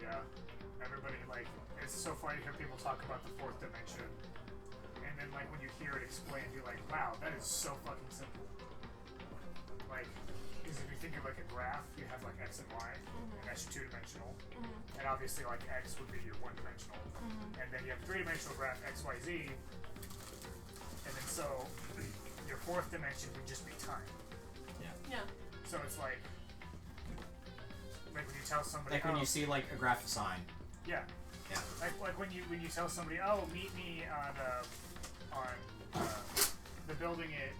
Yeah. Everybody, like, it's so funny to hear people talk about the fourth dimension. And then, like, when you hear it explained, you're like, wow, that is so fucking simple. Like, because if you think of, like, a graph, you have, like, X and Y, and that's your two-dimensional. And obviously, like, X would be your one-dimensional. And then you have a three-dimensional graph, X, Y, Z. And then so, your fourth dimension would just be time. Yeah. So it's like when you tell somebody, Like when you see like a graphic sign. Yeah. Like when you tell somebody, oh, meet me on the building at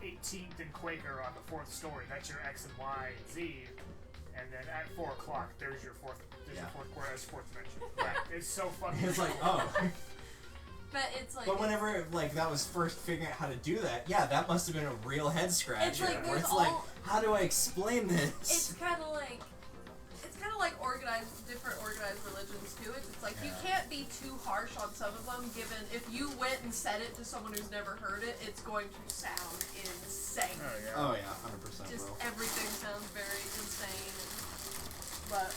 18th and Quaker on the 4th story. That's your X and Y and Z. And then at 4 o'clock, there's your fourth quarter, that's fourth dimension. Right. It's so fucking. It's like, oh. But it's like. But whenever like that was first figuring out how to do that, yeah, that must have been a real head scratcher. It's like where it's like, how do I explain this? It's kind of like different organized religions too. It's like you can't be too harsh on some of them. Given if you went and said it to someone who's never heard it, it's going to sound insane. Oh yeah, 100%. Just bro. everything sounds very insane. But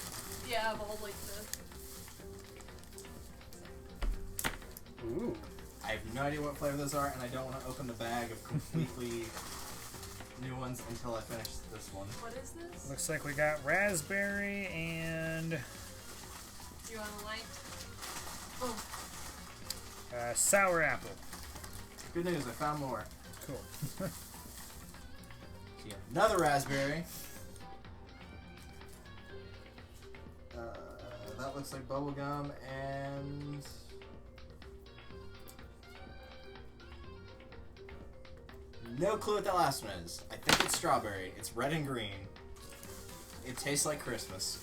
yeah, the whole like the. Ooh. I have no idea what flavor those are, and I don't want to open the bag of completely new ones until I finish this one. What is this? Looks like we got raspberry and Do you want a light? Oh. sour apple. Good news, I found more. Cool. So yeah, another raspberry. That looks like bubblegum and... No clue what that last one is. I think it's strawberry. It's red and green. It tastes like Christmas.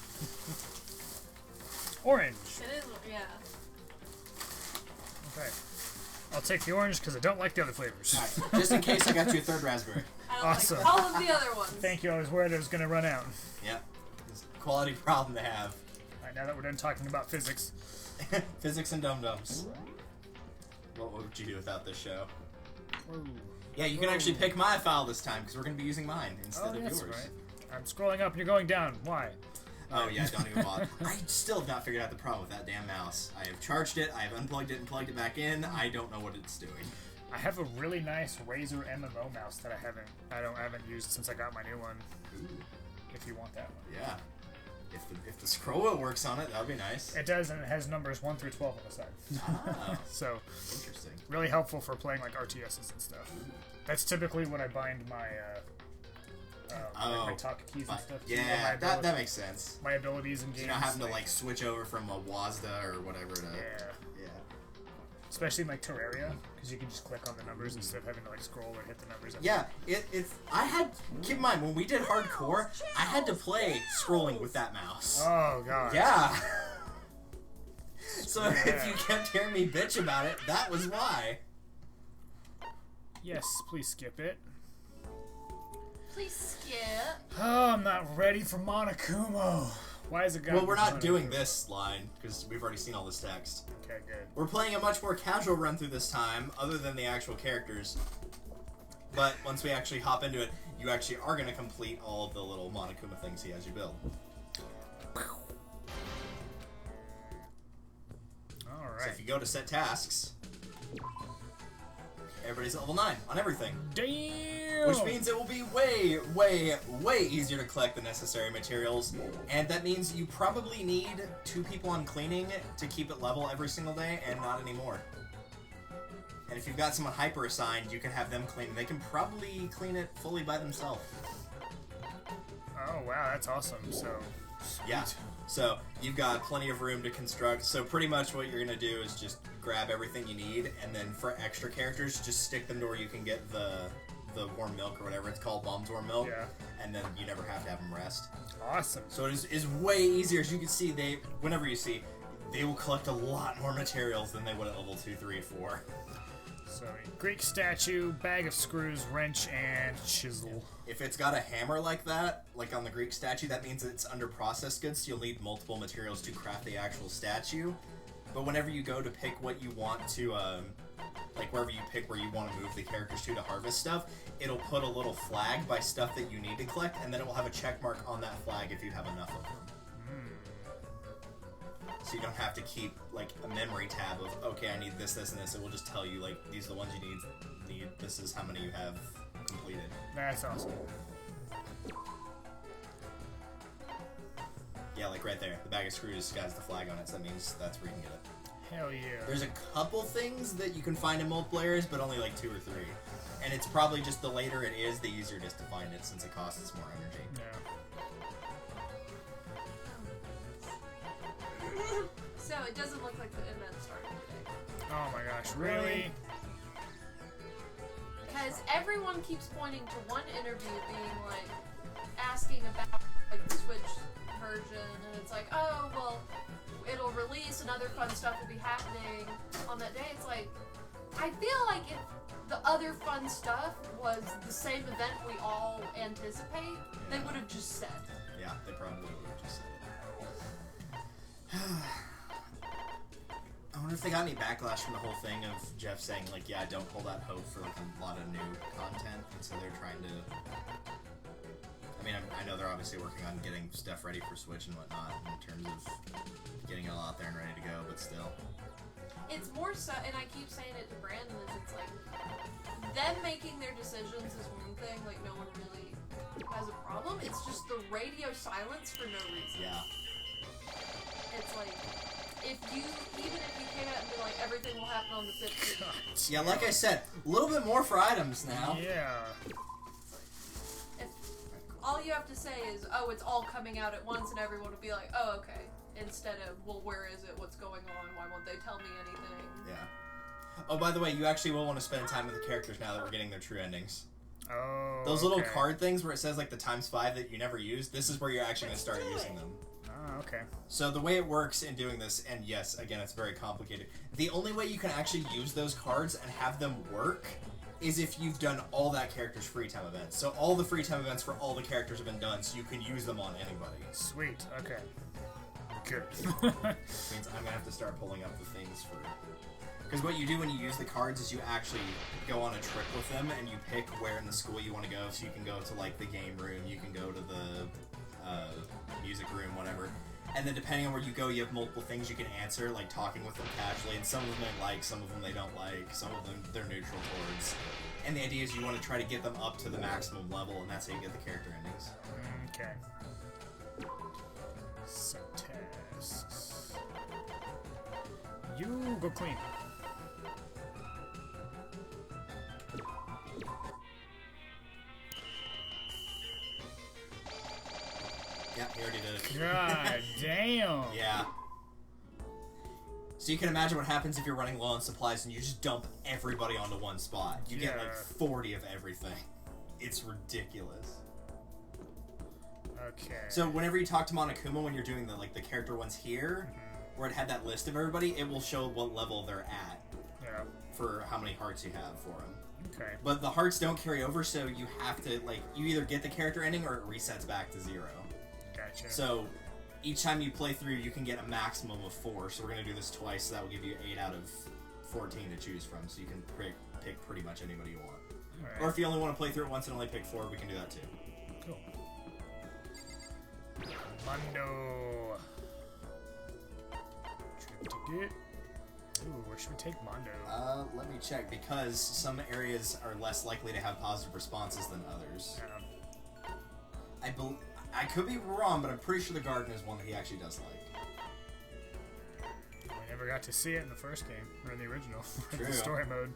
Orange. It is, yeah. Okay. I'll take the orange because I don't like the other flavors. Alright, just in case I got you a third raspberry. I don't Awesome. like all of the other ones. Thank you. I was worried I was going to run out. Yep. It's a quality problem to have. Alright, now that we're done talking about physics. Physics and dum-dums. What would you do without this show? Ooh. Yeah, you can actually pick my file this time because we're going to be using mine instead of that's yours. right. I'm scrolling up and you're going down. Why? Oh yeah, don't even bother. I still have not figured out the problem with that damn mouse. I have charged it, I have unplugged it and plugged it back in. I don't know what it's doing. I have a really nice Razer MMO mouse that I haven't used since I got my new one. Ooh. If you want that one. Yeah. If the scroll wheel works on it, that would be nice. It does, and it has numbers 1 through 12 on the side. Oh, So, interesting. really helpful for playing like RTSs and stuff. That's typically what I bind my my talk keys and stuff to. Yeah, that makes sense. My abilities in games. So you're not having to like switch over from a WASDA or whatever to... Yeah. Yeah. Especially in like Terraria, because you can just click on the numbers instead of having to like scroll or hit the numbers. Yeah, it's... I had... Keep in mind, when we did hardcore, I had to play scrolling with that mouse. Oh, God. Yeah. So if you kept hearing me bitch about it, that was why. Yes, please skip it. Please skip. Oh, I'm not ready for Monokuma. Why is it got? Well, we're not doing this line, because we've already seen all this text. Okay, good. We're playing a much more casual run through this time, other than the actual characters. But once we actually hop into it, you actually are going to complete all of the little Monokuma things he has you build. Alright. So if you go to set tasks, everybody's at level 9 on everything. Damn! Which means it will be way, way, way easier to collect the necessary materials. And that means you probably need 2 people on cleaning to keep it level every single day, and not anymore. And if you've got someone hyper assigned, you can have them clean. They can probably clean it fully by themselves. Oh, wow, that's awesome. So, Yeah. So you've got plenty of room to construct. So pretty much what you're going to do is just grab everything you need, and then for extra characters, just stick them to where you can get the warm milk or whatever it's called, Bomb's warm milk, and then you never have to have them rest. Awesome. So it is way easier. As you can see, whenever you see, they will collect a lot more materials than they would at level 2, 3, and 4. So, Greek statue, bag of screws, wrench, and chisel. If it's got a hammer like that, like on the Greek statue, that means it's under processed goods, so you'll need multiple materials to craft the actual statue. But whenever you go to pick what you want to, like wherever you pick where you want to move the characters to harvest stuff, it'll put a little flag by stuff that you need to collect, and then it will have a check mark on that flag if you have enough of them. So you don't have to keep like a memory tab of, okay, I need this, this, and this. It will just tell you like these are the ones you need. This is how many you have completed. That's awesome. Yeah, like right there, the bag of screws has the flag on it, so that means that's where you can get it. Hell yeah. There's a couple things that you can find in multiplayers, but only like 2 or 3. And it's probably just the later it is, the easier it is to find it, since it costs more energy. Yeah. So it doesn't look like the event started today. Oh my gosh, really? Because everyone keeps pointing to one interview being like, asking about like the Switch version, and it's like, oh, well, it'll release and other fun stuff will be happening on that day. It's like, I feel like if the other fun stuff was the same event we all anticipate, they would have just said. Yeah, they probably would have just said it. I wonder if they got any backlash from the whole thing of Jeff saying, like, yeah, don't hold out hope for like, a lot of new content, and so they're trying to... I mean, I know they're obviously working on getting stuff ready for Switch and whatnot in terms of getting it all out there and ready to go, but still. It's more so, and I keep saying it to Brandon, is it's like, them making their decisions is one thing, like, no one really has a problem. It's just the radio silence for no reason. Yeah. It's like, even if you came out and be like, everything will happen on the 15th. Yeah, like I said, a little bit more for items now. Yeah. If all you have to say is, oh, it's all coming out at once, and everyone will be like, oh, okay. Instead of, well, where is it? What's going on? Why won't they tell me anything? Yeah. Oh, by the way, you actually will want to spend time with the characters now that we're getting their true endings. Oh, Those little card things where it says, like, the ×5 that you never use, this is where you're actually going to start using them. Oh, okay. So the way it works in doing this, and yes, again, it's very complicated, the only way you can actually use those cards and have them work is if you've done all that character's free time events. So all the free time events for all the characters have been done, so you can use them on anybody. Sweet. Okay. Good. Which means I'm going to have to start pulling up the things for... Because what you do when you use the cards is you actually go on a trip with them, and you pick where in the school you want to go, so you can go to, like, the game room, you can go to the music room, whatever. And then depending on where you go, you have multiple things you can answer, like talking with them casually, and some of them they like, some of them they don't like, some of them they're neutral towards. And the idea is you want to try to get them up to the maximum level, and that's how you get the character endings. Okay. So tasks. You go clean. Yeah, he already did it. God damn. Yeah. So you can imagine what happens if you're running low on supplies and you just dump everybody onto one spot. You get like 40 of everything. It's ridiculous. Okay. So whenever you talk to Monokuma, when you're doing the character ones here, where it had that list of everybody, it will show what level they're at. Yeah. For how many hearts you have for them. Okay. But the hearts don't carry over, so you have to, you either get the character ending or it resets back to 0. Gotcha. So each time you play through, you can get a maximum of 4. So we're going to do this twice, so that will give you 8 out of 14 to choose from. So you can pick pretty much anybody you want. Alright. Or if you only want to play through it once and only pick 4, we can do that too. Cool. Mondo. Trip ticket. Ooh, where should we take Mondo? Let me check, because some areas are less likely to have positive responses than others. I could be wrong, but I'm pretty sure the garden is one that he actually does like. We never got to see it in the first game, or in the original, True. the story mode.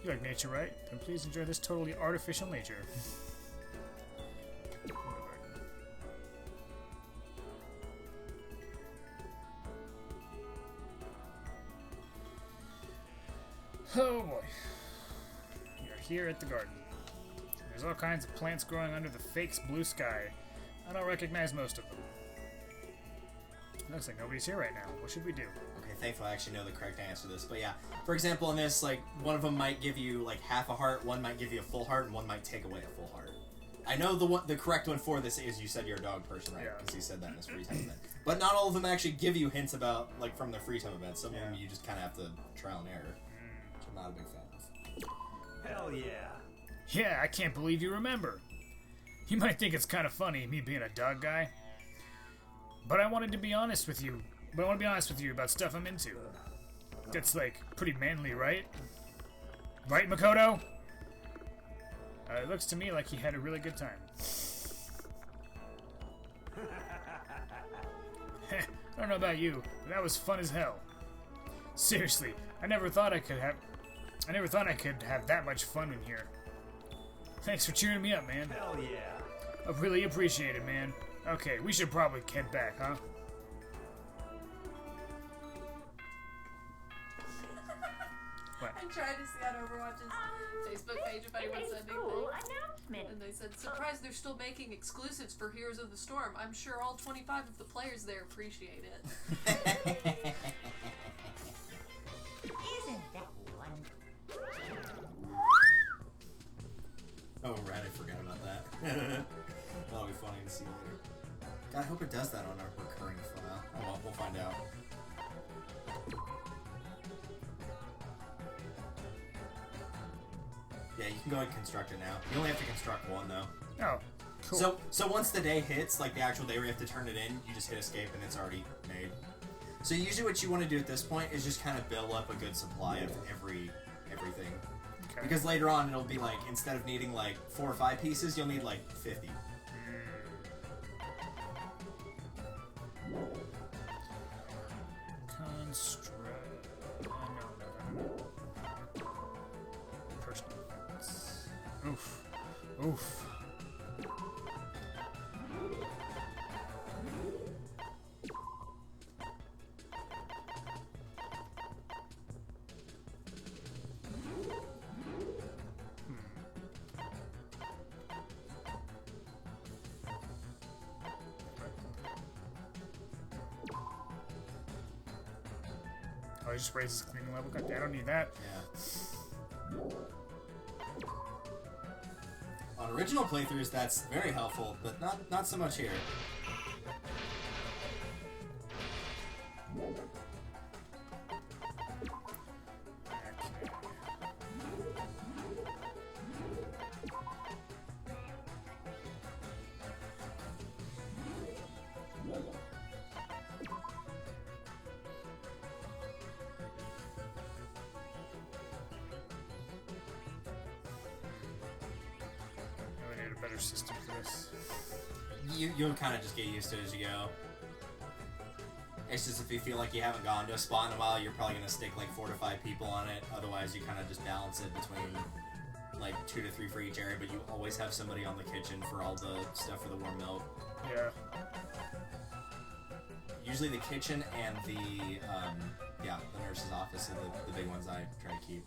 You like nature, right? Then please enjoy this totally artificial nature. Oh boy. We are here at the garden. There's all kinds of plants growing under the fake blue sky. I don't recognize most of them. Looks like nobody's here right now. What should we do? Okay, thankfully I actually know the correct answer to this. But yeah, for example, in this, one of them might give you, half a heart, one might give you a full heart, and one might take away a full heart. I know the correct one for this is you said you're a dog person, right? Yeah. Because he said that in his free time event. But not all of them actually give you hints about, from their free time events. Some of them you just kind of have to trial and error, which I'm not a big fan of. Hell yeah. Yeah, I can't believe you remember. You might think it's kind of funny, me being a dog guy. But I wanted to be honest with you. But I want to be honest with you about stuff I'm into. That's, like, pretty manly, right? Right, Makoto? It looks to me like he had a really good time. I don't know about you, but that was fun as hell. Seriously, I never thought I could have that much fun in here. Thanks for cheering me up, man. Hell yeah. I really appreciate it, man. Okay, we should probably head back, huh? What? I tried to see on Overwatch's Facebook page if anyone said anything. Announcement. And they said, surprised they're still making exclusives for Heroes of the Storm. I'm sure all 25 of the players there appreciate it. Isn't that one? Oh, right, I forgot about that. That'll be funny to see later. God, I hope it does that on our recurring file. Oh well, we'll find out. Yeah, you can go and construct it now. You only have to construct one, though. Oh, cool. So once the day hits, like the actual day where you have to turn it in, you just hit escape and it's already made. So usually what you want to do at this point is just kind of build up a good supply of everything. Okay. Because later on it'll be like, instead of needing like 4 or 5 pieces, you'll need like 50. Construct. No. Personal effects. Oof. Oof. Oh, he just raises cleaning level. God, I don't need that. Yeah. On original playthroughs, that's very helpful, but not so much here. We need a better system for this. You'll kind of just get used to it as you go. It's just if you feel like you haven't gone to a spot in a while, you're probably going to stick like 4 to 5 people on it. Otherwise, you kind of just balance it between like 2 to 3 for each area, but you always have somebody on the kitchen for all the stuff for the warm milk. Yeah. Usually the kitchen and the nurse's office are the big ones I try to keep.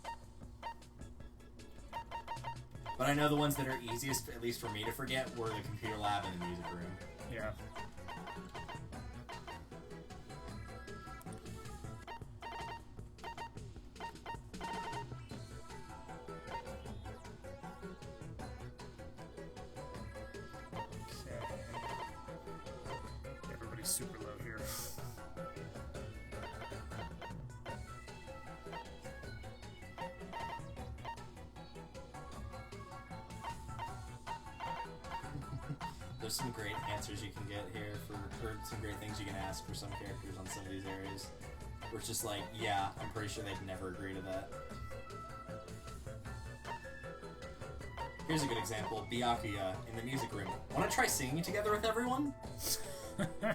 But I know the ones that are easiest, at least for me to forget, were the computer lab and the music room. Yeah. Okay. Everybody's super low here. There's some great answers you can get here or some great things you can ask for some characters on some of these areas. Where it's just like, yeah, I'm pretty sure they'd never agree to that. Here's a good example. Byakuya in the music room. Want to try singing together with everyone? No.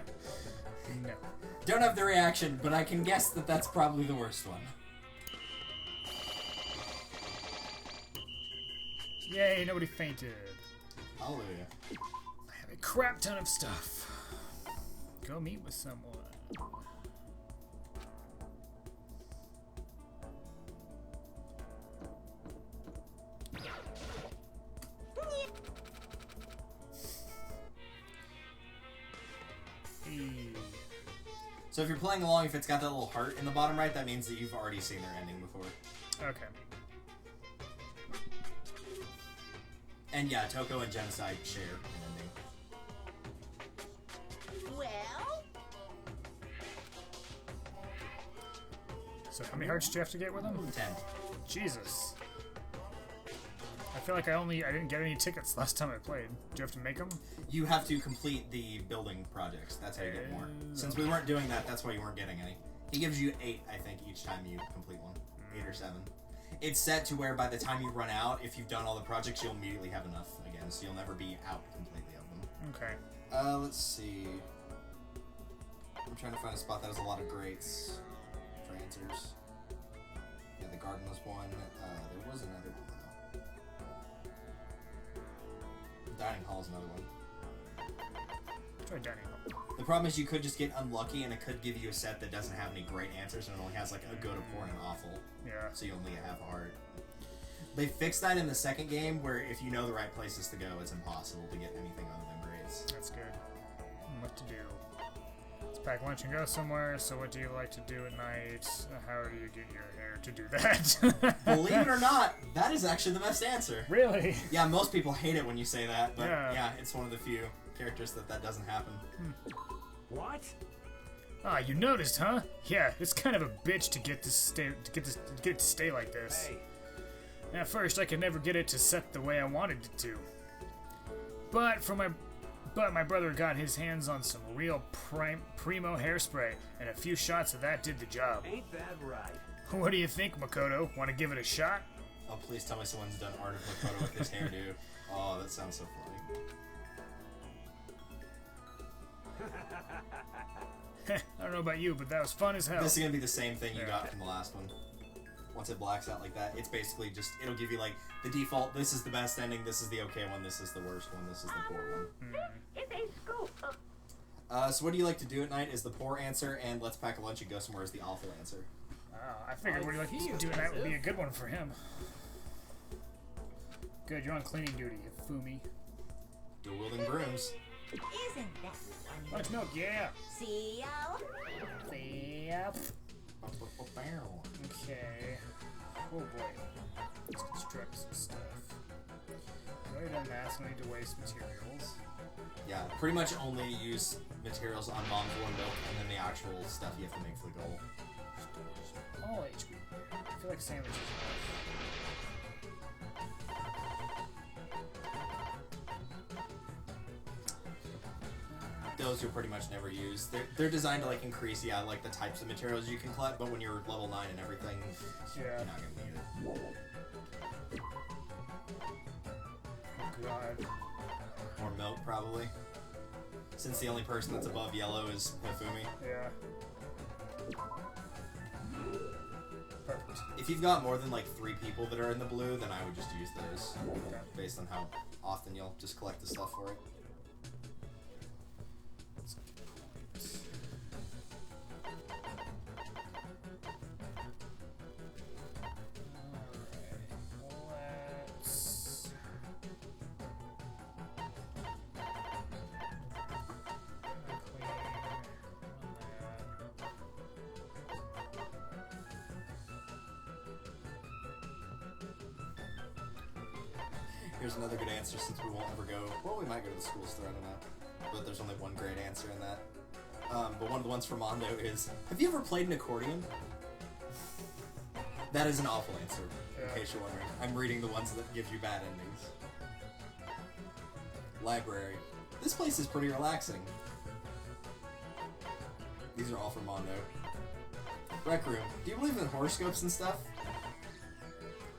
Don't have the reaction, but I can guess that that's probably the worst one. Yay, nobody fainted. Hallelujah. I have a crap ton of stuff. Go meet with someone. So if you're playing along, if it's got that little heart in the bottom right, that means that you've already seen their ending before. Okay. And yeah, Toko and Genocide share an ending. Well, So how many hearts do you have to get with them? 10. Jesus. I feel like I didn't get any tickets last time I played. Do you have to make them? You have to complete the building projects. That's how you get more. Since we weren't doing that, that's why you weren't getting any. He gives you 8, I think, each time you complete one. 8 or 7. It's set to where by the time you run out, if you've done all the projects, you'll immediately have enough again, so you'll never be out completely of them. Okay. Let's see. I'm trying to find a spot that has a lot of greats for answers. Yeah, the garden was one. There was another one, though. Dining hall is another one. Try dining hall. The problem is you could just get unlucky, and it could give you a set that doesn't have any great answers, and it only has like a good, a poor, and an awful. Yeah. So you only have hard. They fixed that in the second game, where if you know the right places to go, it's impossible to get anything other than grades. That's good. What to do? Let's pack lunch and go somewhere. So what do you like to do at night? How do you get your hair to do that? Believe it or not, that is actually the best answer. Really? Yeah, most people hate it when you say that, but Yeah. yeah, it's one of the few characters that doesn't happen. What? Ah, you noticed, huh? Yeah, it's kind of a bitch to get it to stay like this. Hey, At first, I could never get it to set the way I wanted it to. But my brother got his hands on some real primo hairspray, and a few shots of that did the job. ain't that right? What do you think, Makoto? Want to give it a shot? Oh, please tell me someone's done art of Makoto with his hairdo. Oh, that sounds so funny. I don't know about you, but that was fun as hell. This is gonna be the same thing you Yeah. got from the last one. Once it blacks out like that, it's basically just, it'll give you like the default, this is the best ending, this is the okay one, this is the worst one, this is the poor one. This is a scoop. So what do you like to do at night is the poor answer, and let's pack a lunch and go somewhere is the awful answer. I figured what do you like to do tonight would be a good one for him. Good, you're on cleaning duty, Fumi. Dual wielding brooms. Isn't that wonderful? Lunch milk, yeah. See ya. Yep. Okay. Oh boy. Let's construct some stuff. I've already done that, so I need to waste materials. Yeah, pretty much only use materials on mom's warm milk, and then the actual stuff you have to make for the goal. All HP. I feel like sandwiches. Those you'll pretty much never use. They're designed to like increase, yeah, like the types of materials you can collect, but when you're level 9 and everything, Yeah. you're not gonna need it. Oh god. More milk, probably. Since the only person that's above yellow is Hifumi. Yeah. Perfect. If you've got more than like 3 people that are in the blue, then I would just use those, Okay. based on how often you'll just collect the stuff for it. Here's another good answer since we won't ever go. Well, we might go to the school store, I don't know. But there's only one great answer in that. But one of the ones from Mondo is, have you ever played an accordion? That is an awful answer, Yeah. in case you're wondering. I'm reading the ones that give you bad endings. Library. This place is pretty relaxing. These are all from Mondo. Rec room. Do you believe in horoscopes and stuff?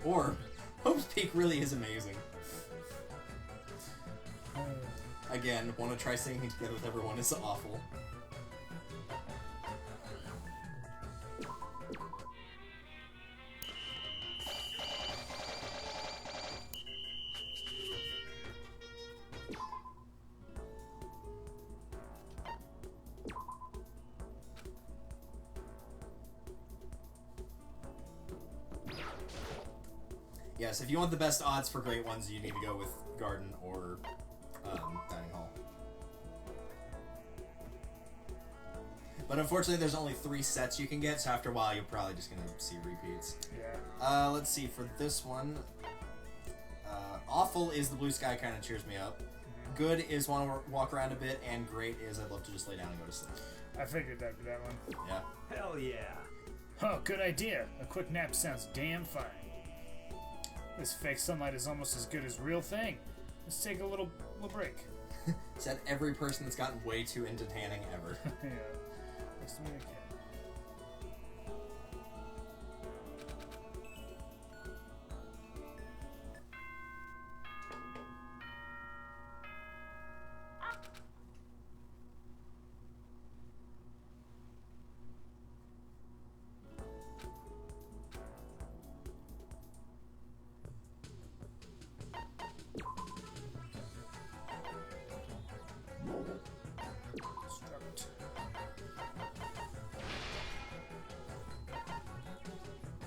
Or, Hope's Peak really is amazing. Again, want to try singing together with everyone is awful. Yes, if you want the best odds for great ones, you need to go with Garden or Dining Hall. But unfortunately, there's only 3 sets you can get, so after a while, you're probably just going to see repeats. Yeah. Let's see, for this one, awful is the blue sky kind of cheers me up. Good is want to walk around a bit, and great is I'd love to just lay down and go to sleep. I figured that'd be that one. Yeah. Hell yeah. Oh, good idea. A quick nap sounds damn fine. This fake sunlight is almost as good as real thing. Let's take a little break. Said every person that's gotten way too into tanning ever. Yeah. Nice to meet you again. Construct.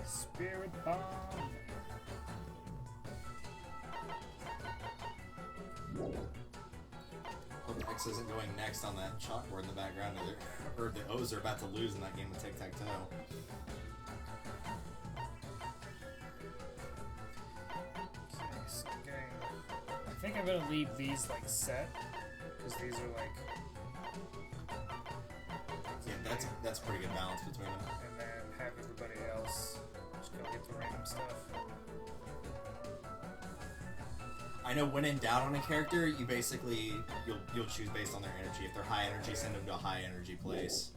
Spirit bomb. Hope X isn't going next on that chalkboard in the background, or the O's are about to lose in that game of tic-tac-toe. Okay, so I think I'm gonna leave these like set, because these are like, Yeah, that's a pretty good balance between them. and then have everybody else just go get the random stuff. I know when in doubt on a character, you basically you'll choose based on their energy. If they're high energy, send them to a high energy place.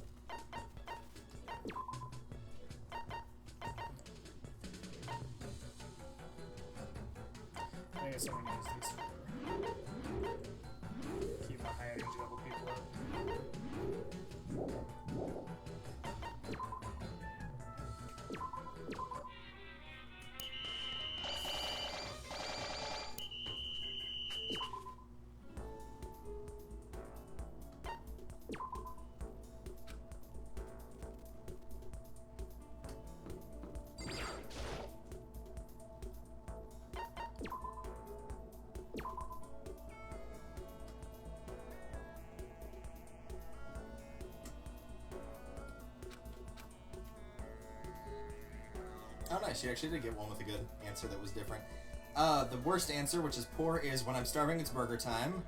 I guess I'm gonna use these for keep my high energy level people up. Oh, nice. You actually did get one with a good answer that was different. The worst answer, which is poor, is when I'm starving, it's burger time.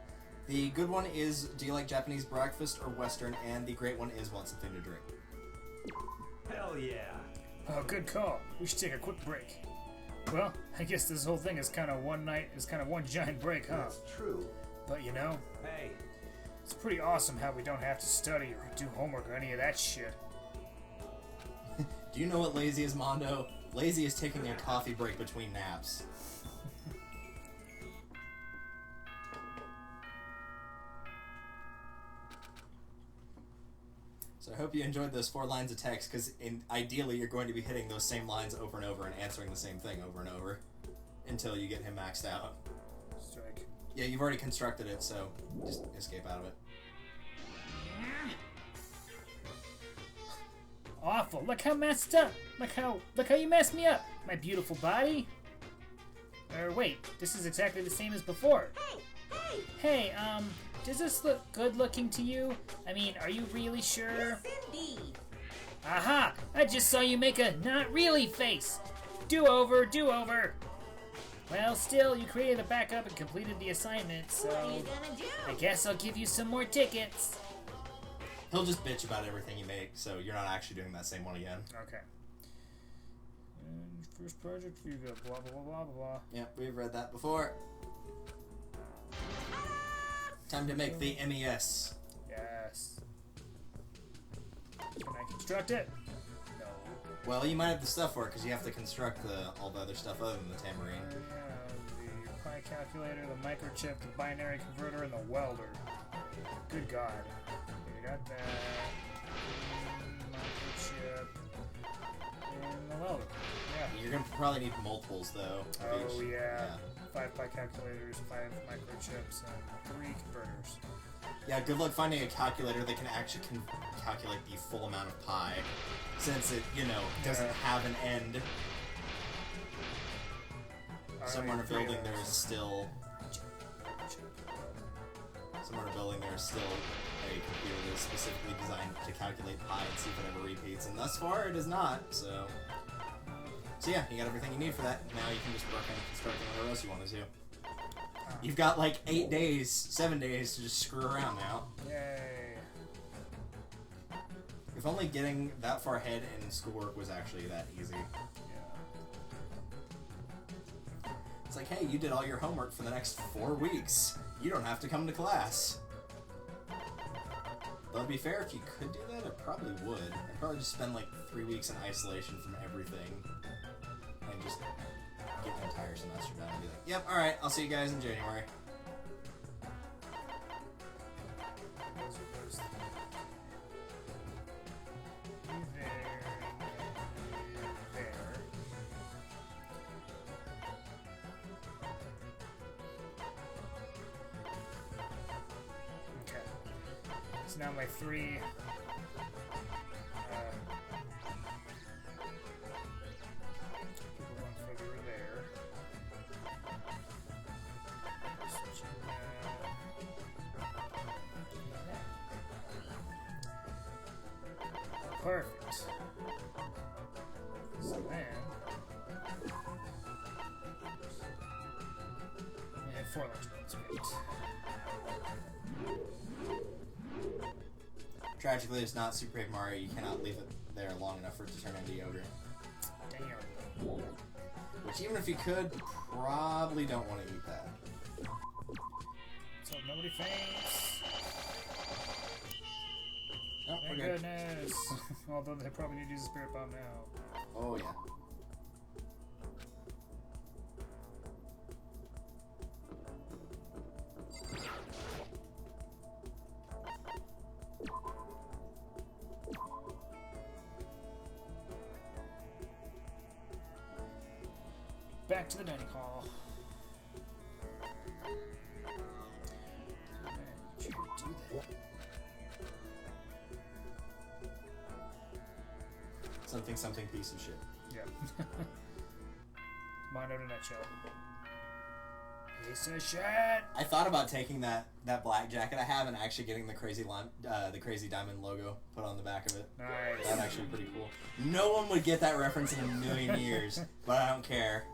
The good one is, do you like Japanese breakfast or Western? And the great one is, want something to drink. Hell yeah. Oh, good call. We should take a quick break. Well, I guess this whole thing is kind of one giant break, huh? That's true. But you know, Hey, it's pretty awesome how we don't have to study or do homework or any of that shit. Do you know what lazy is, Mondo? Lazy is taking a coffee break between naps. So I hope you enjoyed those 4 lines of text, because ideally you're going to be hitting those same lines over and over and answering the same thing over and over until you get him maxed out. Strike. Yeah, you've already constructed it, so just escape out of it. Awful. Look how messed up. Look how you messed me up. My beautiful body. Wait, this is exactly the same as before. Hey, does this look good looking to you? I mean, are you really sure? Yes, indeed. Aha! I just saw you make a not really face. Do over. Well, still, you created a backup and completed the assignment, so What are you gonna do? I guess I'll give you some more tickets. He'll just bitch about everything you make, so you're not actually doing that same one again. Okay. And first project view, blah blah blah blah blah. Yeah, we've read that before. Time to make the MES. Yes. Can I construct it? No. Well, you might have the stuff for it, because you have to construct all the other stuff other than the tamarine. Yeah, the pi calculator, the microchip, the binary converter, and the welder. Good God. Okay, got that. Microchip. And the welder. Yeah. You're going to probably need multiples, though. of Oh, each. yeah. 5 pi calculators, 5 microchips, and 3 converters. Yeah, good luck finding a calculator that can actually calculate the full amount of pi, since it, doesn't Yeah. have an end. Somewhere in a Alright, building there is still a computer that is specifically designed to calculate pi and see if it ever repeats, and thus far it is not, so yeah, you got everything you need for that. Now you can just work on constructing whatever else you want to do. You've got like 7 days to just screw around now. Yay. If only getting that far ahead in schoolwork was actually that easy. Yeah. like, hey, you did all your homework for the next 4 weeks. You don't have to come to class. Though, to be fair, if you could do that, I probably would. I'd probably just spend like 3 weeks in isolation from everything. And just get the entire semester done and be like, yep, alright, I'll see you guys in January. Those are those. There. Okay. So now my 3 people going further there. Switching perfect. So then we have 4 lunch breaks. Great. Tragically, it's not Super Paper Mario. You cannot leave it there long enough for it to turn into yogurt. Damn. Which, even if you could, probably don't want to eat that. So nobody faints. No, we're Thank good. goodness. Although they probably need to use a spirit bomb now. Oh, yeah. Back to the dining hall. Did you do that? Something piece of shit. Yeah. Mind out a nutshell. Piece of shit. I thought about taking that black jacket I have and actually getting the crazy diamond logo put on the back of it. Nice. That'd actually be pretty cool. No one would get that reference in a million years, but I don't care.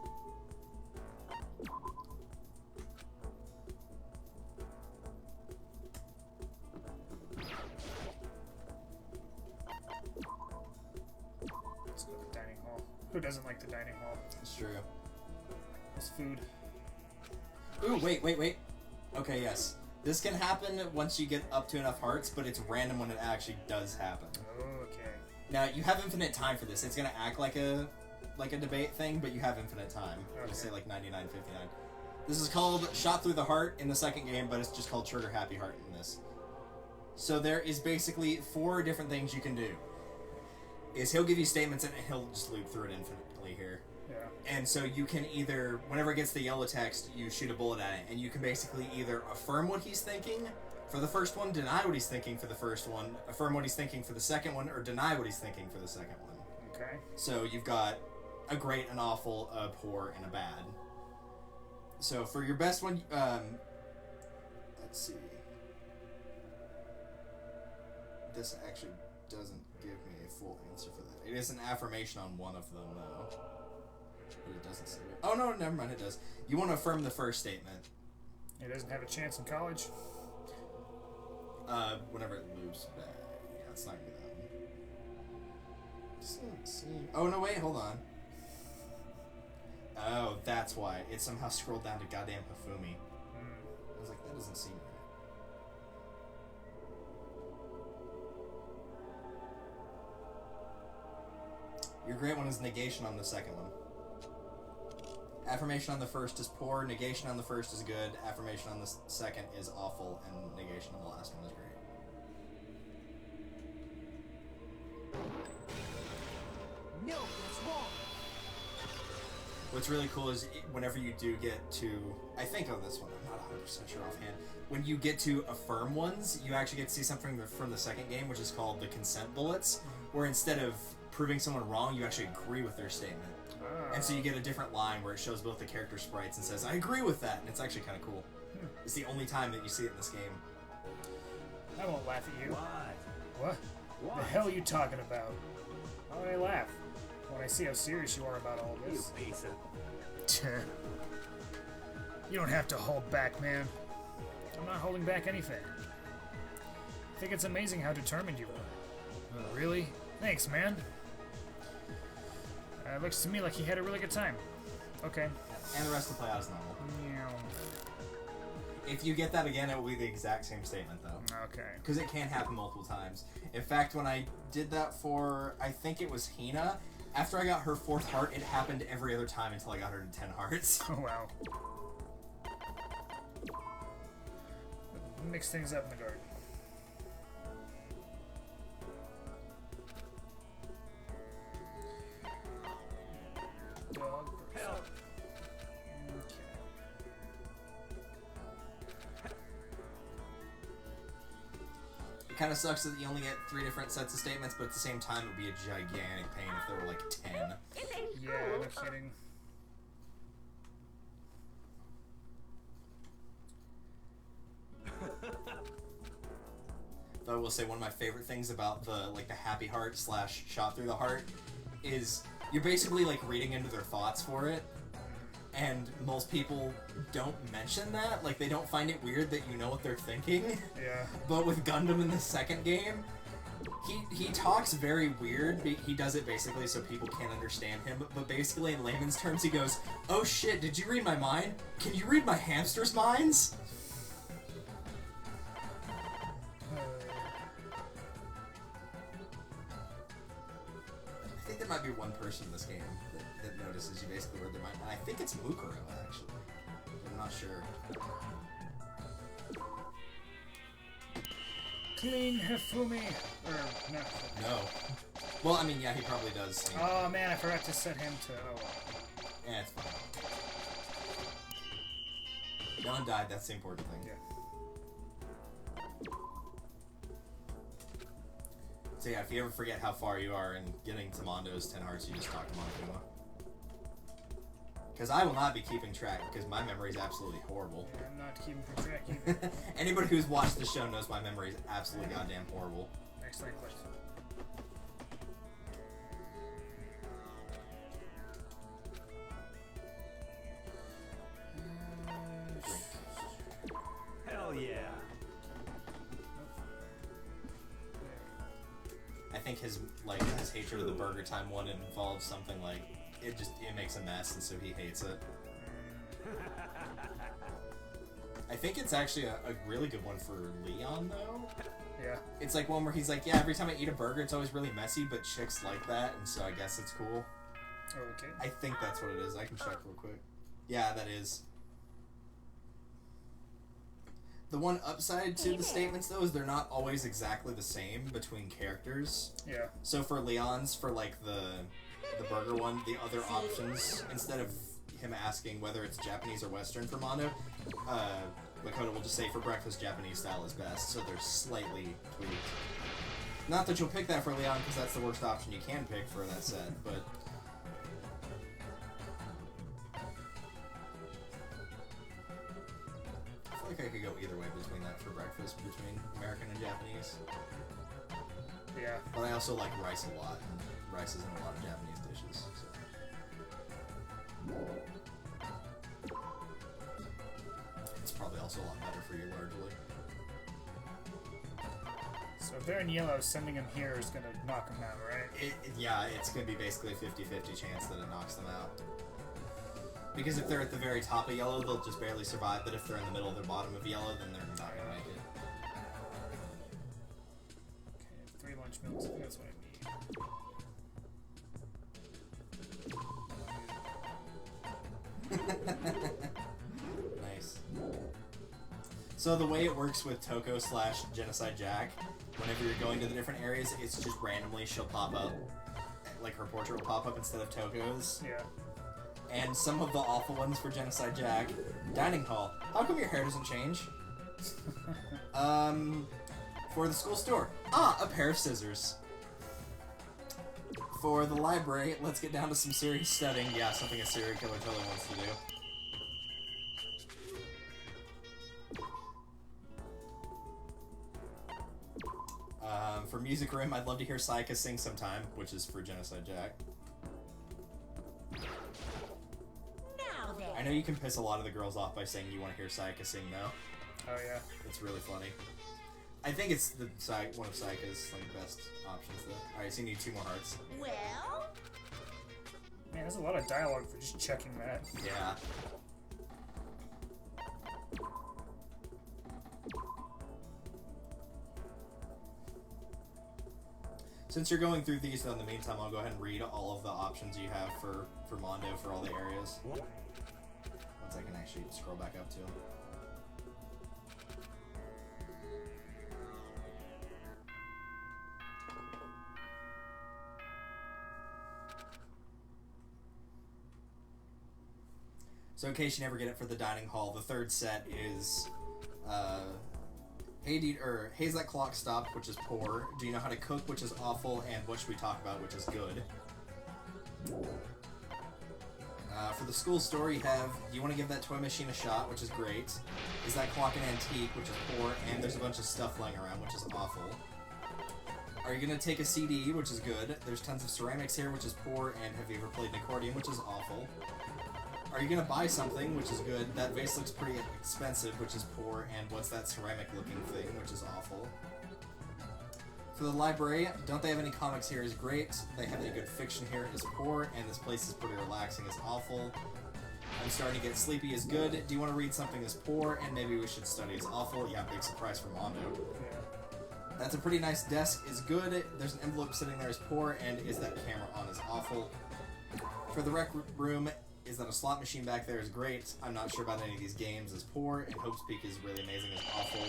Let's go to the dining hall. Who doesn't like the dining hall? It's true. It's food. Ooh, wait. Okay, yes. This can happen once you get up to enough hearts, but it's random when it actually does happen. Okay. Now, you have infinite time for this. It's gonna act like a debate thing, but you have infinite time. Okay. Just say like 99.59. This is called Shot Through the Heart in the second game, but it's just called Trigger Happy Heart in this. So there is basically 4 different things you can do. He'll give you statements and he'll just loop through it infinitely here. Yeah. And so you can either, whenever it gets the yellow text, you shoot a bullet at it, and you can basically either affirm what he's thinking for the first one, deny what he's thinking for the first one, affirm what he's thinking for the second one, or deny what he's thinking for the second one. Okay. So you've got a great, an awful, a poor, and a bad. So for your best one, let's see. This actually doesn't give me a full answer for that. It is an affirmation on one of them, though. But it doesn't say it. Oh, no, never mind, it does. You want to affirm the first statement. It doesn't have a chance in college. Whenever it loops back. Yeah, it's not going to be that one. Doesn't seem... Oh, no, wait, hold on. Oh, that's why. It somehow scrolled down to goddamn Hifumi. I was like, that doesn't seem right. Your great one is negation on the second one. Affirmation on the first is poor, negation on the first is good, affirmation on the second is awful, and negation on the last one is great. No, that's wrong. What's really cool is whenever you do get to, I think on this one, I'm not 100% sure offhand, when you get to affirm ones, you actually get to see something from the second game, which is called the consent bullets, where instead of proving someone wrong, you actually agree with their statement. And so you get a different line where it shows both the character sprites and says, I agree with that, and it's actually kind of cool. It's the only time that you see it in this game. I won't laugh at you. What? What? The hell are you talking about? Why would I laugh? When I see how serious you are about all You this. piece of... You don't have to hold back, man. I'm not holding back anything. I think it's amazing how determined you are. Oh, really? Thanks, man. Looks to me like he had a really good time. Okay. And the rest will play out as normal. Meow. If you get that again, it will be the exact same statement, though. Okay. Because it can happen multiple times. In fact, when I did that for, I think it was Hina, after I got her 4th heart, it happened every other time until I got her to 10 hearts. Oh, wow. Mix things up in the garden. Dog first. Help. It kind of sucks that you only get 3 different sets of statements, but at the same time, it would be a gigantic pain if there were like 10. Yeah, no kidding. Though I will say one of my favorite things about the happy heart / shot through the heart is you're basically like reading into their thoughts for it, and most people don't mention that. Like they don't find it weird that you know what they're thinking. Yeah. But with Gundam in the second game, he talks very weird. He does it basically so people can't understand him. But basically in layman's terms, he goes, "Oh shit, did you read my mind? Can you read my hamster's minds?" I think there might be one person in this game that notices you basically read their mind, and I think it's Mukuro, actually. I'm not sure. Clean Hifumi. Or, no. No. Well, I mean, yeah, he probably does. Oh man, I forgot to set him to. Oh well. Yeah, it's fine. No one died, that's the important thing. Yeah. So yeah, if you ever forget how far you are and getting to Mondo's 10 hearts, you just talk to Monokuma. Because I will not be keeping track, because my memory is absolutely horrible. Yeah, I'm not keeping track either. Anybody who's watched the show knows my memory is absolutely goddamn horrible. Excellent question. Hell yeah. I think his hatred of the Burger Time one involves something like it makes a mess, and so he hates it. I think it's actually a really good one for Leon though. Yeah. It's like one where he's like, yeah, every time I eat a burger, it's always really messy, but chicks like that, and so I guess it's cool. Okay. I think that's what it is. I can check real quick. Yeah, that is. The one upside to the statements, though, is they're not always exactly the same between characters. Yeah. So for Leon's, for like the burger one, the other options, instead of him asking whether it's Japanese or Western for Mondo, Makoto will just say for breakfast Japanese style is best, so they're slightly tweaked. Not that you'll pick that for Leon, because that's the worst option you can pick for that set, but... I feel like I could go either way between that for breakfast, between American and Japanese. Yeah. But I also like rice a lot, and rice is in a lot of Japanese dishes, so... It's probably also a lot better for you, largely. So if they're in yellow, sending them here is gonna knock them out, right? Yeah, it's gonna be basically a 50-50 chance that it knocks them out. Because if they're at the very top of yellow, they'll just barely survive, but if they're in the middle or the bottom of yellow, then they're not gonna make it. Okay, 3 lunch meals. I think that's what I need. Nice. So the way it works with Toko / Genocide Jack, whenever you're going to the different areas, it's just randomly she'll pop up. Like her portrait will pop up instead of Toko's. Yeah. And some of the awful ones for Genocide Jack. Dining hall. How come your hair doesn't change? For the school store. Ah, a pair of scissors. For the library, let's get down to some serious studying. Yeah, something a serial killer totally wants to do. For Music Room, I'd love to hear Saika sing sometime, which is for Genocide Jack. Now then. I know you can piss a lot of the girls off by saying you want to hear Saika sing, though. Oh yeah. It's really funny. I think it's one of Saika's best options, though. Alright, so you need 2 more hearts. Well, Man, there's a lot of dialogue for just checking that. Yeah. Since you're going through these, though, in the meantime, I'll go ahead and read all of the options you have for Mondo for all the areas. Once I can actually scroll back up to them. So in case you never get it for the dining hall, the third set is, Hay's that clock stopped, which is poor. Do you know how to cook, which is awful, and what should we talk about, which is good. For the school store, you have, do you want to give that toy machine a shot, which is great. Is that clock an antique, which is poor, and there's a bunch of stuff laying around, which is awful. Are you going to take a CD, which is good. There's tons of ceramics here, which is poor, and have you ever played an accordion, which is awful. Are you going to buy something, which is good. That vase looks pretty expensive, which is poor, and what's that ceramic looking thing, which is awful. For the library, don't they have any comics here is great. They have any good fiction here is poor, and this place is pretty relaxing is awful. I'm starting to get sleepy is good. Do you want to read something is poor, and maybe we should study is awful? Yeah, big surprise for Mondo. Yeah. That's a pretty nice desk is good. There's an envelope sitting there is poor, and is that camera on is awful. For the rec room, is that a slot machine back there is great. I'm not sure about any of these games is poor, and Hope's Peak is really amazing is awful.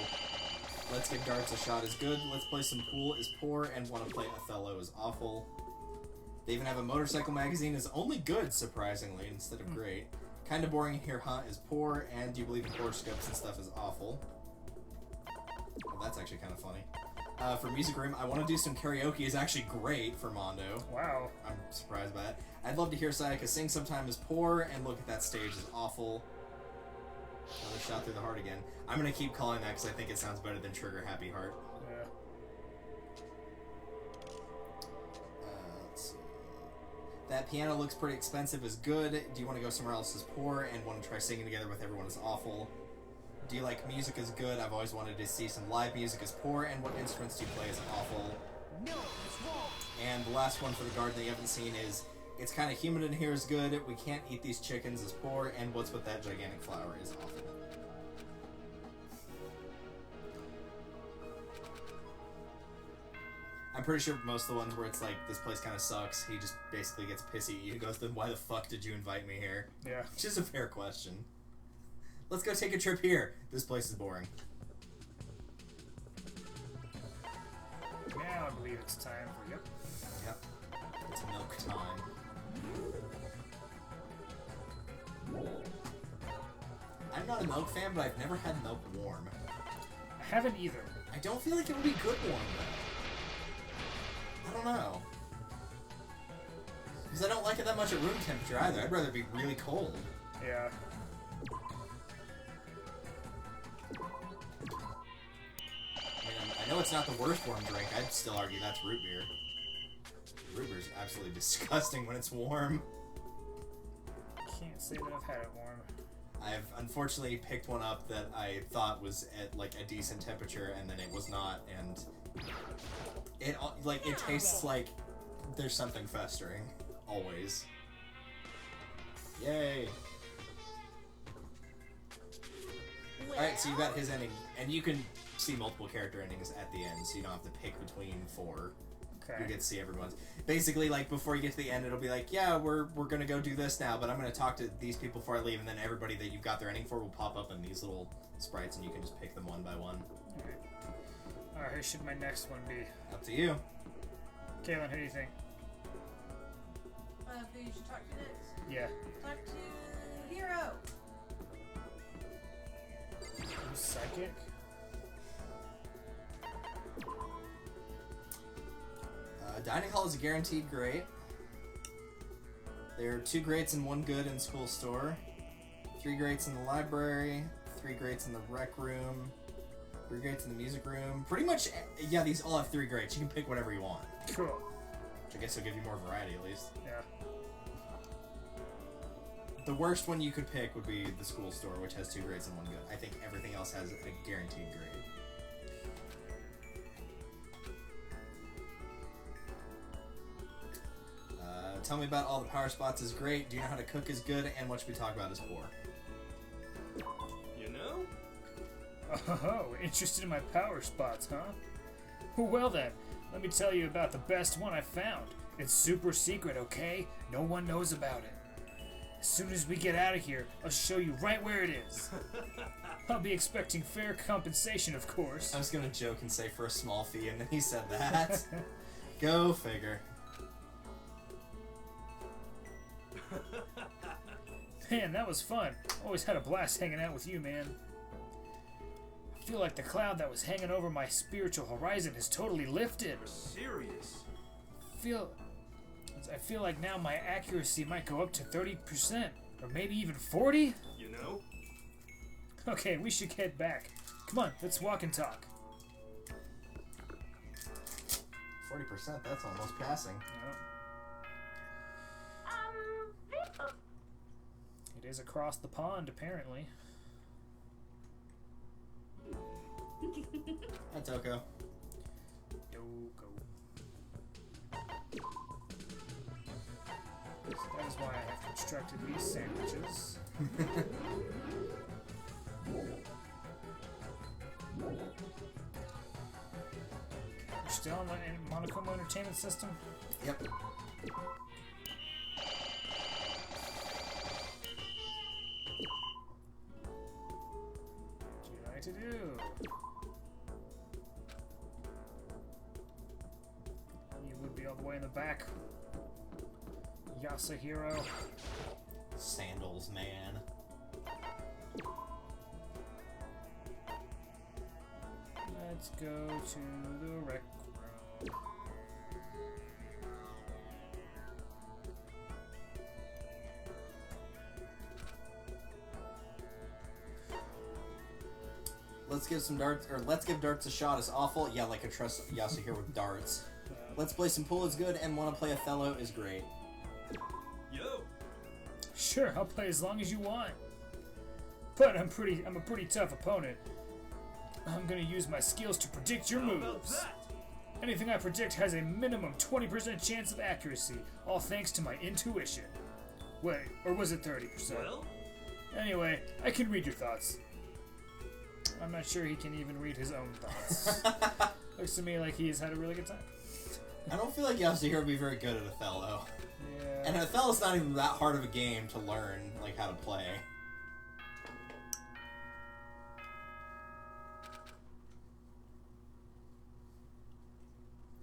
Let's give darts a shot is good. Let's play some pool is poor, and want to play Othello is awful. They even have a motorcycle magazine is only good, surprisingly, instead of great. Kinda boring here, huh, is poor, and do you believe in horoscopes and stuff is awful. Well, that's actually kind of funny. For music room, I want to do some karaoke is actually great for Mondo. Wow. I'm surprised by that. I'd love to hear Sayaka sing sometime is poor, and look at that stage is awful. Another shot through the heart again. I'm going to keep calling that because I think it sounds better than Trigger Happy Heart. Yeah. Let's see. That piano looks pretty expensive is good. Do you want to go somewhere else is poor, and want to try singing together with everyone is awful. Do you like music is good? I've always wanted to see some live music is poor, and what instruments do you play is awful. No, it's wrong. And the last one for the garden that you haven't seen is it's kind of humid in here is good. We can't eat these chickens is poor, and what's with that gigantic flower is awful. I'm pretty sure most of the ones where it's like, this place kind of sucks, he just basically gets pissy at you. He goes, then why the fuck did you invite me here? Yeah. Which is a fair question. Let's go take a trip here. This place is boring. Now I believe it's time for, yep. Yep. It's milk time. I'm not a milk fan, but I've never had milk warm. I haven't either. I don't feel like it would be good warm, though. I don't know. Because I don't like it that much at room temperature either. I'd rather it be really cold. Yeah. I know it's not the worst warm drink. I'd still argue that's root beer. Root beer's absolutely disgusting when it's warm. Can't say that I've had it warm. I've unfortunately picked one up that I thought was at like a decent temperature, and then it was not, and it tastes like there's something festering. Always. Yay! Alright, so you got his ending, and you can see multiple character endings at the end, so you don't have to pick between 4. Okay. You get to see everyone's. Basically, like, before you get to the end, it'll be like, yeah, we're gonna go do this now, but I'm gonna talk to these people before I leave, and then everybody that you've got their ending for will pop up in these little sprites, and you can just pick them one by one. Alright, who should my next one be? Up to you. Kaylin, who do you think? Who you should talk to next? Yeah. Talk to Hero. Who's psychic? Dining hall is a guaranteed great. There are 2 greats and 1 good in school store. 3 greats in the library. 3 greats in the rec room. 3 greats in the music room. Pretty much, yeah, these all have 3 greats. You can pick whatever you want. Cool. Which I guess will give you more variety at least. Yeah. The worst one you could pick would be the school store, which has 2 greats and 1 good. I think everything else has a guaranteed grade. Tell me about all the power spots is great. Do you know how to cook is good? And what should we talk about is poor? You know? Oh, interested in my power spots, huh? Well then, let me tell you about the best one I found. It's super secret, okay? No one knows about it. As soon as we get out of here, I'll show you right where it is. I'll be expecting fair compensation, of course. I was gonna joke and say for a small fee, and then he said that. Go figure. Man, that was fun. Always had a blast hanging out with you, man. I feel like the cloud that was hanging over my spiritual horizon has totally lifted. You're serious. I feel like now my accuracy might go up to 30%, or maybe even 40? You know? Okay, we should get back. Come on, let's walk and talk. 40%, that's almost passing. It is across the pond, apparently. Hi, Toko. Yoko. So that is why I have constructed these sandwiches. We're still on the Monocomo Entertainment System? Yep. What do you like to do? You would be all the way in the back. Yasuhiro. Sandals, man. Let's go to the rec room. Let's give some darts, or let's give darts a shot is awful. Yeah, like I trust Yasuhiro with darts. Let's play some pool is good, and wanna play Othello is great. Yo. Sure, I'll play as long as you want. But I'm a pretty tough opponent. I'm gonna use my skills to predict your How about moves. that? Anything I predict has a minimum 20% chance of accuracy, all thanks to my intuition. Wait, or was it 30%? Well, Anyway, I can read your thoughts. I'm not sure he can even read his own thoughts. Looks to me like he's had a really good time. I don't feel like Yasuhiro would be very good at Othello. Yeah. And Othello's not even that hard of a game to learn, like, how to play.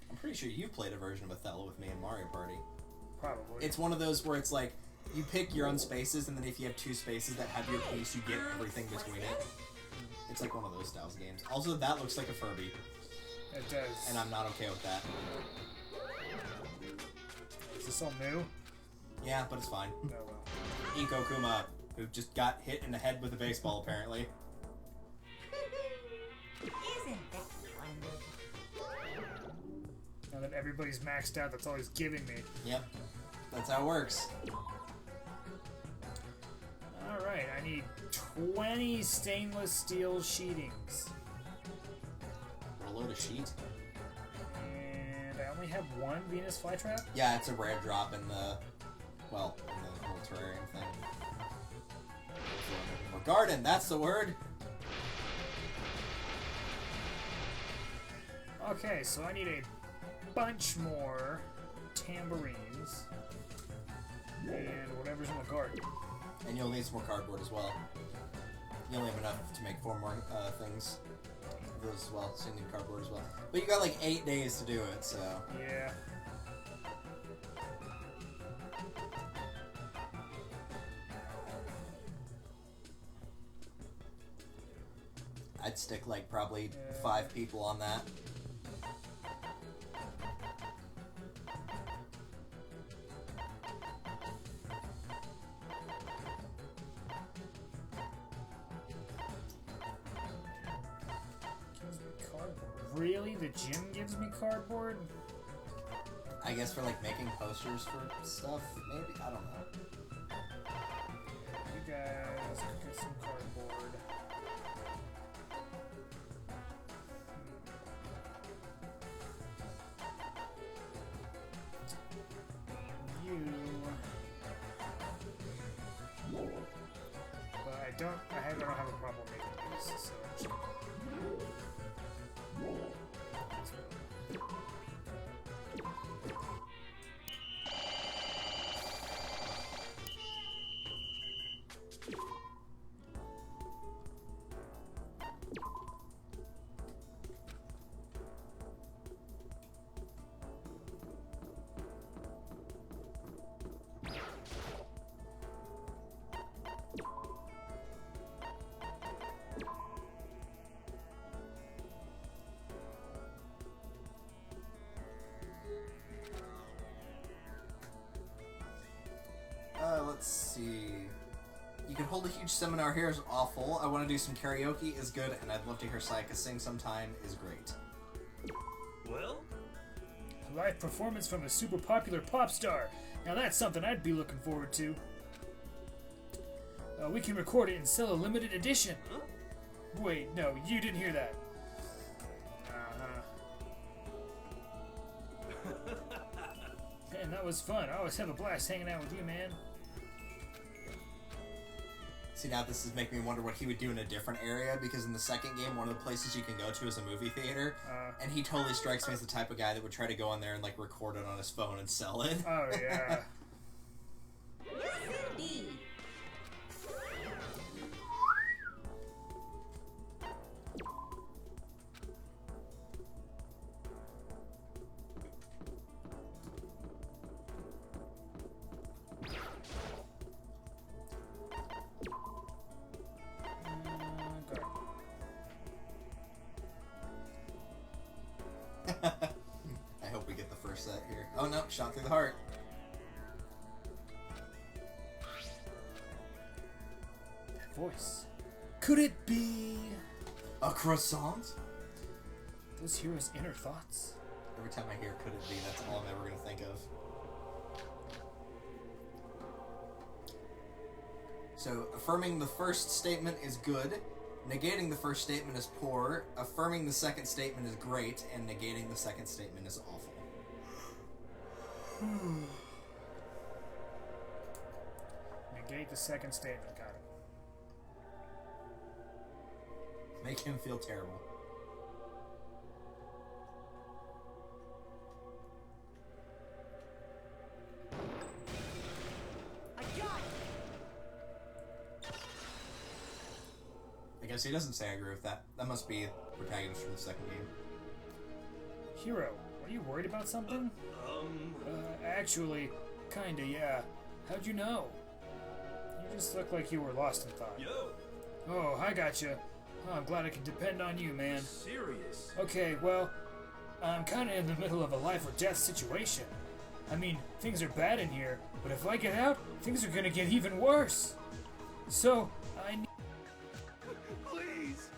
I'm pretty sure you've played a version of Othello with me in Mario Party. Probably. It's one of those where it's like, you pick your own spaces, and then if you have two spaces that have your piece, you get everything between it. It's like one of those styles of games. Also, that looks like a Furby, It does. and I'm not okay with that. Is this all new? Yeah, but it's fine. Oh well. Iko Kuma, who just got hit in the head with a baseball, apparently. isn't that splendid? Now that everybody's maxed out, that's all he's giving me. Yep, that's how it works. Alright, I need 20 stainless steel sheetings. Reload a sheet. And I only have one Venus flytrap? Yeah, it's a rare drop in the, well, in the whole terrarium thing. Or garden, that's the word. Okay, so I need a bunch more tambourines. And whatever's in the garden. And you'll need some more cardboard as well. You only have enough to make 4 more things. Those as well, so you need cardboard as well. But you got like 8 days to do it, so. Yeah. I'd stick like probably 5 people on that. Gives me cardboard. Really? The gym gives me cardboard? I guess for like making posters for stuff, maybe? I don't know. You guys could get some cardboard. You don't have a problem making these, so. Let's see. You can hold a huge seminar here is awful. I want to do some karaoke is good, and I'd love to hear Sayaka sing sometime is great. Well, A live performance from a super popular pop star. Now that's something I'd be looking forward to. We can record it and sell a limited edition. huh? Wait, no, you didn't hear that. Man, that was fun. I always have a blast hanging out with you, man. See, now this is making me wonder what he would do in a different area, because in the second game, one of the places you can go to is a movie theater, and he totally strikes me as the type of guy that would try to go on there and, like, record it on his phone and sell it. Oh, yeah. Yes, indeed. I hope we get the first set here. Oh no, shot through the heart. That voice. Could it be A croissant? those heroes' inner thoughts? Every time I hear could it be, that's all I'm ever going to think of. So, affirming the first statement is good, negating the first statement is poor, affirming the second statement is great, and negating the second statement is awful. Negate the second statement. Got it. Make him feel terrible. I got it. I guess he doesn't say I agree with that. That must be protagonist from the second game. Hero, are you worried about something? Actually, kinda, yeah. How'd you know? You just look like you were lost in thought. Yo, Oh, I gotcha. Oh, I'm glad I can depend on you, man. serious. Okay, well, I'm kinda in the middle of a life or death situation. I mean, things are bad in here, but if I get out, things are gonna get even worse. So, I need... Please.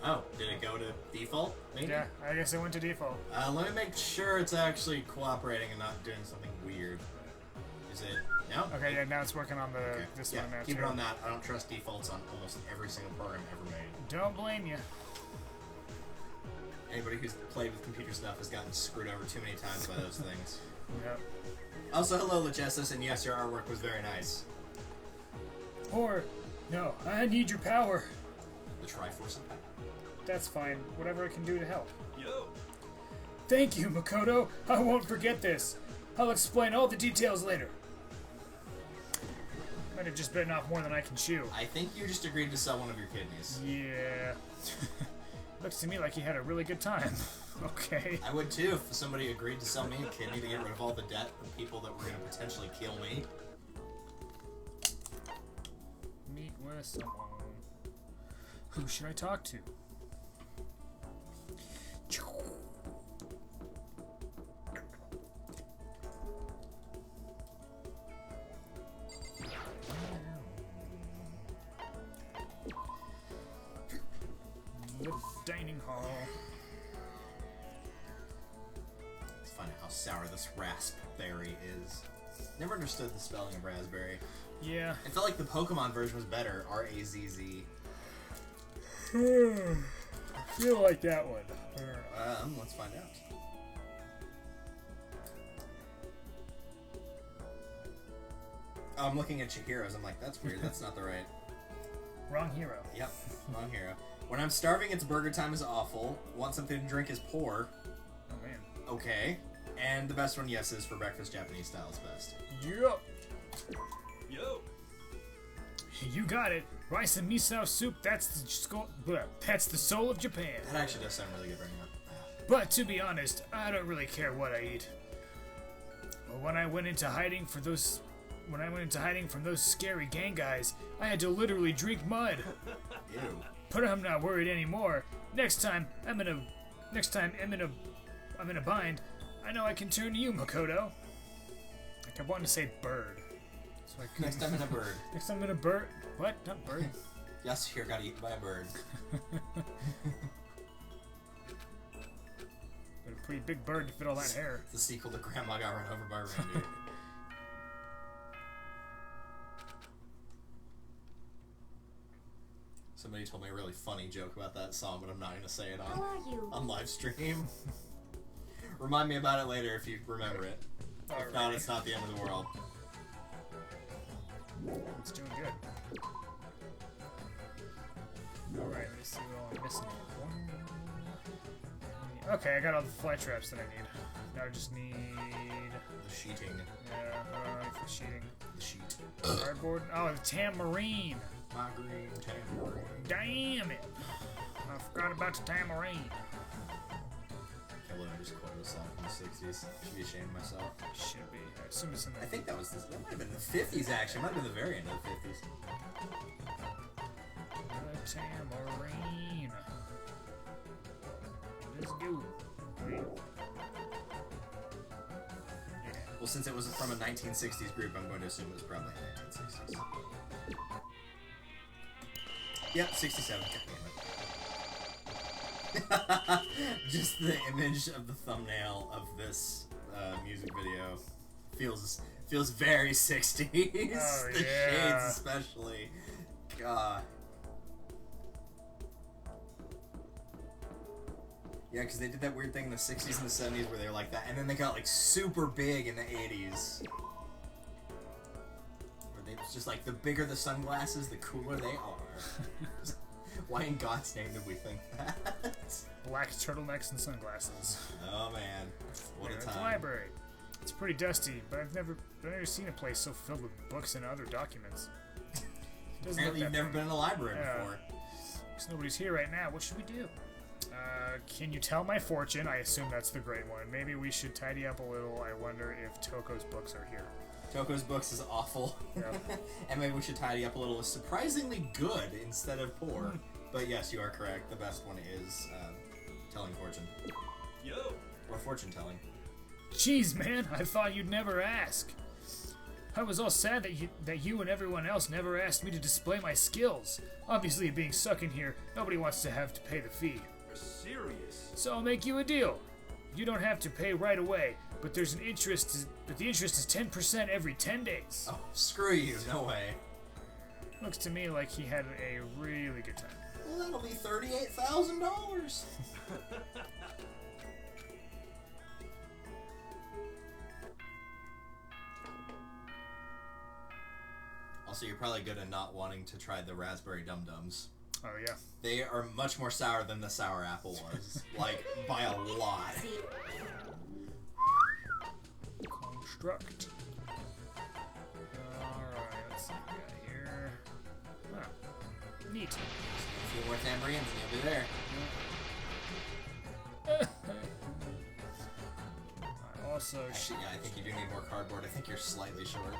Oh, did it go to default? Maybe? Yeah, I guess it went to default. Let me make sure it's actually cooperating and not doing something weird. Is it? No? Okay, yeah, now it's working on the Okay. this Yeah, one now keep too. it on that. I don't trust defaults on almost every single program ever made. Don't blame you. Anybody who's played with computer stuff has gotten screwed over too many times by those things. Yep. Also, hello, Lachesis, and yes, your artwork was very nice. Or, no, I need your power. The Triforce of Power. that's fine. Whatever I can do to help. Yo. Thank you, Makoto. I won't forget this. I'll explain all the details later. Might have just bitten off more than I can chew. I think you just agreed to sell one of your kidneys. Yeah. Looks to me like he had a really good time. Okay. I would too if somebody agreed to sell me a kidney to get rid of all the debt from people that were going to potentially kill me. Meet with someone. Who should I talk to? The dining hall. Let's find out how sour this raspberry is. Never understood the spelling of raspberry. Yeah. I felt like the Pokemon version was better. R-A-Z-Z. I feel like that one. Let's find out. Oh, I'm looking at Chihiro's. I'm like, that's weird. That's not the right. Wrong hero. Yep, wrong hero. When I'm starving, it's burger time is awful. Want something to drink is poor. Oh man. Okay. And the best one, yes, is for breakfast Japanese style is best. Yep. Yo. You got it. Rice and miso soup, that's the soul of Japan. That actually does sound really good right now. But to be honest, I don't really care what I eat. But when I went into hiding from those scary gang guys, I had to literally drink mud. Ew. But I'm not worried anymore. Next time I'm in a bind, I know I can turn to you, Makoto. Like I wanted to say bird. So I couldn't- Next time in a bird. Next time in a bird. What? Not bird. Yes, here got eaten by a bird. But a pretty big bird to fit all that hair. It's the sequel to Grandma Got Run Over by a Reindeer. Somebody told me a really funny joke about that song, but I'm not going to say it How are you? on live stream. Remind me about it later if you remember it. If not, it's not the end of the world. It's doing good. Alright, let's see what I'm missing. Okay, I got all the fly traps that I need. Now I just need... The sheeting. for sheeting. The sheet. Cardboard. Oh, the tamarine. My green tambourine. Damn it. I forgot about the tamarine. Can't believe I just quoted a song from the 60s. Should be ashamed of myself. Should be. I assume it's in I the... think that might have been the 50s actually. It might have been the very end of the 50s. The tamarine. Let's go. Wait. Yeah. Well, since it was from a 1960s group, I'm going to assume it was probably 1960s. Yep, 67. God damn it. Just the image of the thumbnail of this music video feels very 60s. Oh, The yeah. shades especially. God. Yeah, because they did that weird thing in the 60s and the 70s where they were like that, and then they got like super big in the 80s. Where they just like, the bigger the sunglasses, the cooler they are. Why in God's name did we think that? Black turtlenecks and sunglasses. Oh man, what There a at the time. library. It's pretty dusty, but I've never seen a place so filled with books and other documents. Doesn't Apparently look you've that never been in a library Yeah. before. Because nobody's here right now. What should we do? Can you tell my fortune? I assume that's the great one. Maybe we should tidy up a little. I wonder if Toko's books are here. Toko's books is awful. Yeah. And maybe we should tidy up a little. It's surprisingly good instead of poor. But yes, you are correct. The best one is telling fortune. Yo. Or fortune telling. Jeez, man, I thought you'd never ask. I was all sad that you and everyone else never asked me to display my skills. Obviously, being stuck in here, nobody wants to have to pay the fee. You're serious. So I'll make you a deal. You don't have to pay right away, but the interest is 10% every 10 days. Oh, screw you. No way. Looks to me like he had a really good time. Well, that'll be $38,000. Also, you're probably good at not wanting to try the raspberry dum-dums. Oh, yeah. They are much more sour than the sour apple was. Like, by a lot. Construct. Alright, let's see what we got here. Wow. Neat. A few more tambourines and you'll be there. I also Actually, yeah, I think you do need more cardboard. I think you're slightly short.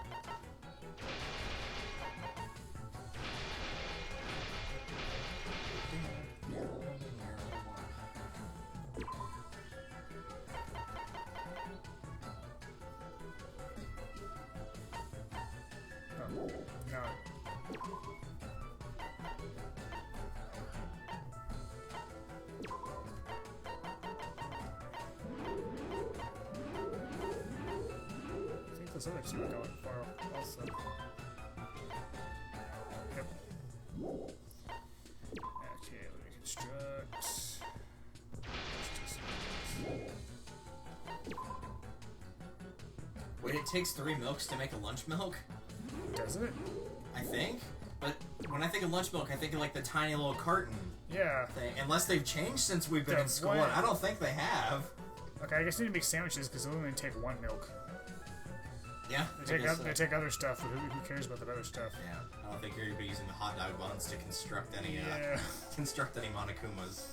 no. I think this other two are going far also. Yep. Okay, let me construct. Let's just- Wait, it takes 3 milks to make a lunch milk? Does it? I think? But when I think of lunch milk, I think of like the tiny little carton Yeah. thing. Unless they've changed since we've been Yeah, in school, why- and I don't think they have. Okay, I guess they need to make sandwiches because they only take 1 milk. Yeah, They I take, guess they take other stuff, but who cares about the other stuff? Yeah, I don't think you're gonna be using the hot dog buns to construct any Yeah. construct any Monokumas.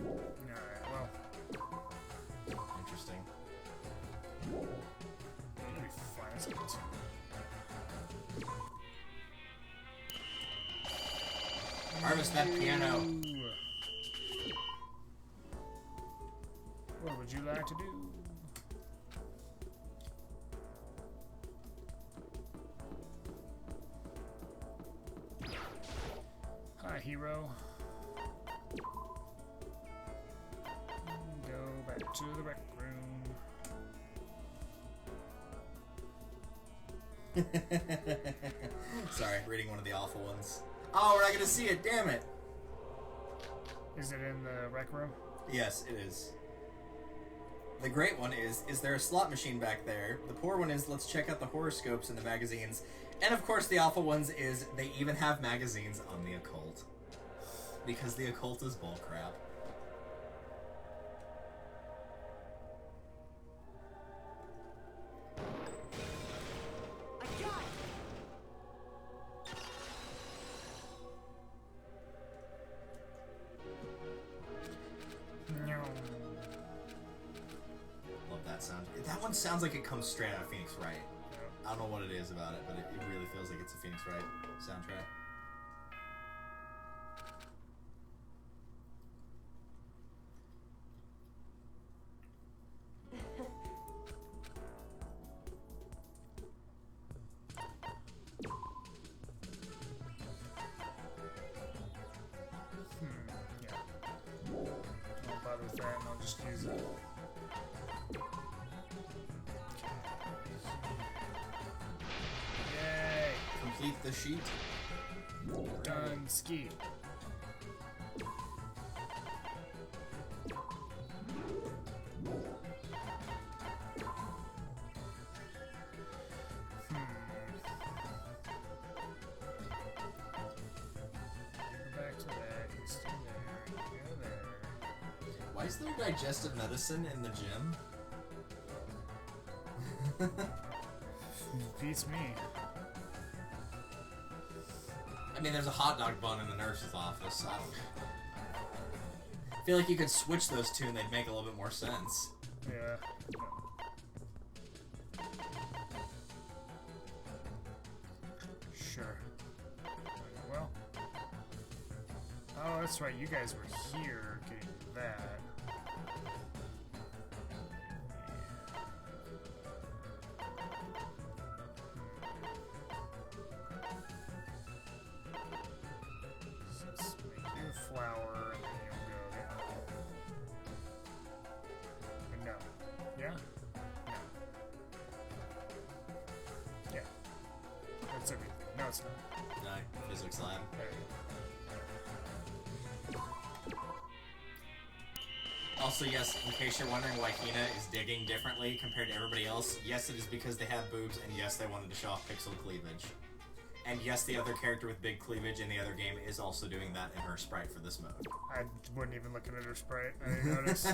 Alright, well, Interesting. it'll be fine. That's good too. Harvest that piano. Ooh. What would you like to do? Hi, hero. Go back to the rec room. Sorry, reading one of the awful ones. Oh, we're not gonna see it, damn it! Is it in the rec room? Yes, it is. The great one is there a slot machine back there? The poor one is, let's check out the horoscopes in the magazines. And of course, the awful ones is, they even have magazines on the occult. Because the occult is bullcrap. No. Love that sound. That one sounds like it comes straight out of Phoenix Wright. I don't know what it is about it, but it really feels like it's a Phoenix Wright soundtrack. Yeah. Don't bother with that, and I'll just use it. Yay! Complete the sheet. Done ski. Go back to that. You stay there. You go there. Why is there digestive medicine in the gym? Beats me. I mean, there's a hot dog bun in the nurse's office. I don't I feel like you could switch those two and they'd make a little bit more sense. Yeah. Sure. Well. Oh, that's right. You guys were here getting that. Let's make you a flower, and then you'll go there. No. Yeah? No. Yeah. That's everything. No, it's not. No, physics lab. There you go. Also, yes, in case you're wondering why Hina is digging differently compared to everybody else, yes, it is because they have boobs, and yes, they wanted to show off pixel cleavage. And yes, the other character with big cleavage in the other game is also doing that in her sprite for this mode. I wasn't even looking at her sprite. I didn't notice.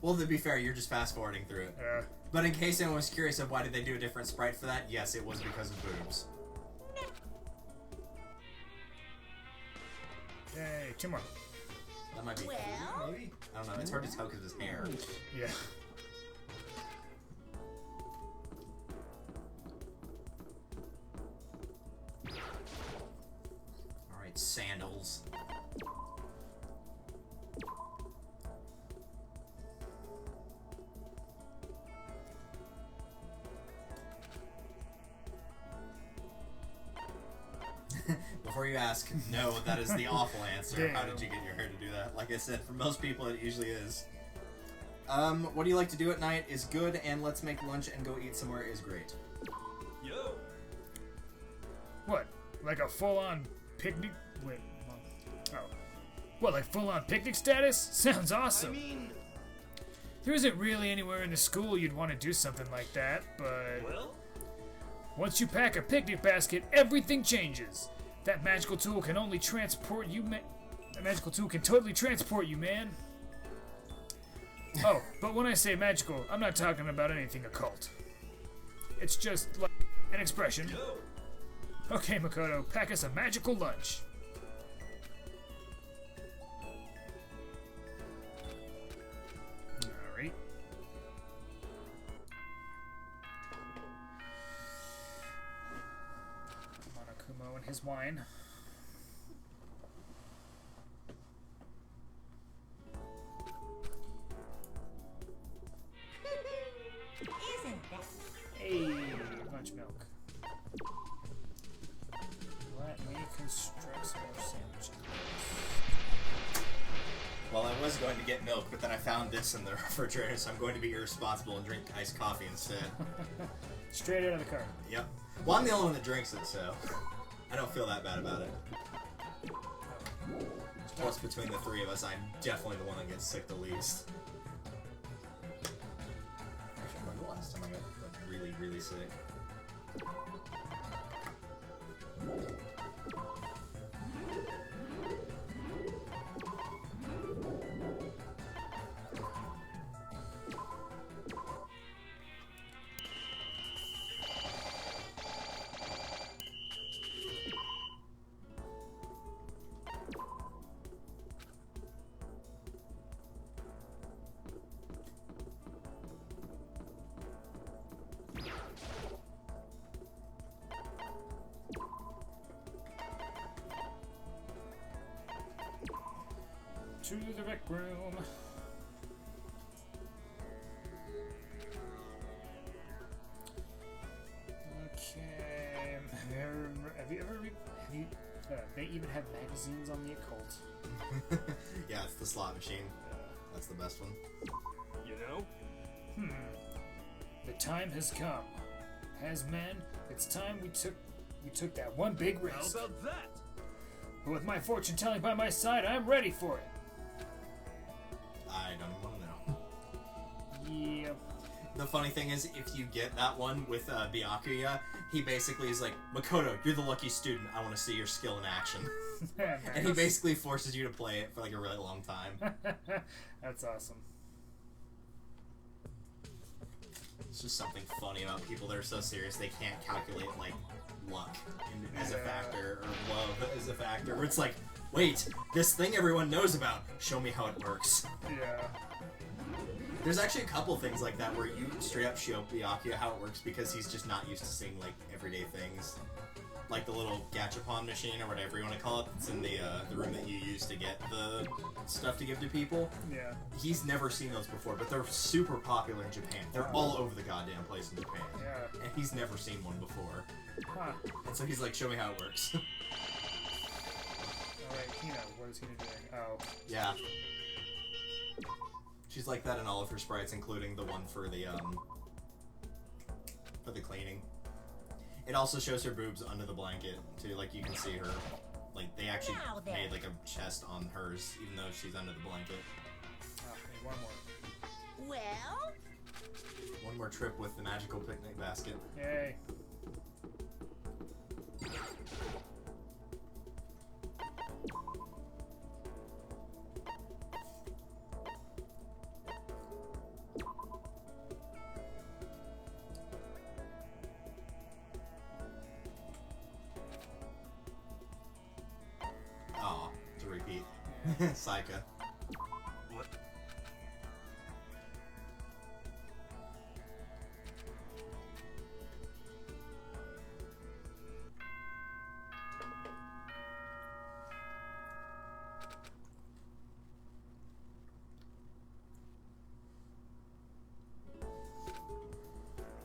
Well, to be fair, you're just fast forwarding through it. Yeah. But in case anyone was curious of why did they do a different sprite for that, yes, it was because of boobs. Yay, 2 more. That might be Well? three, maybe? I don't know. It's hard to tell because of his hair. Yeah. Alright, sandals. Before you ask, no, that is the awful answer. How did you get your hair to do that? Like I said, for most people it usually is. What do you like to do at night is good, and let's make lunch and go eat somewhere is great. Yo. What? Like a full-on picnic? Wait. Oh. What, like full-on picnic status? Sounds awesome. I mean, There isn't really anywhere in the school you'd want to do something like that, but well, once you pack a picnic basket, everything changes. That magical tool can only transport you, That magical tool can totally transport you, man. Oh, but when I say magical, I'm not talking about anything occult. It's just like an expression. yo. Okay, Makoto, pack us a magical lunch. Alright. Monokuma and his wine. Isn't that? Hey, lunch milk. Let me construct some more sandwiches. Well, I was going to get milk, but then I found this in the refrigerator, so I'm going to be irresponsible and drink iced coffee instead. Straight out of the car. Yep. Well, I'm the only one that drinks it, so I don't feel that bad about it. Plus, between the three of us, I'm definitely the one that gets sick the least. Actually, I remember the last time I got like, really, really sick. To the rec room. Okay. They even have magazines on the occult. Yeah, it's the slot machine. That's the best one. You know? The time has come. As men, it's time we took that one big How risk. about that? But with my fortune telling by my side, I'm ready for it. I don't want to know. Yep. The funny thing is, if you get that one with Byakuya, he basically is like, Makoto, you're the lucky student. I want to see your skill in action. And he basically forces you to play it for like a really long time. That's awesome. It's just something funny about people that are so serious they can't calculate like luck as a factor or love as a factor. Where it's like, wait, this thing everyone knows about, show me how it works. Yeah. There's actually a couple things like that where you straight up show Byakuya how it works because he's just not used to seeing like everyday things. Like the little gachapon machine or whatever you want to call it that's in the room that you use to get the stuff to give to people. Yeah. He's never seen those before, but they're super popular in Japan. They're all over the goddamn place in Japan. Yeah. And he's never seen one before. Huh. And so he's like, show me how it works. Alright, Hina, what is Hina doing? Oh. Yeah. She's like that in all of her sprites, including the one for the cleaning. It also shows her boobs under the blanket, too. Like, you can see her. Like, they actually Now then. made, like, a chest on hers, even though she's under the blanket. Oh, hey, one more. Well, One more trip with the magical picnic basket. Yay. Saika. What?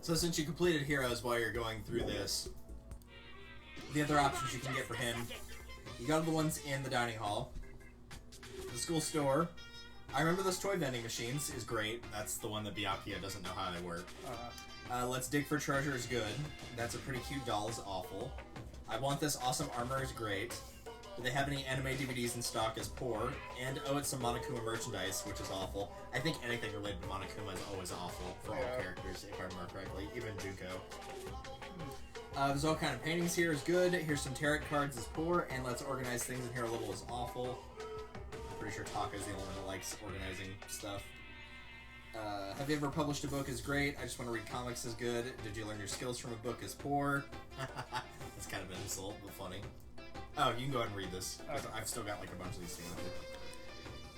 So since you completed Heroes while you're going through this, the other options you can get for him, you got the ones in the dining hall, the school store. I remember those toy vending machines is great. That's the one that Byakuya doesn't know how they work. Let's Dig for Treasure is good. That's a pretty cute doll is awful. I Want This Awesome Armor is great. Do they have any anime DVDs in stock is poor. And oh, it's some Monokuma merchandise, which is awful. I think anything related to Monokuma is always awful for all characters, if I remember correctly, even Junko. There's all kind of paintings here is good. Here's some tarot cards is poor. And Let's Organize Things in Here a Little is awful. I'm pretty sure Taka's the only one that likes organizing stuff. Have you ever published a book is great. I just want to read comics is good. Did you learn your skills from a book is poor. That's kind of an insult, but funny. Oh, you can go ahead and read this. Okay. I've still got like a bunch of these things.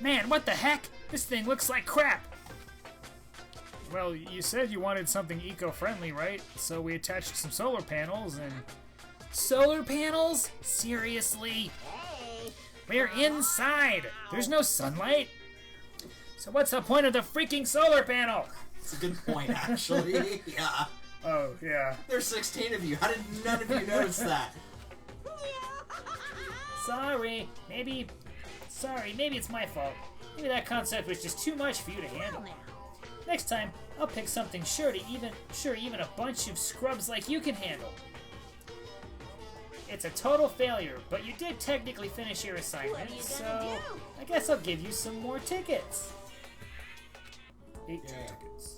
Man, what the heck? This thing looks like crap. Well, you said you wanted something eco-friendly, right? So we attached some solar panels and... Solar panels? Seriously? We're inside. There's no sunlight. So what's the point of the freaking solar panel? It's a good point, actually. Yeah. Oh, yeah. There's 16 of you. How did none of you notice that? Sorry, maybe it's my fault. Maybe that concept was just too much for you to handle. Next time, I'll pick something sure even a bunch of scrubs like you can handle. It's a total failure, but you did technically finish your assignment, so I guess I'll give you some more tickets. 8 tickets.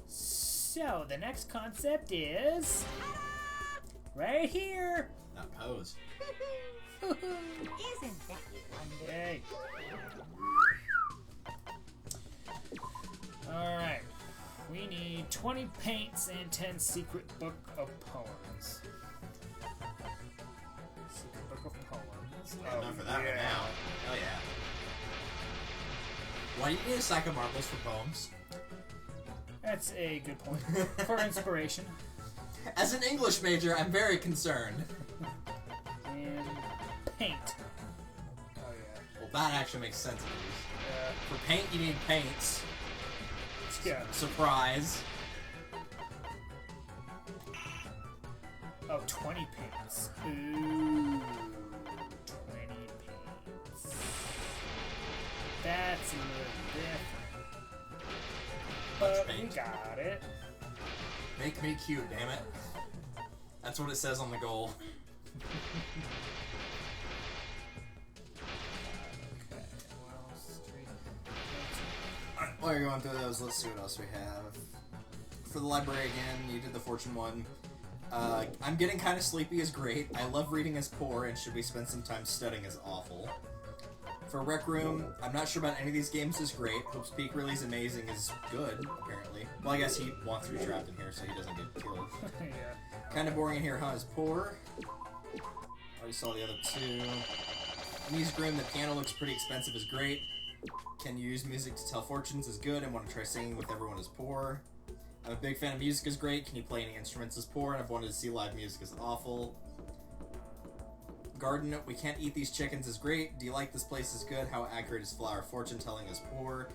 So, the next concept is... right here! Not pose. Isn't that wonderful? Yay. Alright. We need 20 paints and 10 secret book of poems. Secret book of poems. Yeah, enough for that right now. Hell yeah. Why do you need a stack of marbles for poems? That's a good point. For inspiration. As an English major, I'm very concerned. And paint. Oh yeah. Well, that actually makes sense at least. For paint, you need paints. Yeah. Surprise. Oh, 20 paints. Ooh. 20 paints. That's a little different. But we got it. Make me cute, damn it. That's what it says on the goal. While you're going through those, let's see what else we have. For the library again, you did the fortune one. I'm getting kind of sleepy is great. I love reading is poor, and should we spend some time studying is awful. For Rec Room, I'm not sure about any of these games is great. Hope's Peak really is amazing is good, apparently. Well, I guess he wants to be trapped in here so he doesn't get killed. Yeah. Kind of boring in here, huh, is poor. Already saw the other two. Music Room, the piano looks pretty expensive is great. Can you use music to tell fortunes is good, and want to try singing with everyone is poor. I'm a big fan of music is great. Can you play any instruments is poor, and I've wanted to see live music is awful. Garden, we can't eat these chickens is great. Do you like this place is good? How accurate is flower fortune telling is poor.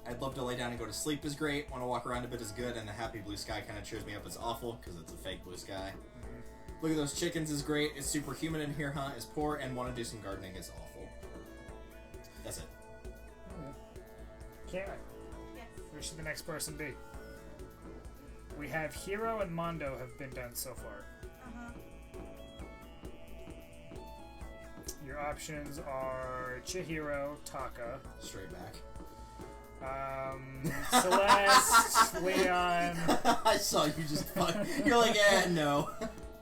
I'd love to lay down and go to sleep is great. Want to walk around a bit is good, and the happy blue sky kind of cheers me up is awful, because it's a fake blue sky. Look at those chickens is great. It's superhuman in here, huh? Is poor, and want to do some gardening is awful. That's it. Karen, Yes. who should the next person be? We have Hiro and Mondo have been done so far. Your options are Chihiro, Taka, Straight back. Celeste, Leon, I saw you just fuck. You're like, no.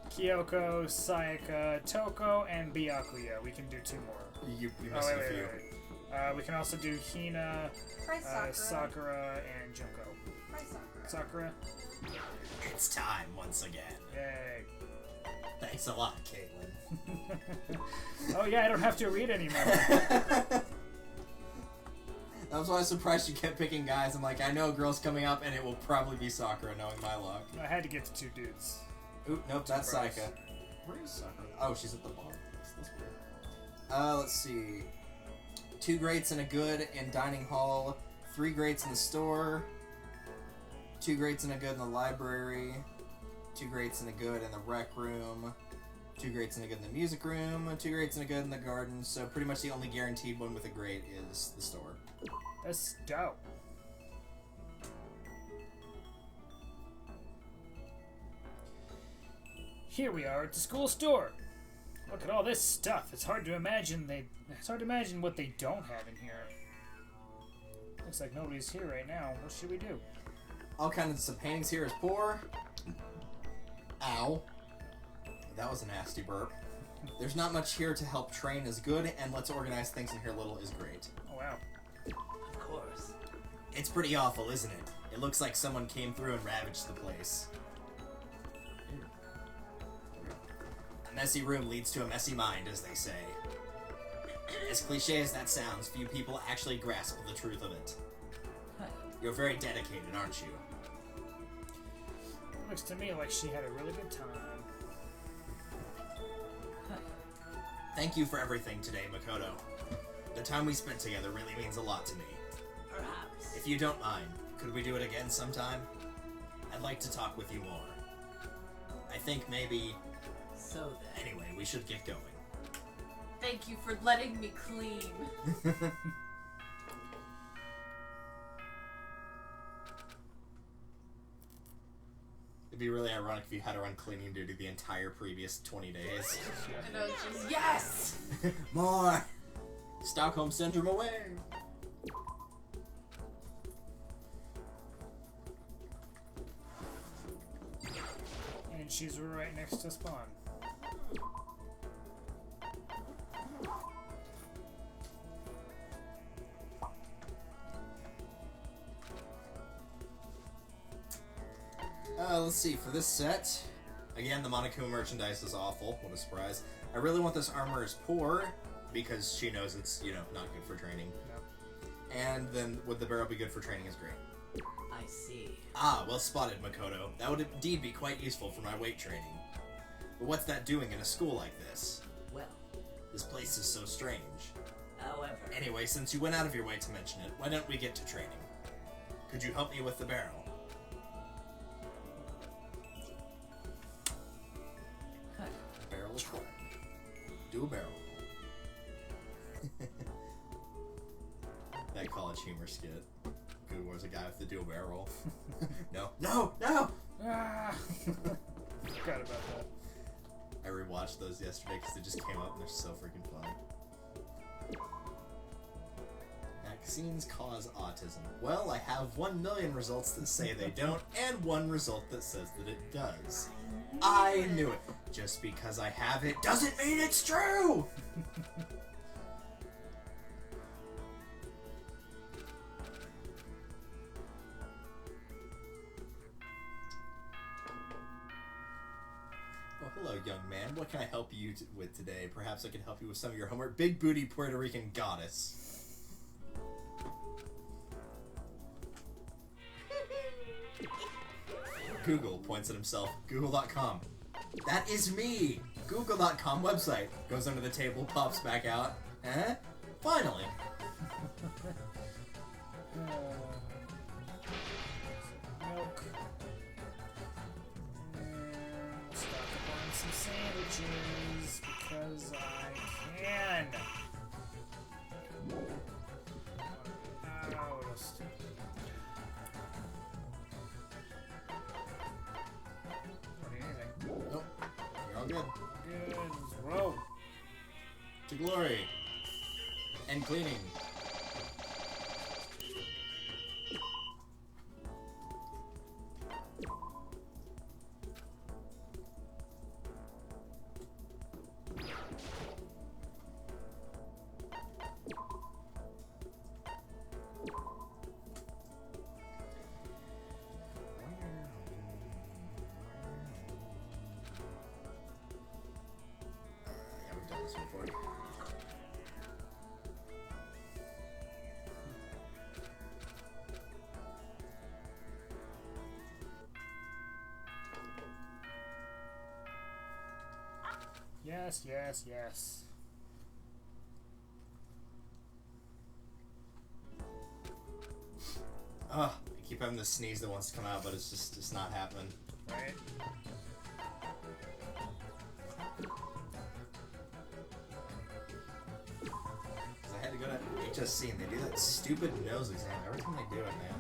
Kyoko, Sayaka, Toko, and Byakuya. We can do 2 more. You missed a few. We can also do Hina, Try Sakura. Sakura, and Junko. Try Sakura. Sakura? It's time once again. Yay. Thanks Thanks a lot, Caitlin. Oh yeah, I don't have to read anymore. That was why I was surprised you kept picking guys. I'm like, I know a girl's coming up, and it will probably be Sakura, knowing my luck. I had to get to 2 dudes. Oop, nope, that's bros. Saika. Where is Sakura? Oh, she's at the bar. That's weird. Let's see. 2 greats and a good in dining hall. 3 greats in the store. 2 greats and a good in the library. 2 greats and a good in the rec room. 2 greats and a good in the music room. 2 greats and a good in the garden. So pretty much the only guaranteed one with a great is the store. That's dope. Here we are at the school store. Look at all this stuff. It's hard to imagine what they don't have in here. Looks like nobody's here right now. What should we do? All kinds of paintings here is poor. Ow. That was a nasty burp. There's not much here to help train is good, and let's organize things in here little is great. Oh wow. Of course. It's pretty awful, isn't it? It looks like someone came through and ravaged the place. A messy room leads to a messy mind, as they say. As cliche as that sounds, few people actually grasp the truth of it. You're very dedicated, aren't you? It looks to me like she had a really good time. Thank you for everything today, Makoto. The time we spent together really means a lot to me. Perhaps. If you don't mind, could we do it again sometime? I'd like to talk with you more. I think maybe... So then. Anyway, we should get going. Thank you for letting me clean. It'd be really ironic if you had her on cleaning duty the entire previous 20 days. And I was just, yes! More! Stockholm Syndrome away! And she's right next to spawn. Let's see, for this set, again, the Monokuma merchandise is awful. What a surprise. I really want this armor as poor, because she knows it's, not good for training. Yep. And then would the barrel be good for training is great. I see. Ah, well spotted, Makoto. That would indeed be quite useful for my weight training. But what's that doing in a school like this? Well, This place is so strange. however. Anyway, since you went out of your way to mention it, why don't we get to training? Could you help me with the barrel? Barrel is correct. Do a barrel. That college humor skit. Good was a guy with the do a barrel. No. No! No! Ah! Forgot about that. I rewatched those yesterday because they just came up and they're so freaking funny. Vaccines cause autism. Well, I have 1 million results that say they don't, and 1 result that says that it does. I knew it. Just because I have it doesn't mean it's true! Well, hello, young man. What can I help you with today? Perhaps I can help you with some of your homework. Big booty Puerto Rican goddess. Google points at himself. Google.com. That is me! Google.com website. Goes under the table, pops back out. Eh? Finally. Milk. And stock up on some sandwiches because I can. Oh, just... Don't need anything. Nope. You're all good. Good. Let's roll. To glory. And cleaning. Let's move forward. Yes, yes, yes. Ugh, I keep having this sneeze that wants to come out, but it's not happening. Right? Cause I had to go to HSC and they do that stupid nose exam every time they do it, man.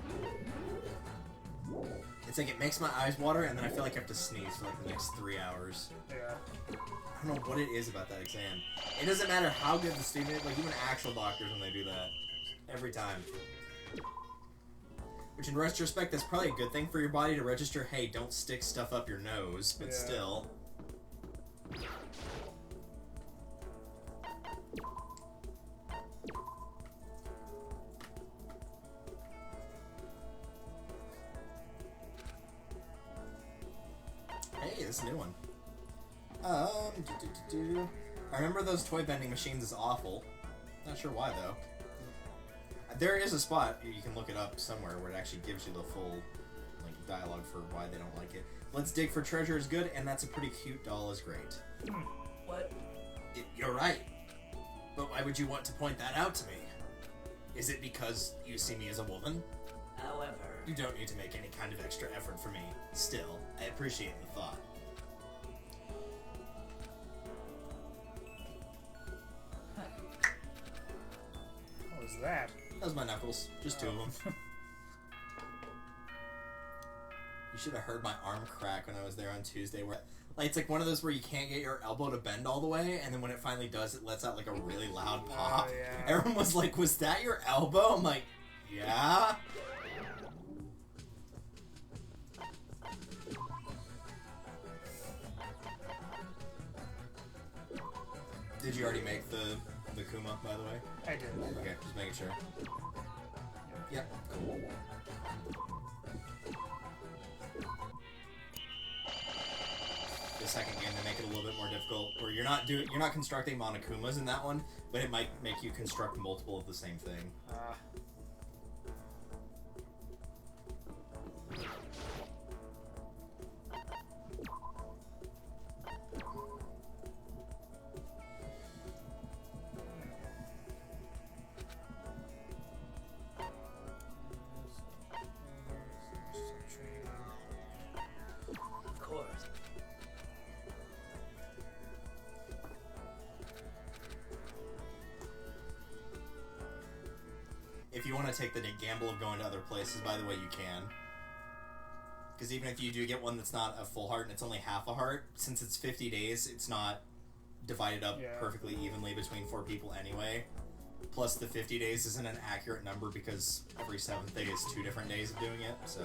It's like it makes my eyes water and then I feel like I have to sneeze for like the next 3 hours. Yeah. I don't know what it is about that exam. It doesn't matter how good the student is, like even actual doctors when they do that. Every time. Which in retrospect, that's probably a good thing for your body to register, hey, don't stick stuff up your nose, but Yeah. still. Hey, this is a new one. I remember those toy vending machines is awful. Not sure why though. There is a spot you can look it up somewhere where it actually gives you the full like dialogue for why they don't like it. Let's dig for treasure is good, and that's a pretty cute doll is great. What? You're right. But why would you want to point that out to me? Is it because you see me as a woman? However, You don't need to make any kind of extra effort for me. Still, I appreciate the thought. What was that? That was my knuckles. Just two of them. You should have heard my arm crack when I was there on Tuesday. Where, like, it's like one of those where you can't get your elbow to bend all the way, and then when it finally does, it lets out like a really loud pop. Oh, yeah. Everyone was like, "Was that your elbow?" I'm like, "Yeah." Did you already make the Kuma, by the way? I did. Okay, just making sure. Yep, cool. The second game to make it a little bit more difficult, where you're not constructing Monokumas in that one, but it might make you construct multiple of the same thing. of course. If you want to take the gamble of going to other places, by the way, you can. Because even if you do get one that's not a full heart and it's only half a heart, since it's 50 days, it's not divided up Yeah. perfectly evenly between 4 people anyway. Plus, the 50 days isn't an accurate number because every 7th day is 2 different days of doing it, so...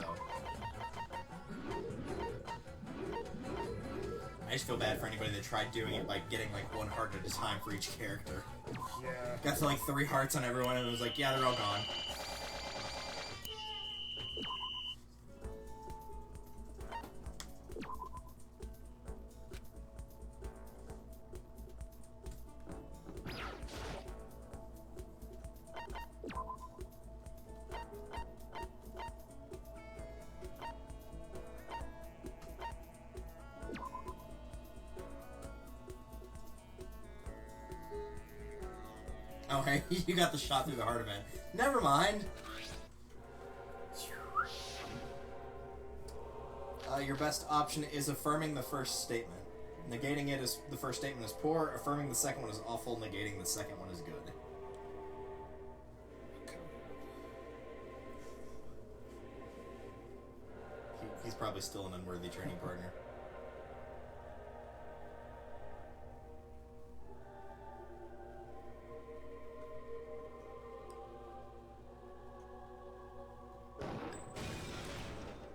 I just feel bad for anybody that tried doing it by getting like 1 heart at a time for each character. Yeah. Got to like 3 hearts on everyone and it was like, yeah, they're all gone. Oh, hey, you got the shot through the heart event. Never mind. Your best option is affirming the first statement. Negating it is the first statement is poor. Affirming the second one is awful. Negating the second one is good. He's probably still an unworthy training partner.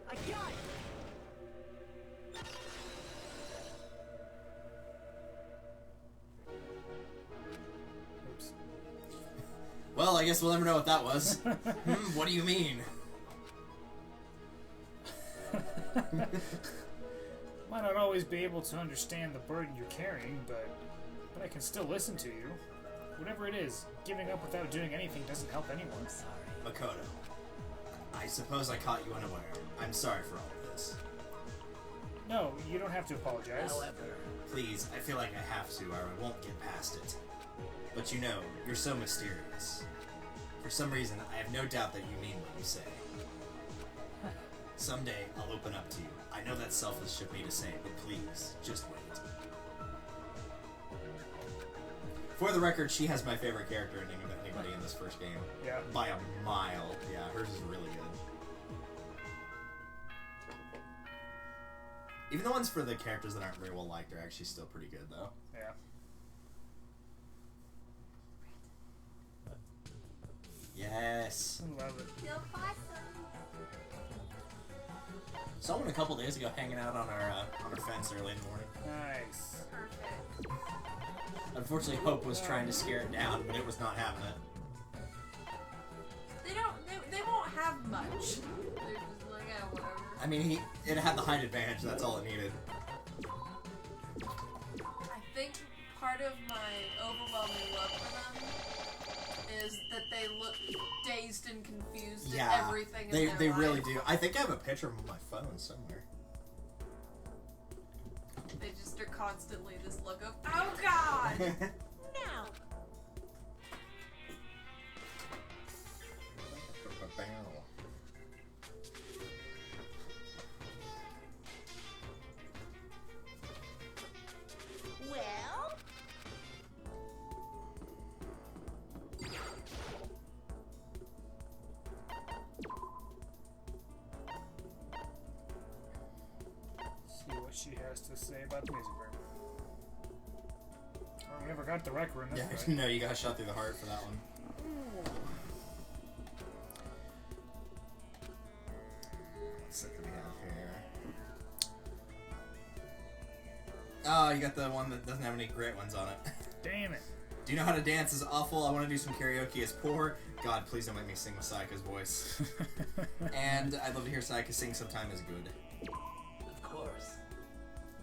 I got it! Oops. Well, I guess we'll never know what that was. What do you mean? Might not always be able to understand the burden you're carrying, but I can still listen to you. Whatever it is, giving up without doing anything doesn't help anyone. Sorry. Makoto, I suppose I caught you unaware. I'm sorry for all of this. No, you don't have to apologize. However, Please, I feel like I have to, or I won't get past it. But you know, you're so mysterious. For some reason, I have no doubt that you mean what you say. Someday, I'll open up to you. I know that's selfish of me to say, but please, just wait. For the record, she has my favorite character in anybody in this first game. Yeah. By a mile. Yeah, hers is really good. Even the ones for the characters that aren't very well liked are actually still pretty good, though. Yeah. Yes. I love it. Feel awesome. Saw one a couple days ago hanging out on our fence early in the morning. Nice. Perfect. Unfortunately, Hope was trying to scare it down, but it was not having it. They won't have much. They're just like, yeah, whatever. I mean, it had the height advantage. That's all it needed. I think part of my overwhelming love for them is that they look dazed and confused Yeah, at everything in their they life. really do. I think I have a picture of them on my phone somewhere. They just are constantly this look of, oh god! now. Well, See what she has to say about the music room. Oh, we never got the rec room. Yeah, That's right. no, you got shot through the heart for that one. What's that we have here? Oh, you got the one that doesn't have any great ones on it. Damn it. Do you know how to dance is awful? I want to do some karaoke as poor. God, please don't make me sing with Sayaka's voice. And I'd love to hear Sayaka sing sometime as good. of course.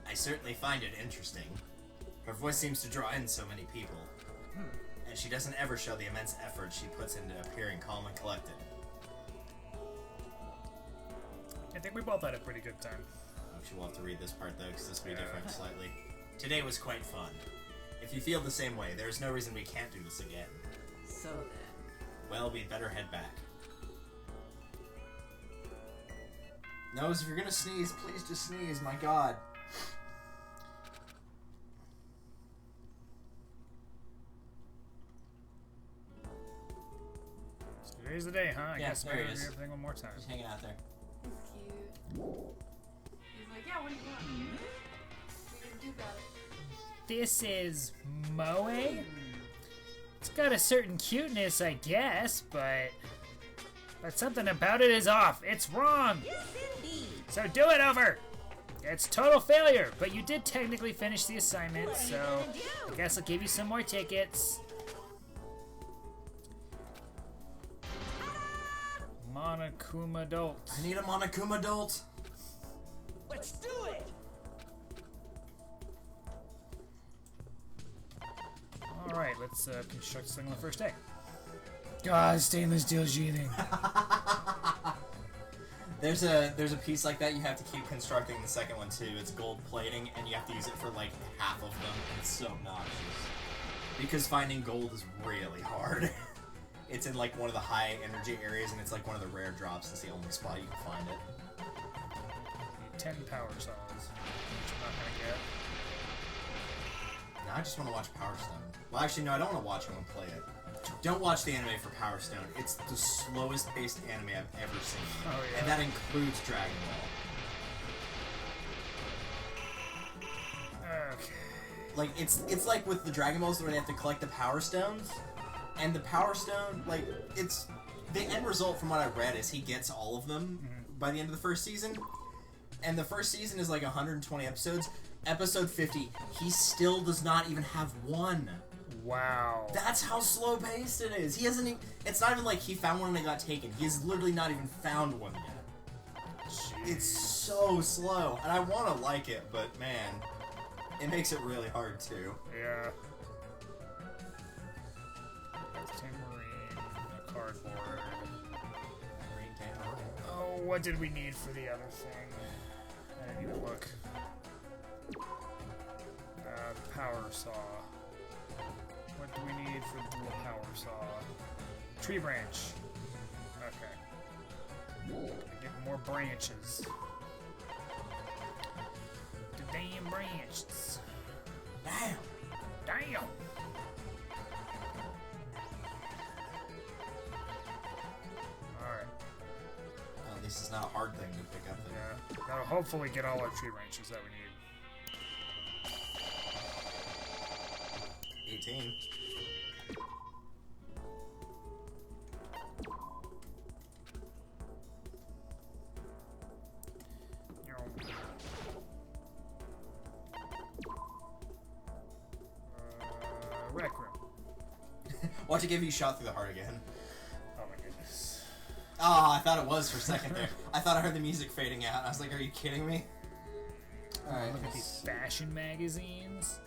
I certainly find it interesting. Her voice seems to draw in so many people. And she doesn't ever show the immense effort she puts into appearing calm and collected. I think we both had a pretty good time. She will have to read this part though, because this will be Yeah. different slightly. Today was quite fun. If you feel the same way, there's no reason we can't do this again. So then, Well, we'd better head back. Nose, if you're gonna sneeze, please just sneeze, my god. So today's the day, huh? I Yeah, guess there we're he gonna is. do everything one more time. Just hanging out there. He's cute. He's like, yeah, what do you want? What are you gonna do about it? This is Moe? It's got a certain cuteness, I guess, but something about it is off. It's wrong. yes indeed. So do it over. It's total failure, but you did technically finish the assignment, so I guess I'll give you some more tickets. Monokuma adult. I need a Monokuma adult. Let's do it. All right, let's construct this thing on the first day. God, stainless steel sheathing. There's a piece like that you have to keep constructing the second one too. It's gold plating, and you have to use it for like half of them. It's so obnoxious. Because finding gold is really hard. It's in like one of the high energy areas, and it's like one of the rare drops. It's the only spot you can find it. 10 power saws, which I'm not gonna get. Now I just want to watch Power Stone. Well, actually, no, I don't want to watch anyone play it. Don't watch the anime for Power Stone. It's the slowest paced anime I've ever seen. Oh, yeah. And that includes Dragon Ball. Okay. Like, it's like with the Dragon Balls where they have to collect the Power Stones. And the Power Stone, like, it's... The end result from what I read is he gets all of them by the end of the first season. And the first season is like 120 episodes. Episode 50, he still does not even have one. Wow. That's how slow paced it is. He hasn't even... It's not even like he found one and it got taken. He has literally not even found one yet. It's so slow. And I want to like it, but man, it makes it really hard too. Yeah. cardboard. Green can. Oh, what did we need for the other thing? I didn't even look. Power saw. What do we need for the power saw? Tree branch. Okay. Get more branches. The damn branches. Damn. Damn! Alright. Well, at least it's not a hard thing to pick up there. Yeah. That'll hopefully get all our tree branches that we need. 18. Rec room. Watch it give you shot through the heart again. Oh my goodness. Oh, I thought it was for a second there. I thought I heard the music fading out. I was like, are you kidding me? Alright. Look at these fashion magazines.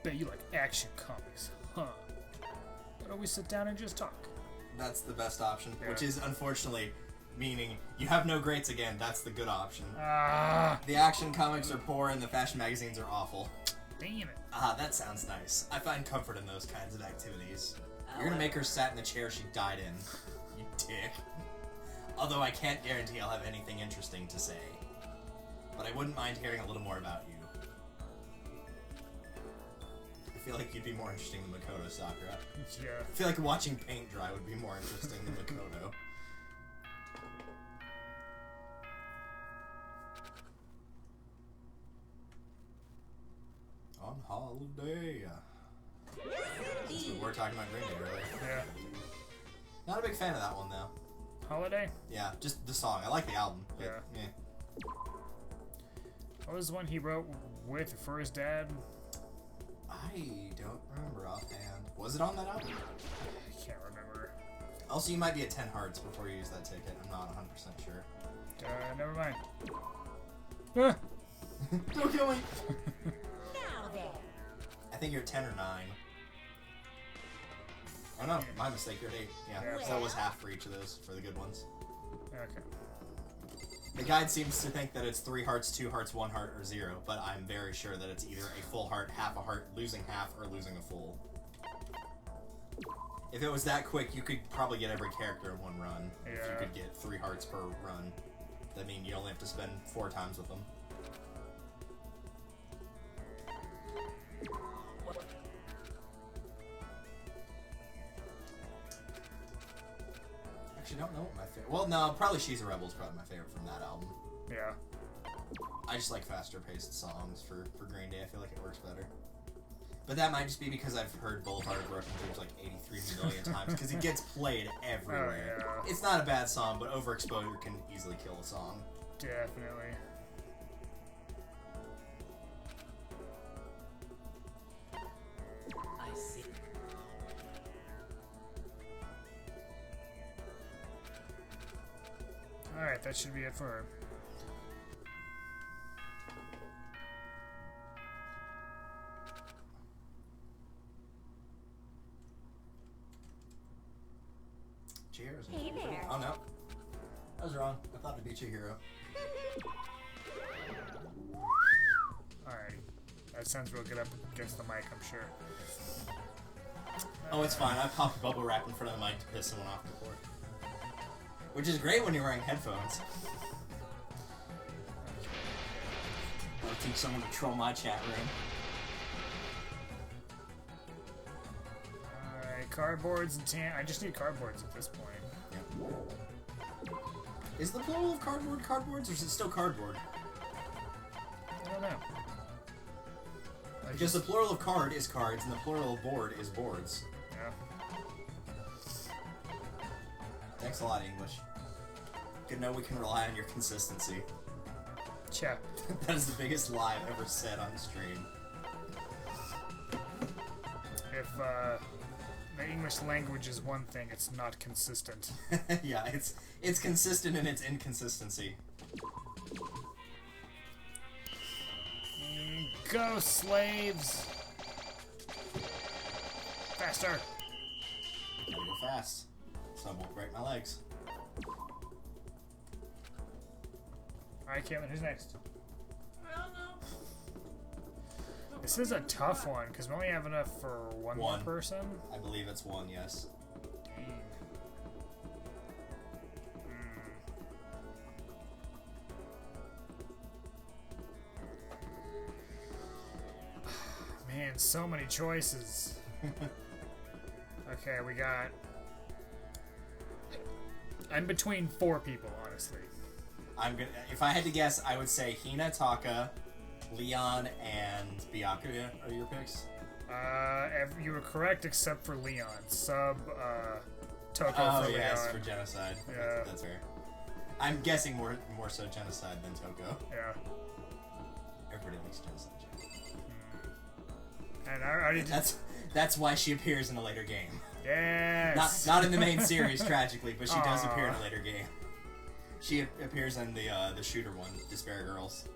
Bet you like action comics, huh? Why don't we sit down and just talk? That's the best option, Yeah. which is unfortunately meaning you have no greats again. That's the good option. Ah, The action comics are poor and the fashion magazines are awful. damn it. Ah, that sounds nice. I find comfort in those kinds of activities. You're gonna make her sat in the chair she died in. You dick. Although I can't guarantee I'll have anything interesting to say. But I wouldn't mind hearing a little more about you. I feel like you'd be more interesting than Makoto, Sakura. Yeah. I feel like watching paint dry would be more interesting than Makoto. On holiday. We were talking about Green Day earlier. Yeah. Not a big fan of that one though. Holiday? Yeah, just the song. I like the album. But, Yeah. What was the one he wrote with for his dad? I don't remember offhand. Was it on that album? I can't remember. Also, you might be at 10 hearts before you use that ticket. I'm not 100% sure. Never mind. Ah! Don't kill me! Now then. I think you're at 10 or 9. Oh no, my mistake. You're at 8. Yeah, Yeah. so that was half for each of those, for the good ones. Okay. The guide seems to think that it's 3 hearts, 2 hearts, 1 heart, or 0, but I'm very sure that it's either a full heart, half a heart, losing half, or losing a full. If it was that quick, you could probably get every character in one run. If you Yeah. could get 3 hearts per run. That means you only have to spend 4 times with them. Actually, don't know what my favorite. Well, no, probably She's a Rebel is probably my favorite from that album. Yeah. I just like faster paced songs for Green Day. I feel like it works better. But that might just be because I've heard Boulevard of Broken Dreams like 83 million times because it gets played everywhere. Oh, yeah. It's not a bad song, but overexposure can easily kill a song. Definitely. I see. Alright, that should be it for her. Cheers. Hey there. Oh no. I was wrong. I thought it'd be Chihiro. Alrighty. That sounds real good up against the mic, I'm sure. Oh, it's fine. I popped bubble wrap in front of the mic to piss someone off before. Which is great when you're wearing headphones. I'll teach someone to troll my chat room. Alright, cardboards and tan. I just need cardboards at this point. Yeah. Is the plural of cardboard cardboards, or is it still cardboard? I don't know. Because the plural of card is cards, and the plural of board is boards. Yeah. Thanks a lot, English. Good to know we can rely on your consistency. Yeah. That is the biggest lie I've ever said on stream. If the English language is one thing, it's not consistent. Yeah, it's consistent in its inconsistency. Go, slaves! Faster! Gotta go fast. So I won't break my legs. Alright, Caitlin, who's next? I don't know. This is a tough one, because we only have enough for one more One. person. I believe it's one, yes. Dang. Man, so many choices. Okay, we got... I'm between 4 people, honestly. I'm gonna. If I had to guess, I would say Hina, Taka, Leon, and Byakuya are your picks. You were correct except for Leon. Toko Oh for yes, Leon. for genocide. Yeah. That's fair. I'm guessing more so genocide than Toko. Yeah. Everybody likes genocide. And I already did... That's why she appears in a later game. Yes! Not in the main series, tragically, but she does Aw. appear in a later game. She appears in the shooter one, Despair Girls.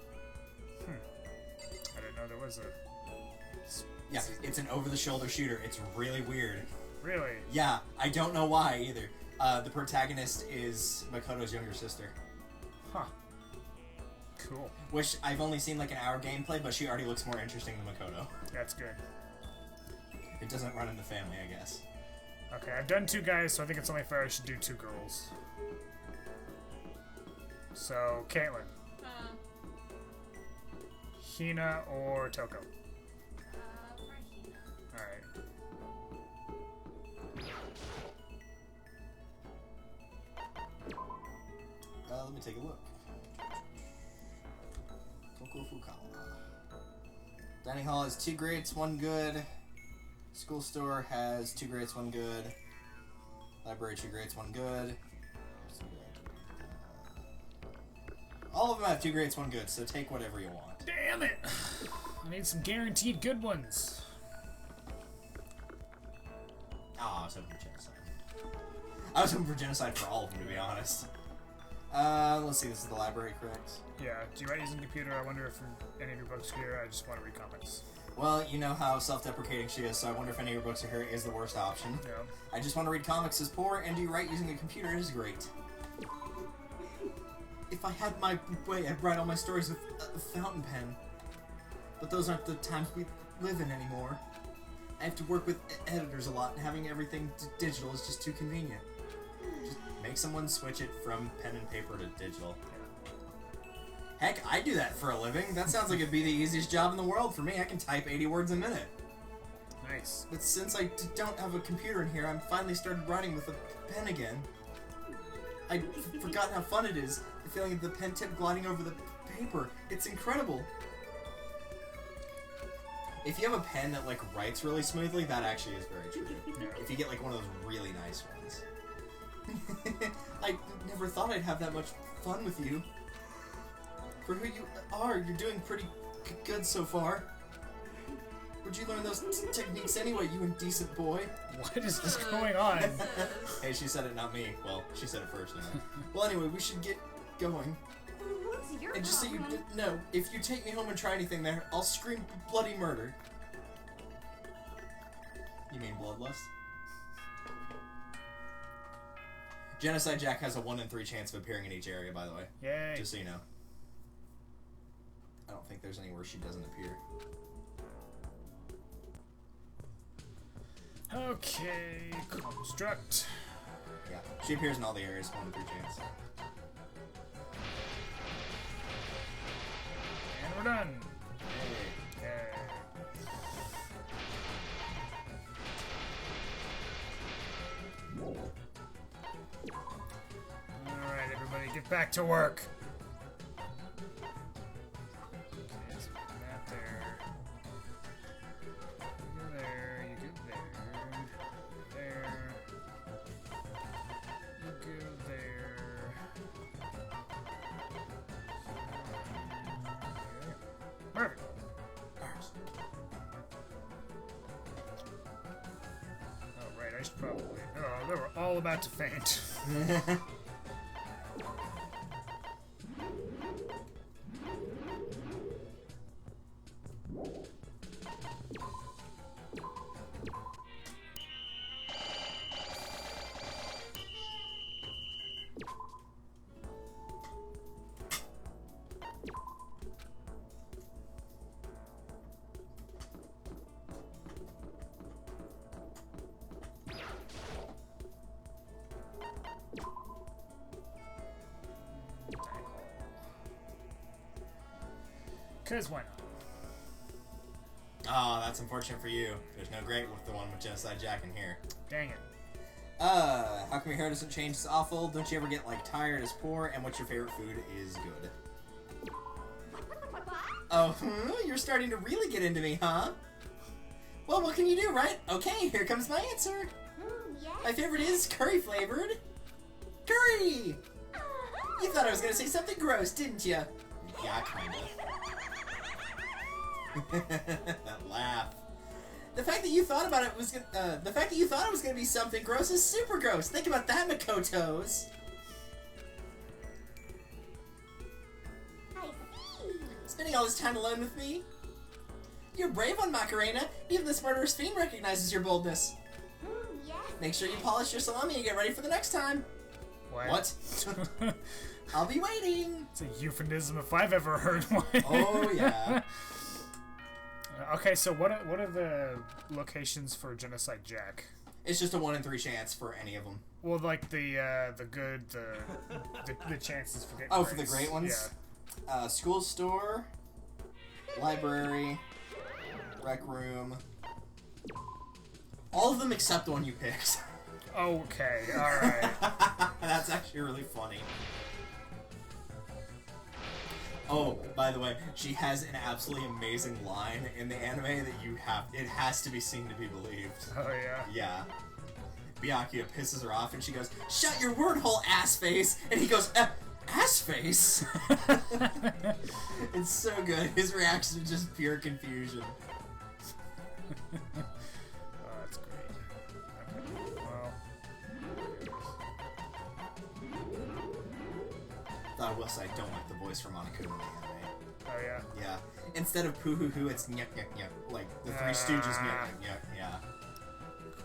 I didn't know there was a... Yeah, it's an over-the-shoulder shooter. It's really weird. Really? Yeah, I don't know why either. The protagonist is Makoto's younger sister. Huh. Cool. Which I've only seen like an hour gameplay, but she already looks more interesting than Makoto. That's good. It doesn't run in the family, I guess. Okay, I've done 2 guys, so I think it's only fair I should do 2 girls. So, Caitlin, Hina or Toko? Frankie. Alright. Let me take a look. Toko Fukawa. Dining hall has 2 greats, 1 good. School store has 2 greats, 1 good. Library 2 greats, 1 good. All of them have 2 greats, 1 good, so take whatever you want. Damn it! I need some guaranteed good ones. Oh, I was hoping for genocide. I was hoping for genocide for all of them, to be honest. Let's see, this is the library, correct? Yeah, do you write using computer? I wonder if any of your books are here. I just want to read comics. Well, you know how self-deprecating she is, so I wonder if any of your books are here is the worst option. Yeah. I just want to read comics is poor, and do you write using a computer is great. If I had my way, I'd write all my stories with a fountain pen. But those aren't the times we live in anymore. I have to work with editors a lot, and having everything digital is just too convenient. Just make someone switch it from pen and paper to digital. Heck, I do that for a living. That sounds like it'd be the easiest job in the world for me. I can type 80 words a minute. Nice. But since I don't have a computer in here, I'm finally started writing with a pen again. I'd forgotten how fun it is. The feeling of the pen tip gliding over the paper. It's incredible. If you have a pen that, like, writes really smoothly, that actually is very true. Yeah. If you get, like, one of those really nice ones. I never thought I'd have that much fun with you. For who you are, you're doing pretty good so far. Where'd you learn those techniques anyway, you indecent boy? What is this going on? Hey, she said it, not me. Well, she said it first, now. Well, anyway, we should get going. What's your And just so you problem? know, if you take me home and try anything there, I'll scream bloody murder. You mean bloodlust? Genocide Jack has a 1 in 3 chance of appearing in each area, by the way. Yay. Just so you know. I don't think there's anywhere she doesn't appear. Okay, construct. Yeah, she appears in all the areas, 1 in 3 chance. And we're done. Hey. Yay. Alright, everybody, get back to work. Okay, so that there. You go there, you go there. There. You go there. Perfect. Oh, right, I should probably... Oh, they were all about to faint. Because why not? Oh, that's unfortunate for you. There's no great with the one with Genocide Jack in here. Dang it. How come your hair doesn't change? It's awful. Don't you ever get, like, tired as poor? And what's your favorite food is good? Oh, you're starting to really get into me, huh? Well, what can you do, right? Okay, here comes my answer. Yes. My favorite is curry-flavored. Curry! You thought I was gonna say something gross, didn't you? Yeah, kinda. That laugh. The fact that you thought about it was gonna, the fact that you thought it was gonna be something gross is super gross. Think about that, Makotos. I see. Spending all this time alone with me? You're brave on Macarena. Even this murderous fiend recognizes your boldness. Yes. Make sure you polish your salami and get ready for the next time. What? I'll be waiting. It's a euphemism if I've ever heard one. Oh, yeah. Okay, so what are the locations for Genocide Jack? It's just a 1 in 3 chance for any of them. Well, like the good, the chances for getting Oh, for the grades. great ones? Yeah. School store, library, rec room. All of them except the one you picked. Okay, alright. That's actually really funny. Oh, by the way, she has an absolutely amazing line in the anime that it has to be seen to be believed. Oh, yeah. Yeah. Byakuya pisses her off and she goes, "Shut your word hole, ass face!" And he goes, ass face? It's so good. His reaction is just pure confusion. Oh, that's great. Okay, well. Though I will say, I don't like the voice from Monokuma in the anime. Oh, yeah. Yeah. Instead of poo-hoo-hoo, it's nyuk nyuk nyuk. Like, the Three Stooges nyuk nyuk nyuk. Yeah.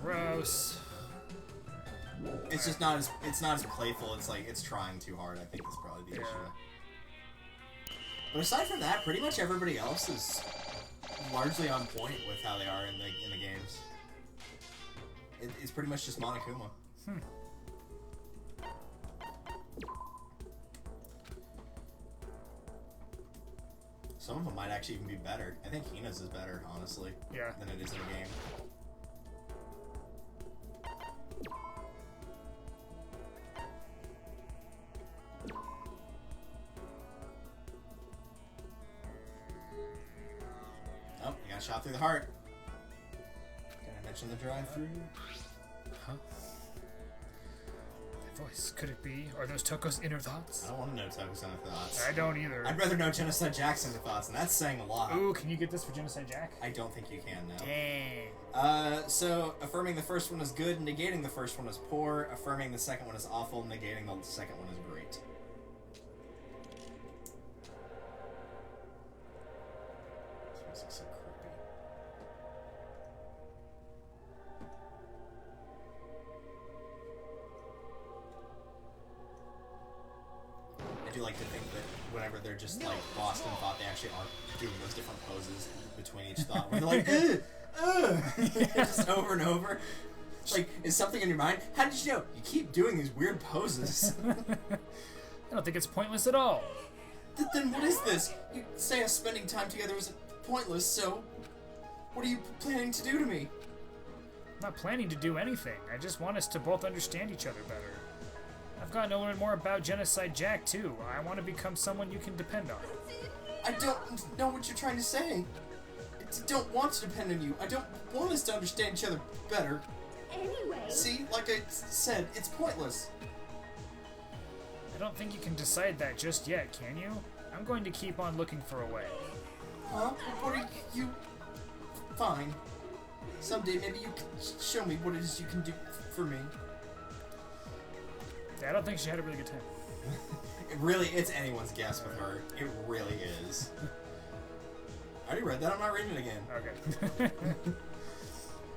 Gross. It's just not as playful. It's like, it's trying too hard, I think is probably the issue. But aside from that, pretty much everybody else is largely on point with how they are in the games. It's pretty much just Monokuma. Some of them might actually even be better. I think Hina's is better, honestly, Yeah. than it is in the game. Oh, you got shot through the heart. Did I mention the drive-through? Huh? That voice. Could it be? Are those Toko's inner thoughts? I don't want to know Toku's inner thoughts. I don't either. I'd rather know Genocide Jack's inner thoughts, and that's saying a lot. Ooh, can you get this for Genocide Jack? I don't think you can now. Dang. So affirming the first one is good, negating the first one is poor, affirming the second one is awful, negating the second one is great. This music's so creepy. I do like to think that whenever they're just like lost in thought, they actually are doing those different poses between each thought. Where they're like, just over and over. Like, is something in your mind? How did you know? You keep doing these weird poses. I don't think it's pointless at all. Then what is this? You say us spending time together is pointless, so what are you planning to do to me? I'm not planning to do anything. I just want us to both understand each other better. I've gotten to learn more about Genocide Jack, too. I want to become someone you can depend on. I don't know what you're trying to say. I don't want to depend on you. I don't want us to understand each other better. Anyway. See, like I said, it's pointless. I don't think you can decide that just yet, can you? I'm going to keep on looking for a way. Huh? What are you... Fine. Someday maybe you can show me what it is you can do for me. I don't think she had a really good time. It's anyone's guess with her. It really is. I already read that, I'm not reading it again. Okay.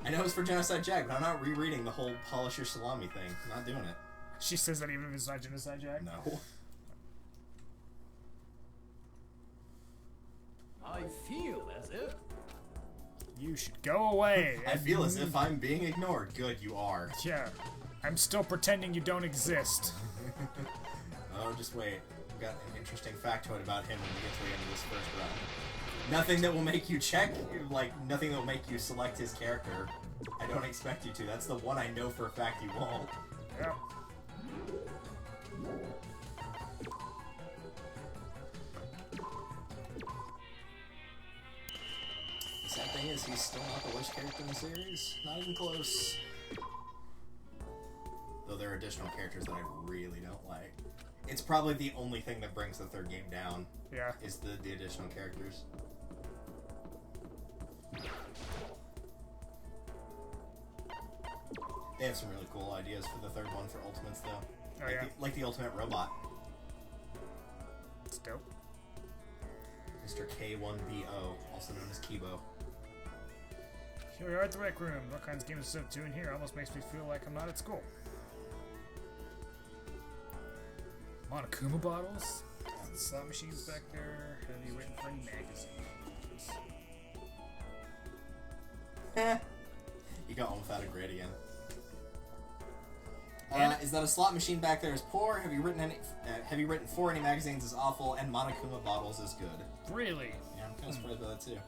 I know it's for Genocide Jack, but I'm not rereading the whole polish your salami thing. I'm not doing it. She says that even if it's not Genocide Jack? No. I feel as if You should go away. I feel as if I'm being ignored. Good, you are. Yeah. I'm still pretending you don't exist. Oh, just wait. We've got an interesting factoid about him when we get to the end of this first run. Nothing that will make you check, like, nothing that will make you select his character. I don't expect you to. That's the one I know for a fact you won't. Yeah. The sad thing is, he's still not the worst character in the series. Not even close. Though there are additional characters that I really don't like. It's probably the only thing that brings the third game down. Yeah. Is the additional characters. They have some really cool ideas for the third one for Ultimates, though. Oh, like yeah? like the Ultimate Robot. It's dope. Mr. K1BO, also known as Kibo. Here we are at the rec room. What kinds of games is up to in here? Almost makes me feel like I'm not at school. Monokuma bottles. Slot machines back there. Have you written for any magazines? You got one without a grade again. And- Is that a slot machine back there is poor? Have you written for any magazines is awful? And Monokuma bottles is good. Really? Yeah, I'm kind of surprised by that too.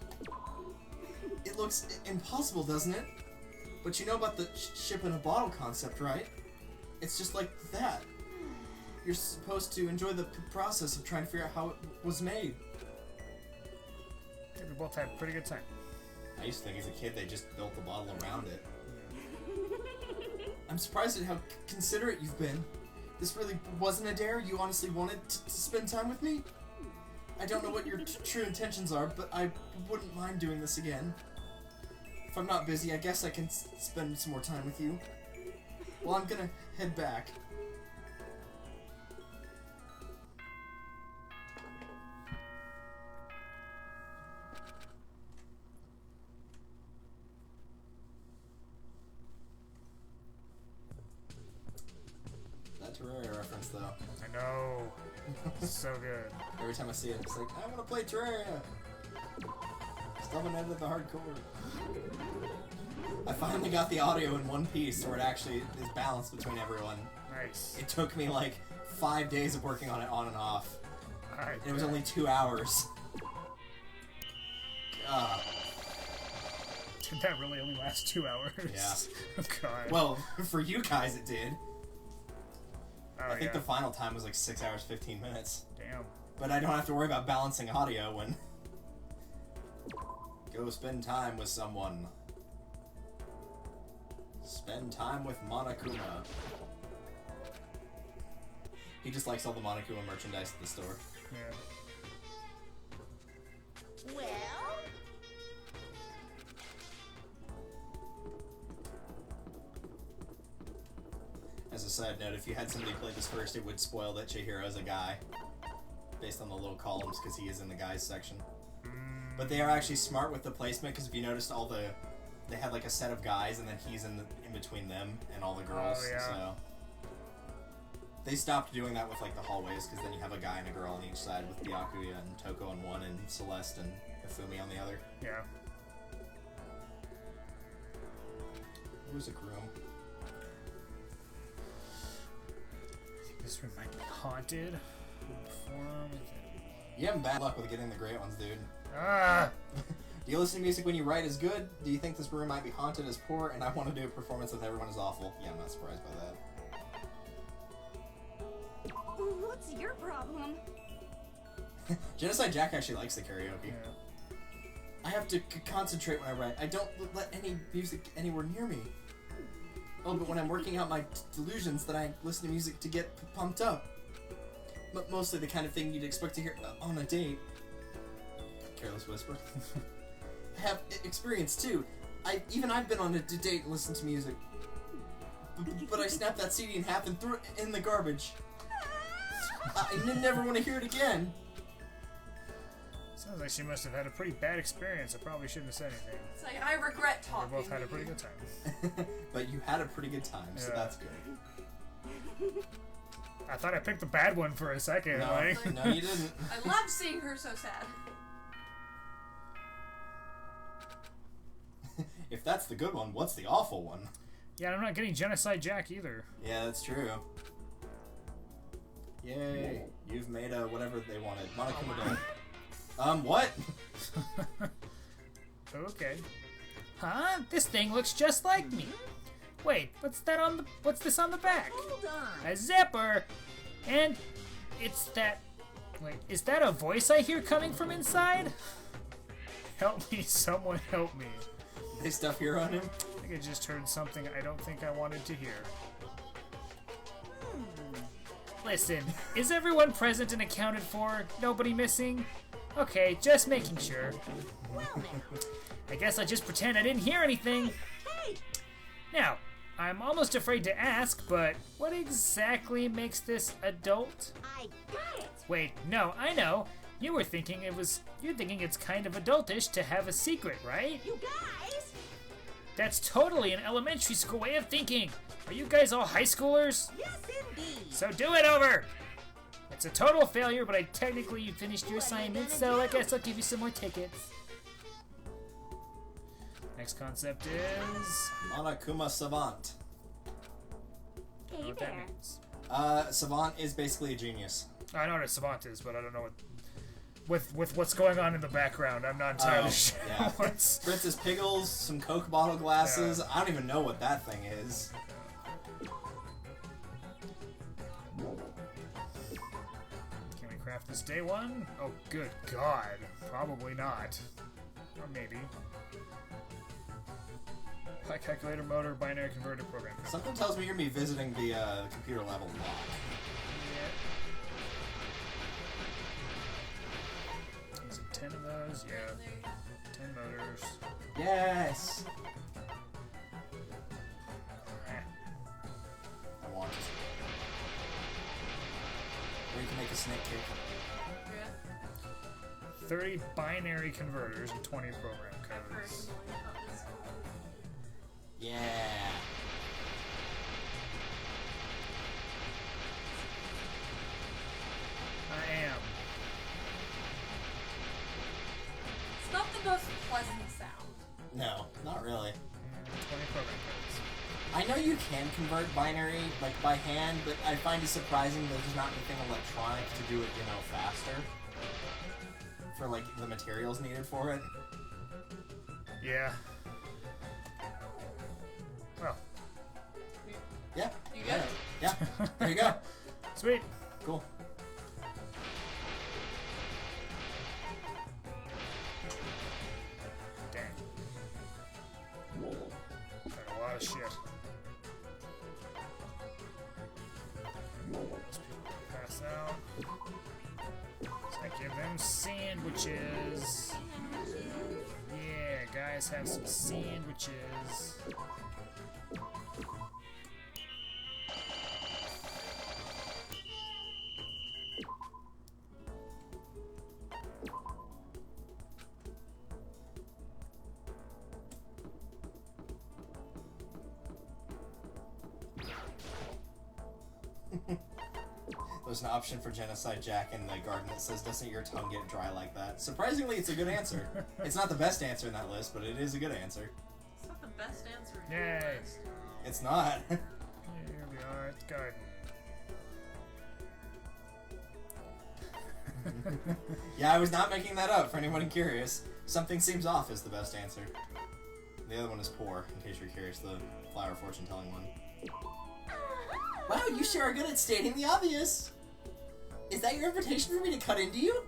It looks impossible, doesn't it? But you know about the ship in a bottle concept, right? It's just like that. You're supposed to enjoy the process of trying to figure out how it was made. I think we both had a pretty good time. I used to think as a kid they just built the bottle around it. I'm surprised at how considerate you've been. This really wasn't a dare? You honestly wanted to spend time with me? I don't know what your true intentions are, but I wouldn't mind doing this again. If I'm not busy, I guess I can spend some more time with you. Well, I'm gonna head back. That Terraria reference, though. I know. So good. Every time I see it, it's like, I want to play Terraria! Still haven't edited the hardcore. I finally got the audio in one piece where it actually is balanced between everyone. Nice. It took me like 5 days of working on it on and off. Alright. And it was only 2 hours. God. Did that really only last 2 hours? Yeah. Oh, God. Well, for you guys it did. Oh, I think yeah. the final time was like 6 hours, 15 minutes. Damn. But I don't have to worry about balancing audio when... Go spend time with someone. Spend time with Monokuma. He just likes all the Monokuma merchandise at the store. Yeah. Well, As a side note, if you had somebody play this first, it would spoil that Chihiro is a guy. Based on the little columns, because he is in the guys section. But they are actually smart with the placement, because if you noticed all the... They had like a set of guys, and then he's in between them and all the girls, Oh, yeah. so... They stopped doing that with like the hallways, because then you have a guy and a girl on each side with Byakuya and Toko on one, and Celeste and Ifumi on the other. Yeah. Who's a groom? I think this room might be haunted. Forum. You have bad luck with getting the great ones, dude. Ah! Do you listen to music when you write is good? Do you think this room might be haunted as poor? And I want to do a performance with everyone is awful. Yeah, I'm not surprised by that. what's your problem? Genocide Jack actually likes the karaoke. Yeah. I have to concentrate when I write. I don't let any music anywhere near me. Oh, but when I'm working out my delusions, then I listen to music to get pumped up. Mostly the kind of thing you'd expect to hear on a date. Careless whisper. I have experience too. I've been on a date and listened to music. But I snapped that CD in half and threw it in the garbage. I never want to hear it again. Sounds like she must have had a pretty bad experience. I probably shouldn't have said anything. It's like, I regret talking. We both had a pretty good time. But you had a pretty good time, so Yeah. that's good. I thought I picked the bad one for a second. No, Like, no, you didn't. I loved seeing her so sad. If that's the good one, what's the awful one? yeah, I'm not getting Genocide Jack either. Yeah, that's true. Yay. You've made a whatever they wanted. Monokuma Dome. What? Okay. Huh? This thing looks just like me. Wait, what's this on the back? Hold on. A zipper! And it's that... Wait, is that a voice I hear coming from inside? Help me, someone help me. They stuff here on him? I think I just heard something I don't think I wanted to hear. Listen, is everyone present and accounted for? Nobody missing? Okay, just making sure. Well now. I guess I just pretend I didn't hear anything. Hey! Now, I'm almost afraid to ask, but what exactly makes this adult? I got it! Wait, no, I know. You're thinking it's kind of adultish to have a secret, right? You guys! That's totally an elementary school way of thinking. Are you guys all high schoolers? Yes, indeed! So do it over! It's a total failure, but you finished your What are you assignment, gonna so I do? guess I'll give you some more tickets. Next concept is... Monokuma Savant. Hey what there. that means. Savant is basically a genius. I know what a savant is, but I don't know what... With what's going on in the background, I'm not entirely sure Yeah. what's... Princess Piggles, some Coke bottle glasses. I don't even know what that thing is. Can we craft this day one? Oh, good God. Probably not. Or maybe. High calculator motor, binary converter program. Something tells me you're gonna be visiting the computer level block. Yeah. Is it 10 of those? Yeah. There you go. 10 motors. Yes! Alright. I want it. Or you can make a snake cake. Yeah. 30 binary converters and 20 program codes. Personally, thought this was Yeah. I am. It's not the most pleasant sound. No, not really. And 20 program codes. I know you can convert binary, like, by hand, but I find it surprising that there's not anything electronic to do it, faster. For, like, the materials needed for it. Yeah. Well, Yeah. You got it. Yeah. There you go. sweet. Cool. Dang. Got a lot of shit. Those people can pass out. So I give them sandwiches. Yeah, guys, have some sandwiches. There's an option for Genocide Jack in the garden that says, "Doesn't your tongue get dry like that?" Surprisingly, it's a good answer. It's not the best answer in that list, but it is a good answer. It's not the best answer. Yay. It's not. Here we are at the garden. Yeah, I was not making that up for anyone curious. Something seems off is the best answer. The other one is poor, in case you're curious, the flower fortune telling one. Wow, you sure are good at stating the obvious. Is that your invitation for me to cut into you?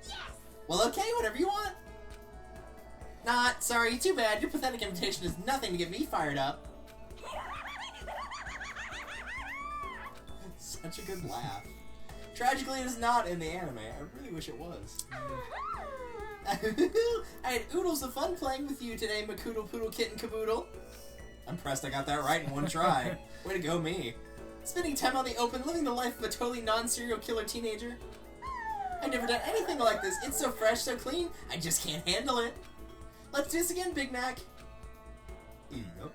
Yes! Well, okay, whatever you want. Not, sorry, too bad. Your pathetic invitation is nothing to get me fired up. Such a good laugh. Tragically, it is not in the anime. I really wish it was. I had oodles of fun playing with you today, Makoodle Poodle Kitten Caboodle. I'm impressed I got that right in one try. Way to go, me. Spending time out in the open, living the life of a totally non-serial killer teenager. I've never done anything like this. It's so fresh, so clean, I just can't handle it. Let's do this again, Big Mac. Nope.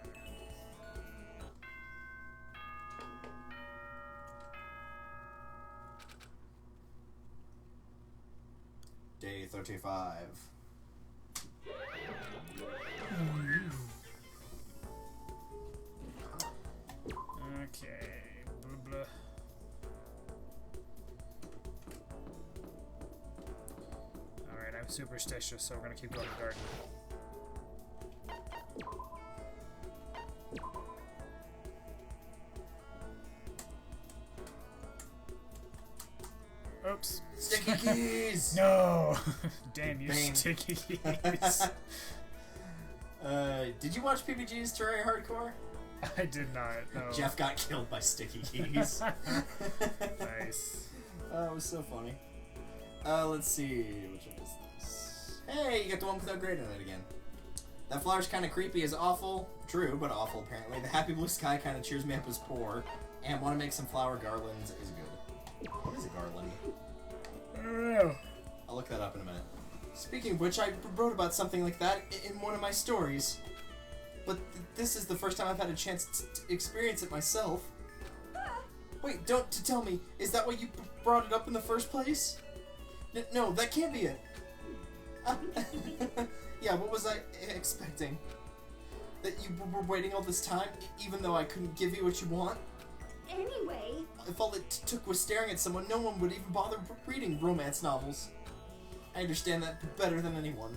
Day 35. Okay. Blah, blah. Alright, superstitious, so we're gonna keep going to the garden. Oops. Sticky keys! No! Damn you, Bane. sticky keys. Did you watch PBG's Terraria Hardcore? I did not. No. Jeff got killed by sticky keys. Nice. Oh, it was so funny. Let's see. Which one is this? Hey, you got the one without grade in it again. That flower's kind of creepy is awful. True, but awful apparently. The happy blue sky kind of cheers me up as poor. And want to make some flower garlands is good. What is a garland? I don't know. I'll look that up in a minute. Speaking of which, I wrote about something like that in one of my stories. But this is the first time I've had a chance to experience it myself. Wait, don't tell me. Is that why you brought it up in the first place? No, that can't be it. Yeah, what was I expecting? That you were waiting all this time, even though I couldn't give you what you want? Anyway, If all it took was staring at someone, no one would even bother reading romance novels. I understand that better than anyone.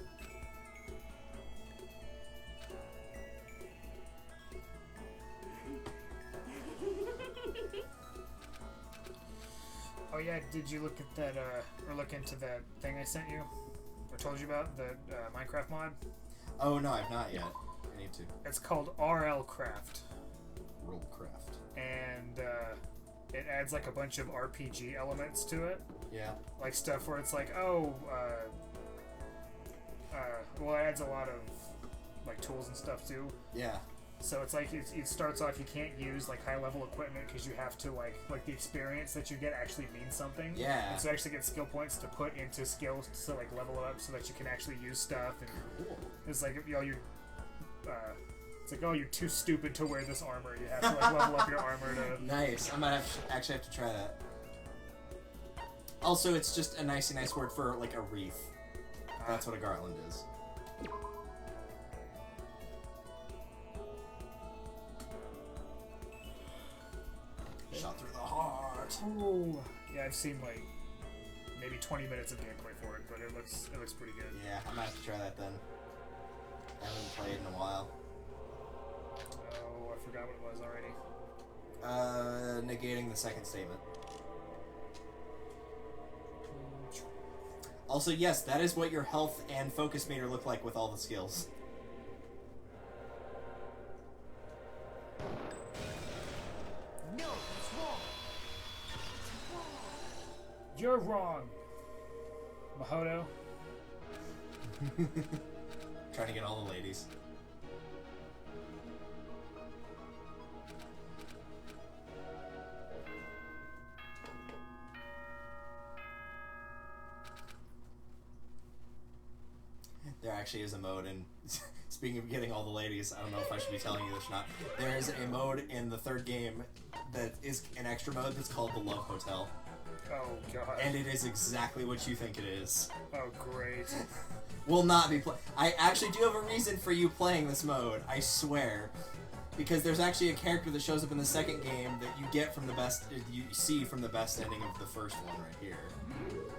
Oh yeah, did you look at that, or look into that thing I sent you? Or told you about, the Minecraft mod? Oh no, I've not yet. I need to. It's called RL Craft. Rollcraft. And, it adds like a bunch of RPG elements to it. Yeah. Like stuff where it's like, oh, well, it adds a lot of like tools and stuff too. Yeah. So it's like it starts off, you can't use like high level equipment because you have to like the experience that you get actually means something. Yeah. And so you actually get skill points to put into skills to like level up so that you can actually use stuff. And Cool. it's like, you know, it's like, oh, you're too stupid to wear this armor. You have to like level up your armor to. Nice. I might actually have to try that. Also, it's just a nice word for like a wreath. That's what a garland is. Shot through the heart. Oh, yeah, I've seen like maybe 20 minutes of gameplay for it, but it looks pretty good. Yeah, I might have to try that then. I haven't played in a while. Oh, I forgot what it was already. Negating the second statement. Also, yes, that is what your health and focus meter look like with all the skills. No, it's wrong. You're wrong, Mahoto. Trying to get all the ladies. There actually is a mode, and speaking of getting all the ladies, I don't know if I should be telling you this or not. There is a mode in the third game that is an extra mode that's called the Love Hotel. Oh god. And it is exactly what you think it is. Oh great. Will not be I actually do have a reason for you playing this mode, I swear. Because there's actually a character that shows up in the second game that you get from the best, you see from the best ending of the first one right here.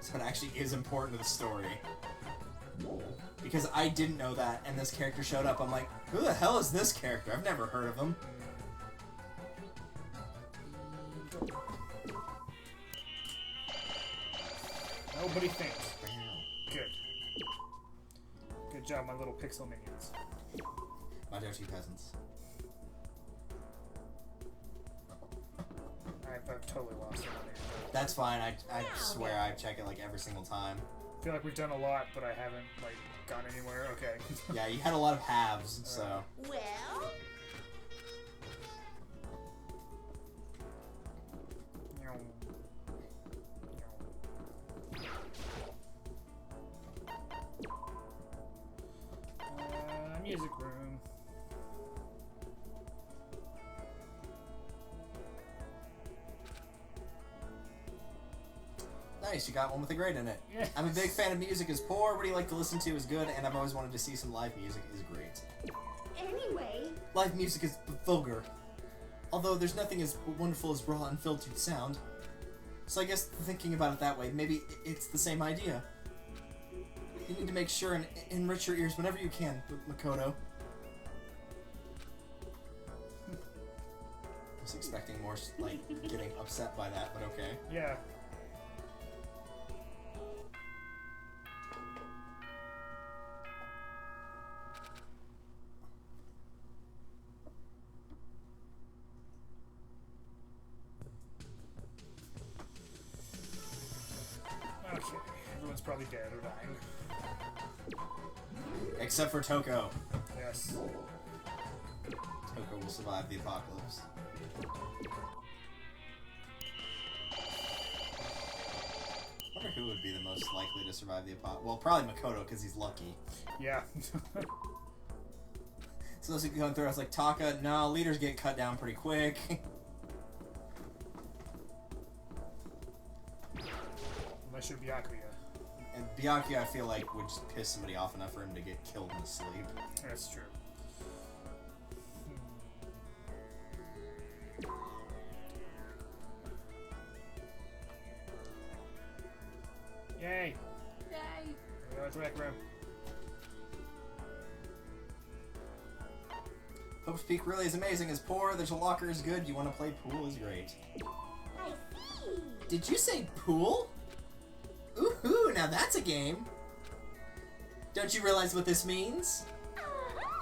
So it actually is important to the story. Because I didn't know that, and this character showed up. I'm like, who the hell is this character? I've never heard of him. Nobody thinks. Good. Good job, my little pixel minions. My dirty peasants. I've totally lost it. That's fine. I swear I check it like every single time. I feel like we've done a lot, but I haven't like gone anywhere. Okay. Yeah, you had a lot of halves, so. well, Music room. Nice, you got one with a grade in it. Yeah. I'm a big fan of music is poor, what do you like to listen to is good, and I've always wanted to see some live music is great. anyway, Live music is vulgar. Although there's nothing as wonderful as raw, unfiltered sound. So I guess thinking about it that way, maybe it's the same idea. You need to make sure and enrich your ears whenever you can, Makoto. I was expecting more, like, getting upset by that, but okay. Yeah. Okay, everyone's probably dead or dying. Except for Toko. Yes. Toko will survive the apocalypse. I wonder who would be the most likely to survive the apocalypse. Well, probably Makoto, because he's lucky. Yeah. So those who going through, I was like, Taka, no, leaders get cut down pretty quick. Unless you're Byakuya. And Byakuya, I feel like, would just piss somebody off enough for him to get killed in his sleep. That's true. Yay! Yay! We're at the rec room. Hope's Peak really is amazing. Is poor. There's a locker is good. You want to play pool is great. I see. Did you say pool? Ooh, now that's a game. Don't you realize what this means?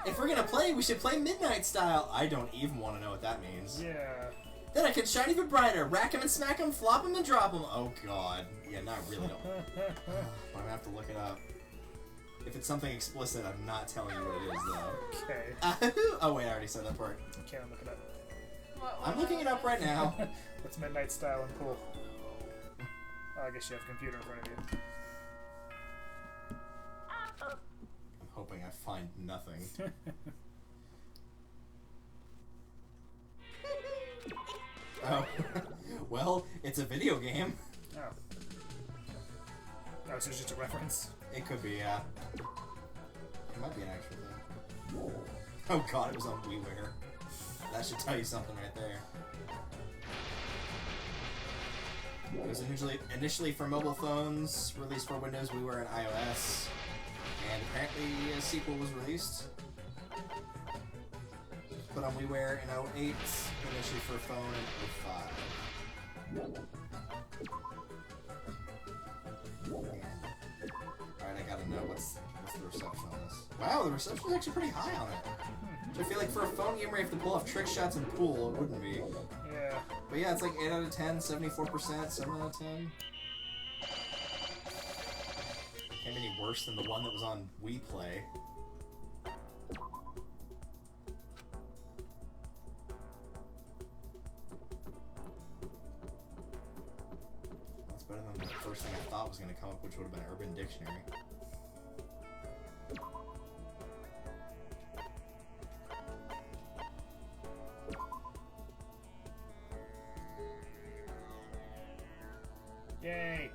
If we're gonna play, we should play midnight style. I don't even want to know what that means. Yeah. Then I can shine even brighter. Rack 'em and smack 'em, flop 'em and drop 'em. Oh god. Yeah, not really. Don't. I'm gonna have to look it up. If it's something explicit, I'm not telling you what it is, though. Okay. Oh wait, I already said that part. Can't look it up. I'm looking it up right now. What's midnight style and pool? Oh, I guess you have a computer in front of you. I'm hoping I find nothing. Oh. Well, it's a video game. Oh. Oh, so it's just a reference? It could be, yeah. It might be an actual thing. Oh god, it was on WiiWare. That should tell you something right there. It was initially for mobile phones, released for Windows, WiiWare, and iOS. And apparently a sequel was released. Put on WiiWare in 08, initially for phone in 05. Alright, I gotta know what's the reception on this. Wow, the reception is actually pretty high on it. Which I feel like for a phone game where you have to pull off trick shots and pool, it wouldn't be. Yeah. But yeah, it's like 8 out of 10, 74%, 7 out of 10. Can't be any worse than the one that was on Wii Play. That's better than the first thing I thought was going to come up, which would have been Urban Dictionary. Yay!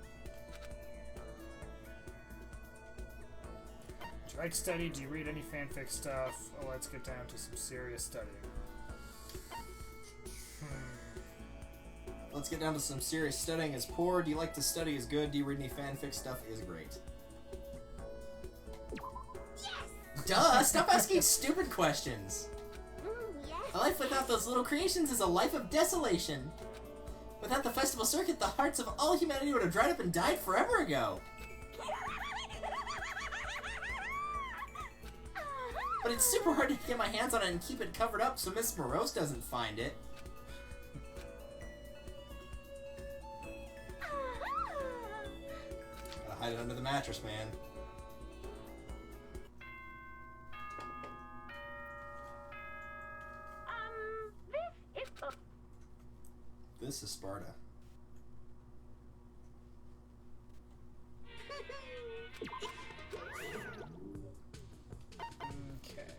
Do you like study? Do you read any fanfic stuff? Oh, let's get down to some serious studying. Let's get down to some serious studying. Is poor. Do you like to study? Is good. Do you read any fanfic stuff? Is great. Yes. Duh! Stop asking stupid questions. Yes. A life without those little creations is a life of desolation. Without the festival circuit, the hearts of all humanity would have dried up and died forever ago. But it's super hard to get my hands on it and keep it covered up so Miss Morose doesn't find it. Gotta hide it under the mattress, man. This is This is Sparta. Okay.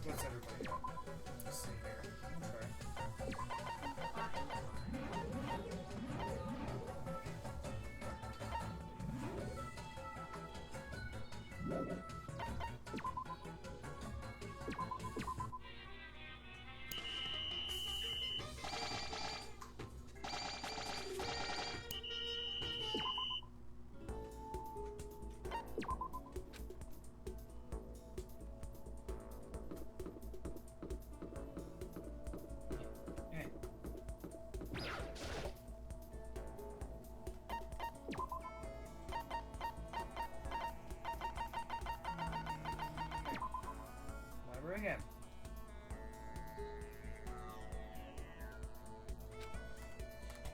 What's everybody got? Let's see here. Okay. again.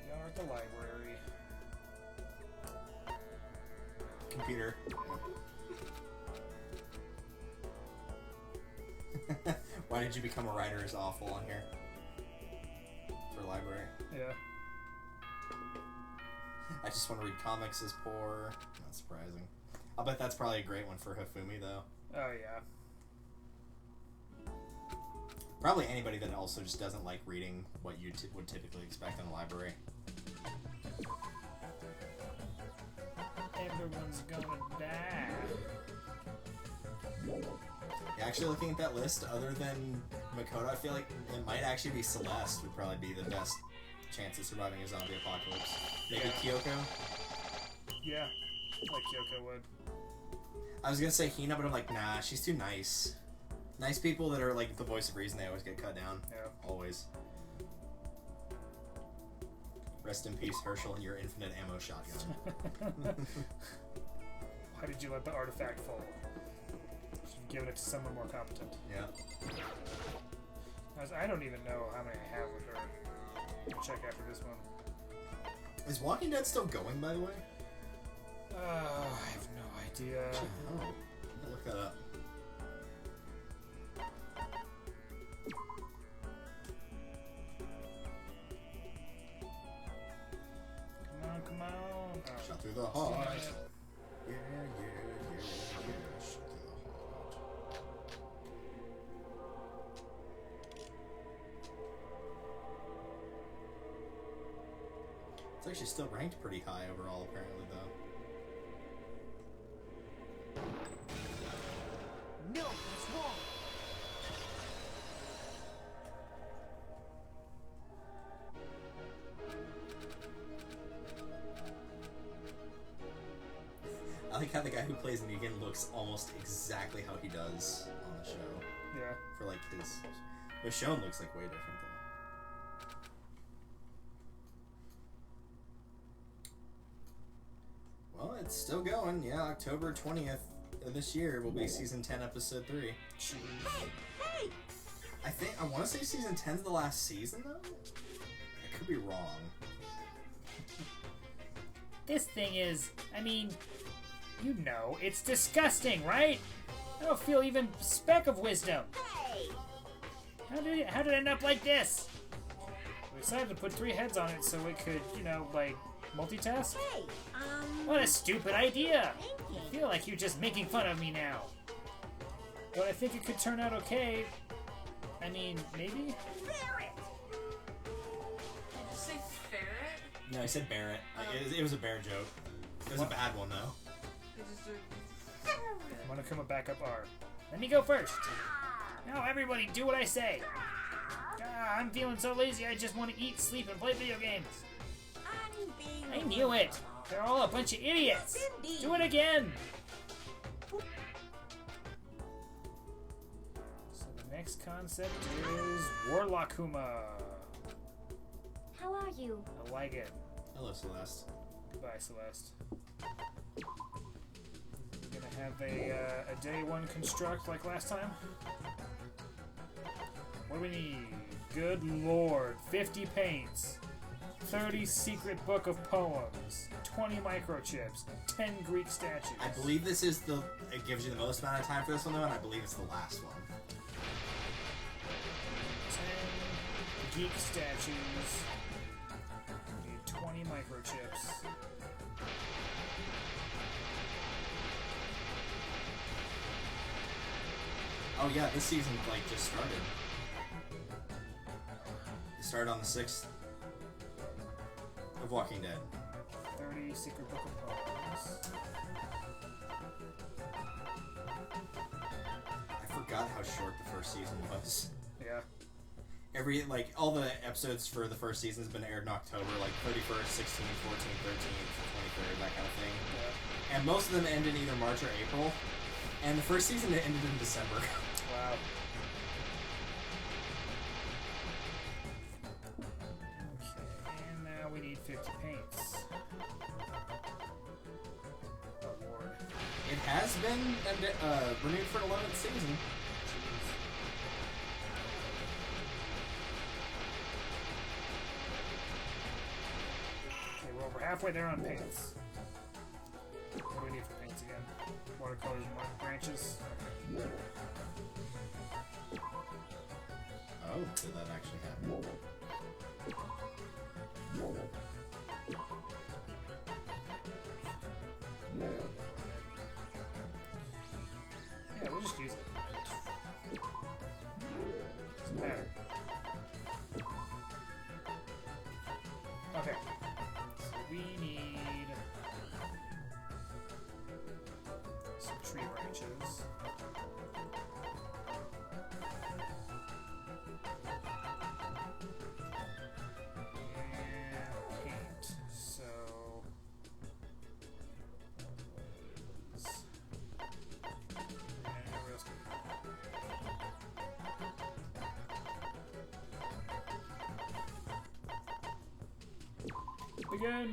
We are at the library. Computer. Why did you become a writer is awful on here? For library. Yeah. I just want to read comics is poor. Not surprising. I'll bet that's probably a great one for Hifumi, though. Oh, yeah. Probably anybody that also just doesn't like reading what you would typically expect in a library. Everyone's gonna die. Yeah, actually, looking at that list, other than Makoto, I feel like it might actually be Celeste would probably be the best chance of surviving a zombie apocalypse. Maybe Kyoko? Yeah, like Kyoko would. I was gonna say Hina, but I'm like, nah, she's too nice. Nice people that are like the voice of reason, they always get cut down. Yeah. Always. Rest in peace, Herschel, your infinite ammo shotgun. Why did you let the artifact fall? Should have given it to someone more competent. Yeah. I don't even know how many I have with her. I'll check after this one. Is Walking Dead still going, by the way? I have no idea. Oh, I'll look that up. Come on. Oh. Shot through the heart. Yeah. Yeah. Shot through the heart. It's actually still ranked pretty high overall, apparently, though. No, that's wrong. I like how the guy who plays Negan looks almost exactly how he does on the show. Yeah. For like his Michonne looks like way different though. Well, it's still going. Yeah, October 20th of this year will be season 10, episode 3. Hey! I want to say season 10's the last season though. I could be wrong. This thing is, I mean, you know, it's disgusting, right? I don't feel even a speck of wisdom. Hey! How did it end up like this? We decided to put 3 heads on it so it could, you know, like, multitask? Hey! What a stupid idea! I Thinking. feel like you're just making fun of me now. But I think it could turn out okay. I mean, maybe? Ferret! Did you say ferret? No, I said Barrett. It was a bear joke. It was a bad one though. Did you say I'm gonna come a backup R. Let me go first. Now everybody do what I say. I'm feeling so lazy I just want to eat, sleep, and play video games. I'm being I knew it. They're all a bunch of idiots. Yes, indeed. Do it again. So the next concept is Warlockuma. How are you? I like it. Hello, Celeste. Goodbye, Celeste. We're gonna have a day 1 construct like last time. What do we need? Good lord, 50 paints, 30 secret book of poems, 20 microchips, 10 Greek statues. I believe this is it gives you the most amount of time for this one though, and I believe it's the last one. 10 geek statues. We need 20 microchips. Oh yeah, this season like just started. It started on the 6th of Walking Dead. 30 secret book of poems. I forgot how short the first season was. Yeah. All the episodes for the first season has been aired in October, like 31st, 16th, 14th, 13th, 23rd, that kind of thing. Yeah. And most of them end in either March or April. And the first season ended in December. Wow. Okay, and now we need 50 paints. Oh, Lord. It has been renewed for an 11th season. Jeez. we're halfway there on paints. What do we need for paints again? Watercolors and branches? Okay. Oh, did that actually happen? Yeah, we'll just use it. Doesn't matter. Okay. So we need some tree branches. And paint. So where else can we go? Begin.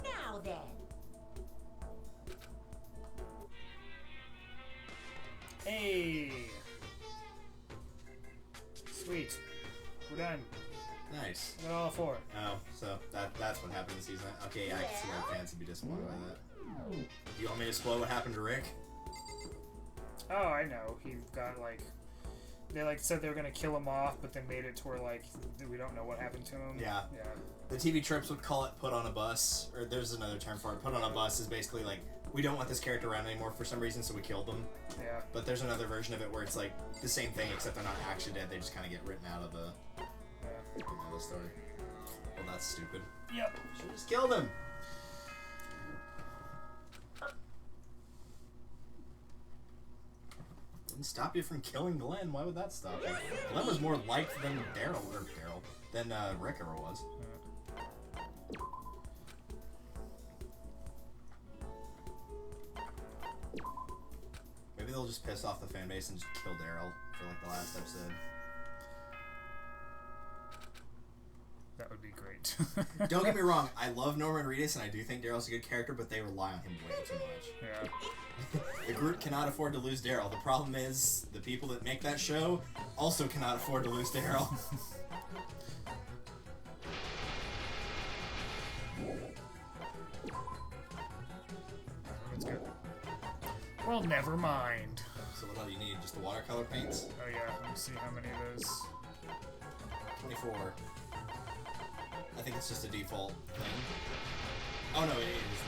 Now then. Hey! Sweet. We're done. Nice. We're all four. Oh, so that's what happened this season. Okay, yeah, I can see why fans would be disappointed by that. Do you want me to spoil what happened to Rick? Oh, I know. He got like. They like said they were gonna kill him off, but then made it to where like we don't know what happened to him. Yeah. Yeah. The TV tropes would call it put on a bus, or there's another term for it. Put on a bus is basically like, we don't want this character around anymore for some reason, so we killed them. Yeah. But there's another version of it where it's like the same thing, except they're not actually dead, they just kind of get written out of the, Yeah. the story. Well, that's stupid. Yep. Should've just killed him! Didn't stop you from killing Glenn, why would that stop you? Glenn was more liked than than Rick ever was. Maybe they'll just piss off the fan base and just kill Daryl for like the last episode. That would be great. Don't get me wrong, I love Norman Reedus and I do think Daryl's a good character, but they rely on him way too much. Yeah. The group cannot afford to lose Daryl. The problem is, the people that make that show also cannot afford to lose Daryl. That's good. Well, never mind. So what all you need? Just the watercolor paints? Oh yeah, let me see how many of those. 24. I think it's just a default thing. Oh no, it is.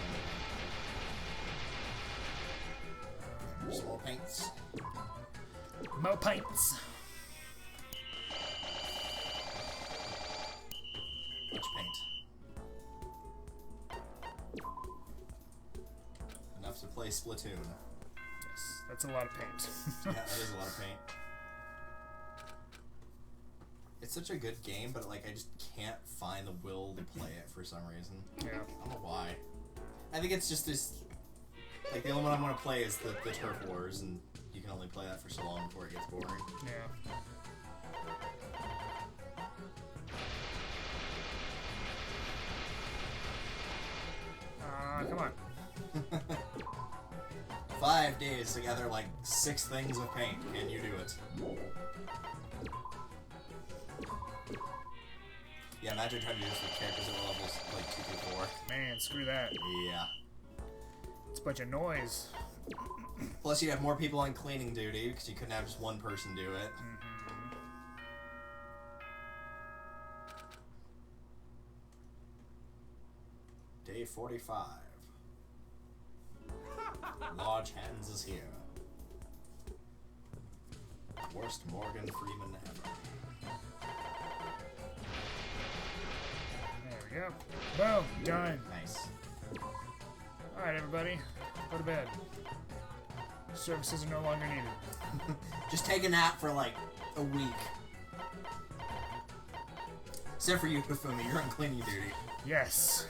Just more paints. Mo pints. Much paint. Enough to play Splatoon. Yes, that's a lot of paint. Yeah, that is a lot of paint. It's such a good game, but like I just can't find the will to play it for some reason. Yeah. I don't know why. I think it's just this. Like the only one I want to play is the Turf Wars, and you can only play that for so long before it gets boring. Yeah. Come on. 5 days to gather like 6 things of paint. Can you do it? Yeah, imagine trying to do this with characters that were levels like 2 through 4. Man, screw that. Yeah. It's a bunch of noise. Plus, you'd have more people on cleaning duty because you couldn't have just one person do it. Day 45. Large Hands is here. Worst Morgan Freeman ever. There we go. Boom, done. Nice. Alright, everybody. Go to bed. Services are no longer needed. Just take a nap for like a week. Except for you, Hifumi, you're on cleaning duty. Yes.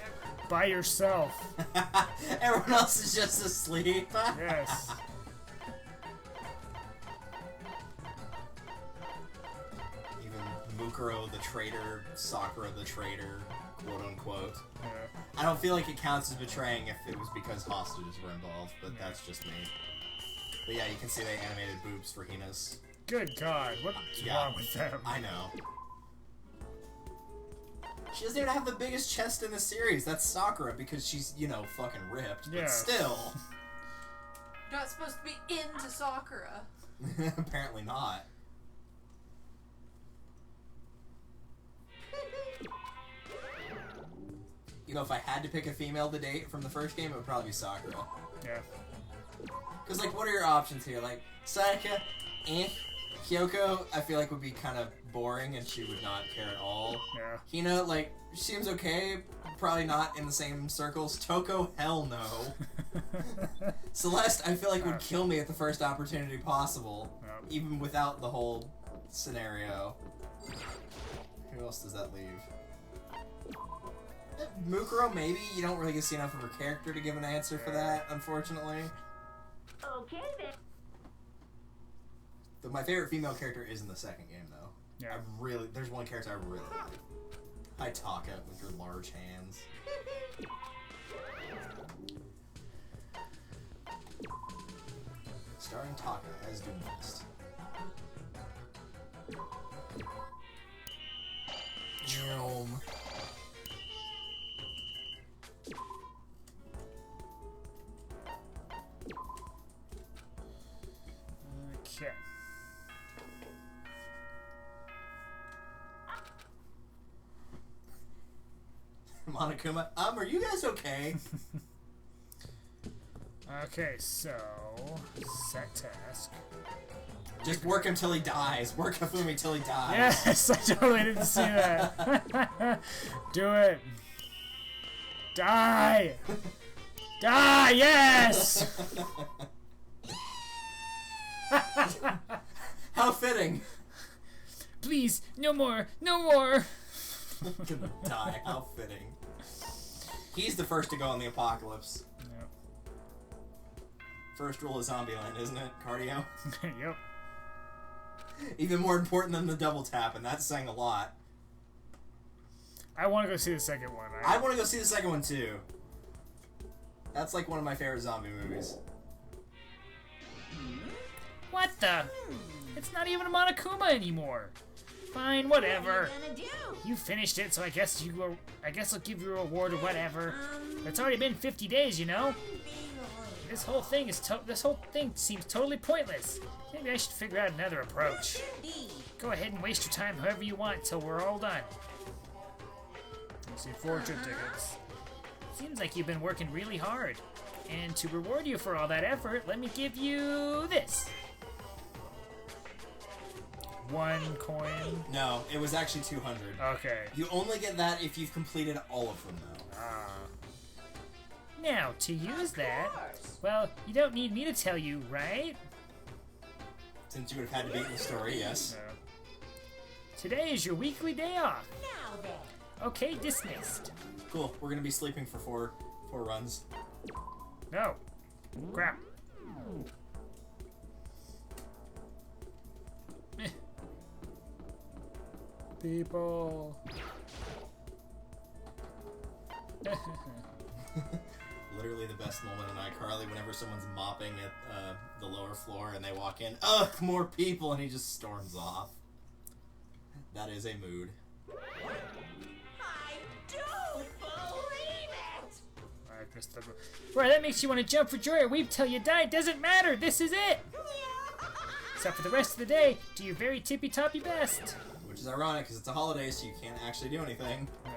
By yourself. Everyone else is just asleep. Yes. Even Mukuro the traitor, Sakura the traitor, quote unquote. Yeah. I don't feel like it counts as betraying if it was because hostages were involved, but that's just me. But yeah, you can see they animated boobs for Hina's. Good God, what's wrong with them? I know. She doesn't even have the biggest chest in the series. That's Sakura because she's, you know, fucking ripped. Yeah. But still. You're not supposed to be into Sakura. Apparently not. You know, if I had to pick a female to date from the first game, it would probably be Sakura. Yeah. Because, like, what are your options here? Like, Sayaka, Kyoko, I feel like would be kind of boring and she would not care at all. Yeah. Hina, like, she seems okay, probably not in the same circles. Toko, hell no. Celeste, I feel like would kill me at the first opportunity possible, even without the whole scenario. Who else does that leave? Mukuro, maybe. You don't really get to see enough of her character to give an answer for that, unfortunately. Okay then. But my favorite female character is in the second game, though. Yeah. There's one character I really like. Hi, Taka, with your large hands. Starring Taka as Doomfist. Jerome. Okay. Monokuma, are you guys okay? Okay, so set task. Just work him till he dies. Work Hifumi till he dies. Yes, I totally didn't see that. Do it. Die. Die. Yes. How fitting. Please, no more. No more. Gonna die. How fitting. He's the first to go in the apocalypse. Yep. First rule of Zombieland, isn't it? Cardio. Yep. Even more important than the double tap, and that's saying a lot. I want to go see the second one. I want to go see the second one too. That's like one of my favorite zombie movies. What the? It's not even a Monokuma anymore. Fine, whatever. What are you gonna do? You finished it, so I guess I'll give you a reward or whatever. It's already been 50 days, you know. This whole thing seems totally pointless. Maybe I should figure out another approach. Go ahead and waste your time however you want till we're all done. Let's see, 4 trip tickets. Seems like you've been working really hard. And to reward you for all that effort, let me give you this. 1 coin. No, it was actually 200. Okay. You only get that if you've completed all of them, though. Now, to use that, well, you don't need me to tell you, right? Since you would have had to beat the story, yes. Today is your weekly day off. Now then. Okay, dismissed. Cool. We're gonna be sleeping for four runs. No. Crap. Eh. People. Literally the best moment in iCarly whenever someone's mopping at the lower floor and they walk in, ugh, more people, and he just storms off. That is a mood. I don't believe it. Right, that makes you want to jump for joy or weep till you die. Doesn't matter. This is it. Except for the rest of the day, do your very tippy-toppy best. Which is ironic because it's a holiday, so you can't actually do anything. Yeah.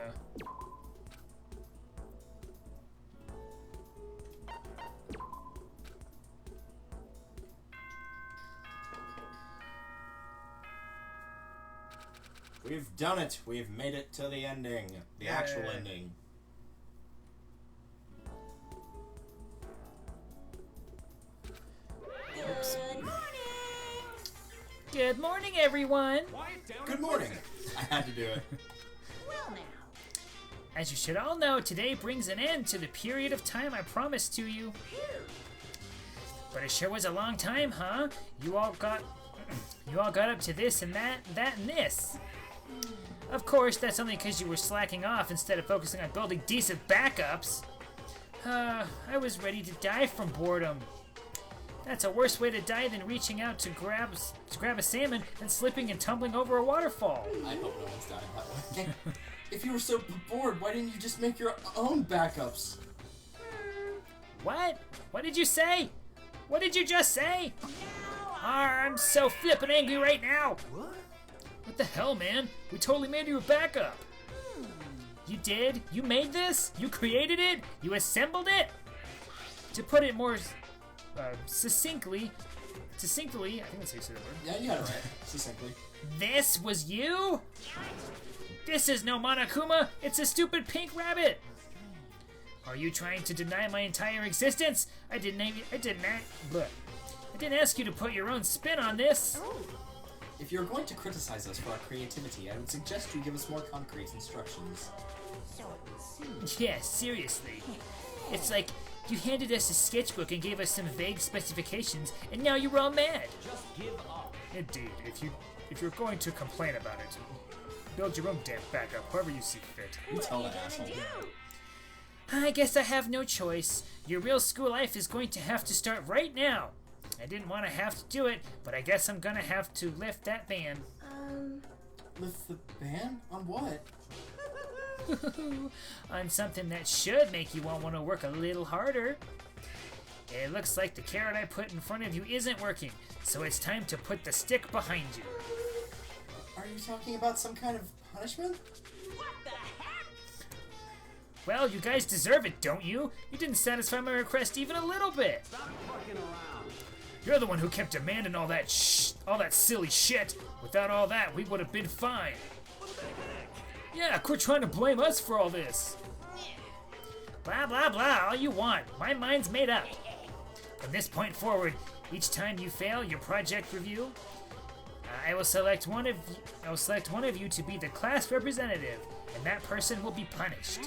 We've done it. We've made it to the ending. The actual ending. Good morning. Good morning, everyone. Good morning. I had to do it. Well now. As you should all know, today brings an end to the period of time I promised to you. But it sure was a long time, huh? You all got up to this and that and this. Of course, that's only because you were slacking off instead of focusing on building decent backups. I was ready to die from boredom. That's a worse way to die than reaching out to grab a salmon and slipping and tumbling over a waterfall. I hope no one's dying that way. If you were so bored, why didn't you just make your own backups? What? What did you say? What did you just say? I'm so flippin' angry right now. What the hell, man? We totally made you a backup. You did? You made this? You created it? You assembled it? To put it more succinctly, I think that's how you say the word. Yeah, you got it right. Succinctly. This was you? This is no Monokuma. It's a stupid pink rabbit. Are you trying to deny my entire existence? I didn't ask you to put your own spin on this. If you're going to criticize us for our creativity, I would suggest you give us more concrete instructions. Yeah, seriously. It's like you handed us a sketchbook and gave us some vague specifications, and now you're all mad. Just give up. Indeed, if you're going to complain about it, build your own damn backup, however you see fit. You tell that asshole. I guess I have no choice. Your real school life is going to have to start right now. I didn't want to have to do it, but I guess I'm gonna have to lift that ban. Lift the ban? On what? On something that should make you all want to work a little harder. It looks like the carrot I put in front of you isn't working, so it's time to put the stick behind you. Are you talking about some kind of punishment? Well, you guys deserve it, don't you? You didn't satisfy my request even a little bit. Stop fucking around. You're the one who kept demanding all that silly shit. Without all that, we would have been fine. Yeah, quit trying to blame us for all this. Blah, blah, blah, all you want. My mind's made up. From this point forward, each time you fail your project review, I will select one of you to be the class representative, and that person will be punished.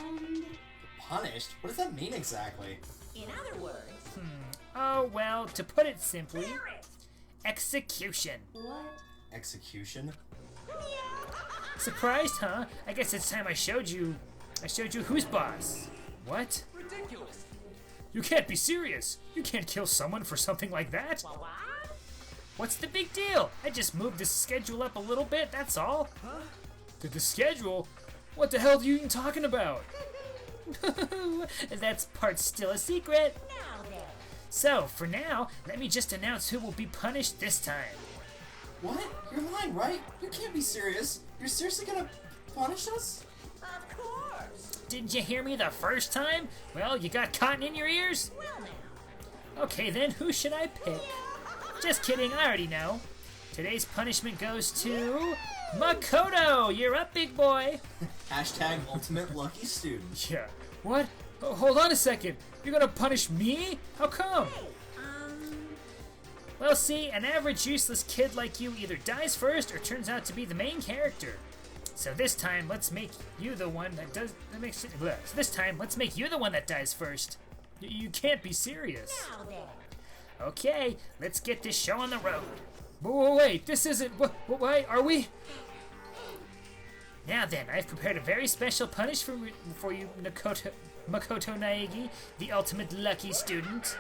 Punished? What does that mean exactly? In other words, Oh, well, to put it simply, execution. what? Execution? Surprised, huh? I guess it's time I showed you who's boss. What? Ridiculous. You can't be serious. You can't kill someone for something like that. What? What's the big deal? I just moved the schedule up a little bit, that's all. Did the schedule? What the hell are you even talking about? That's part still a secret. Now then. So, for now, let me just announce who will be punished this time. What? You're lying, right? You can't be serious. You're seriously gonna punish us? Of course. Didn't you hear me the first time? Well, you got cotton in your ears? Well now. Okay then, who should I pick? Just kidding, I already know. Today's punishment goes to Makoto! You're up, big boy! Hashtag ultimate lucky student. Yeah. What? Oh, hold on a second. You're gonna punish me? How come? Well, see, an average useless kid like you either dies first or turns out to be the main character. So this time, let's make you the one that does. So this time, let's make you the one that dies first. You can't be serious. Now then. Okay, let's get this show on the road. Wait, this isn't. Wait, are we? Now then, I've prepared a very special punish for you, Makoto Naegi, the ultimate lucky student.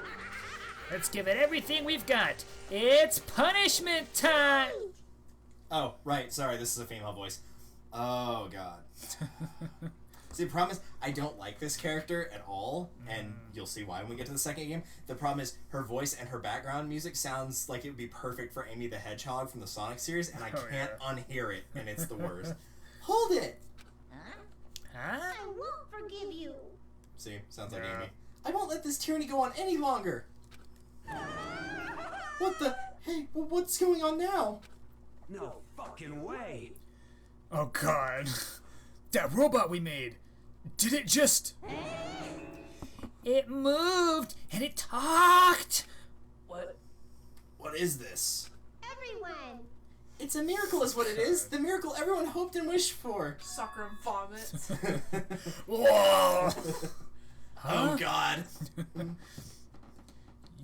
Let's give it everything we've got. It's punishment time! Oh, right. Sorry, this is a female voice. Oh, God. See, the problem is, I don't like this character at all, and you'll see why when we get to the second game. The problem is, her voice and her background music sounds like it would be perfect for Amy the Hedgehog from the Sonic series, and I can't unhear it, and it's the worst. Hold it! Huh? I won't forgive you. See, sounds like Yeah. Amy. I won't let this tyranny go on any longer! What the? Hey, what's going on now? No fucking way. Oh god. That robot we made. Did it just... It moved and it talked! What is this? Everyone. It's a miracle is what it is. The miracle everyone hoped and wished for. Sucker vomits. Whoa! Oh, God.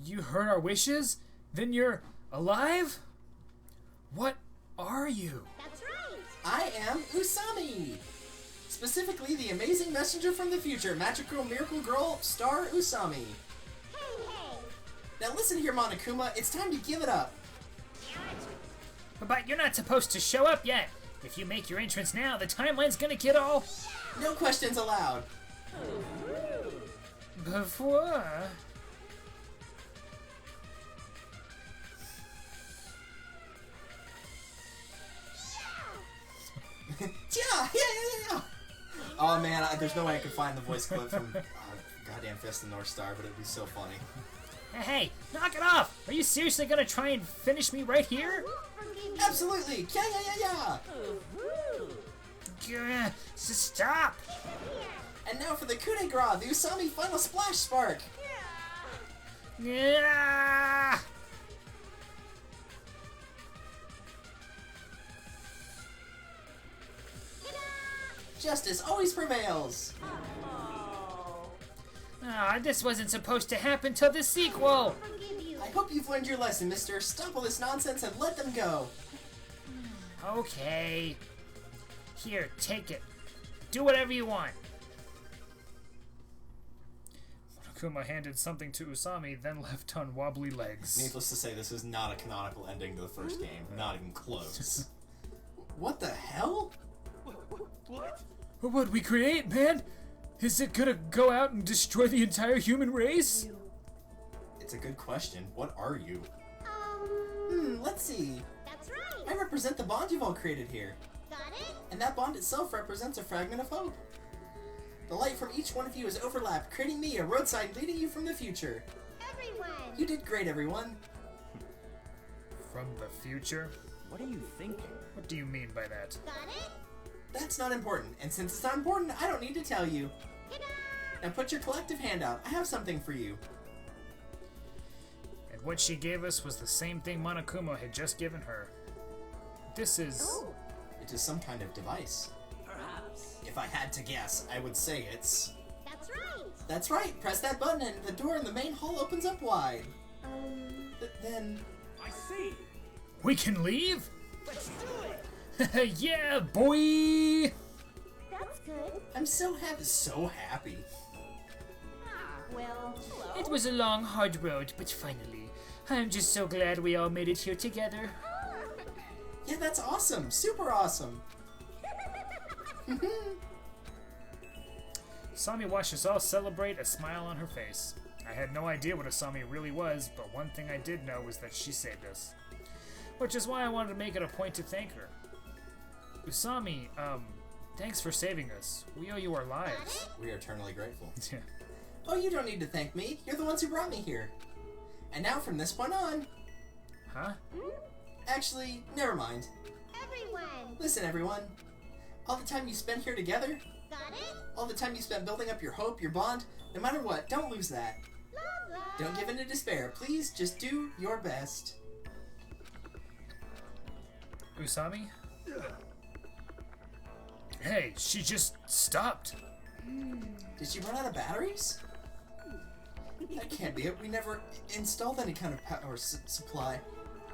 You heard our wishes? Then you're alive? What are you? That's right. I am Usami! Specifically, the amazing messenger from the future, magical miracle girl, star Usami. Hey, hey. Now listen here, Monokuma, it's time to give it up. But you're not supposed to show up yet. If you make your entrance now, the timeline's gonna get all... No questions allowed. Before... Yeah. Oh man, there's no way I could find the voice clip from goddamn Fist of the North Star, but it'd be so funny. Hey, knock it off! Are you seriously gonna try and finish me right here? Forgive you. Absolutely! Yeah. Stop! And now for the coup de grace, the Usami final splash spark! Yeah! Justice always prevails! Ah, this wasn't supposed to happen till the sequel! Forgive you. I hope you've learned your lesson, mister. Stop all this nonsense and let them go! Okay. Here, take it. Do whatever you want. Monokuma handed something to Usami, then left on wobbly legs. Needless to say, this is not a canonical ending to the first game. Not even close. What the hell? What? What'd we create, man? Is it gonna go out and destroy the entire human race? It's a good question. What are you? Um, Let's see. that's I right. represent the bond you've all created here. Got it? And that bond itself represents a fragment of hope. The light from each one of you is overlapped, creating me a roadside leading you from the future. Everyone. You did great, everyone. From the future? What are you thinking? What do you mean by that? Got it? That's not important, and since it's not important, I don't need to tell you. Now put your collective hand out. I have something for you. And what she gave us was the same thing Monokuma had just given her. This is... Oh, It is some kind of device. Perhaps. If I had to guess, I would say it's... that's right. That's right, press that button and the door in the main hall opens up wide. Then... I see. We can leave? Let's do it. Yeah, boy! That's good. I'm so happy. Well, hello. It was a long, hard road, but finally, I'm just so glad we all made it here together. Yeah, that's awesome. Super awesome. Asami watched us all celebrate, a smile on her face. I had no idea what Asami really was, but one thing I did know was that she saved us. Which is why I wanted to make it a point to thank her. Usami, thanks for saving us. We owe you our lives. We are eternally grateful. Yeah. Oh, you don't need to thank me. You're the ones who brought me here. And now from this point on... Huh? Actually, never mind. Everyone. Listen, everyone. All the time you spent here together, Got it? all the time you spent building up your hope, your bond, no matter what, don't lose that. Love, love. Don't give in to despair. Please, just do your best. Usami? Hey, she just stopped. Did she run out of batteries? That can't be it. We never installed any kind of power supply.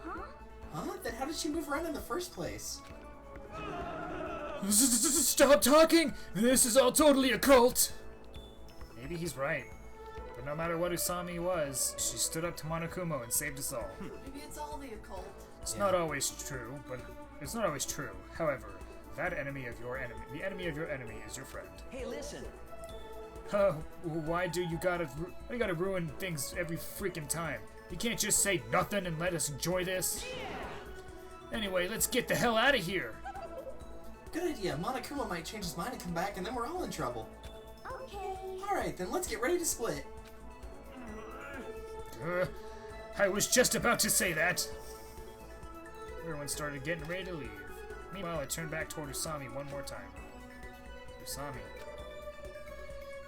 Huh? Then how did she move around in the first place? Stop talking! This is all totally a cult! Maybe he's right. But no matter what Usami was, she stood up to Monokuma and saved us all. Maybe it's all the occult. It's not always true, but it's not always true. However, that enemy of your enemy, the enemy of your enemy is your friend. Hey, listen. Why do you gotta ruin things every freaking time? You can't just say nothing and let us enjoy this? Anyway, let's get the hell out of here! Good idea. Monokuma might change his mind and come back, and then we're all in trouble. Okay. Alright, then let's get ready to split. I was just about to say that. Everyone started getting ready to leave. Meanwhile, I turned back toward Usami one more time. Usami.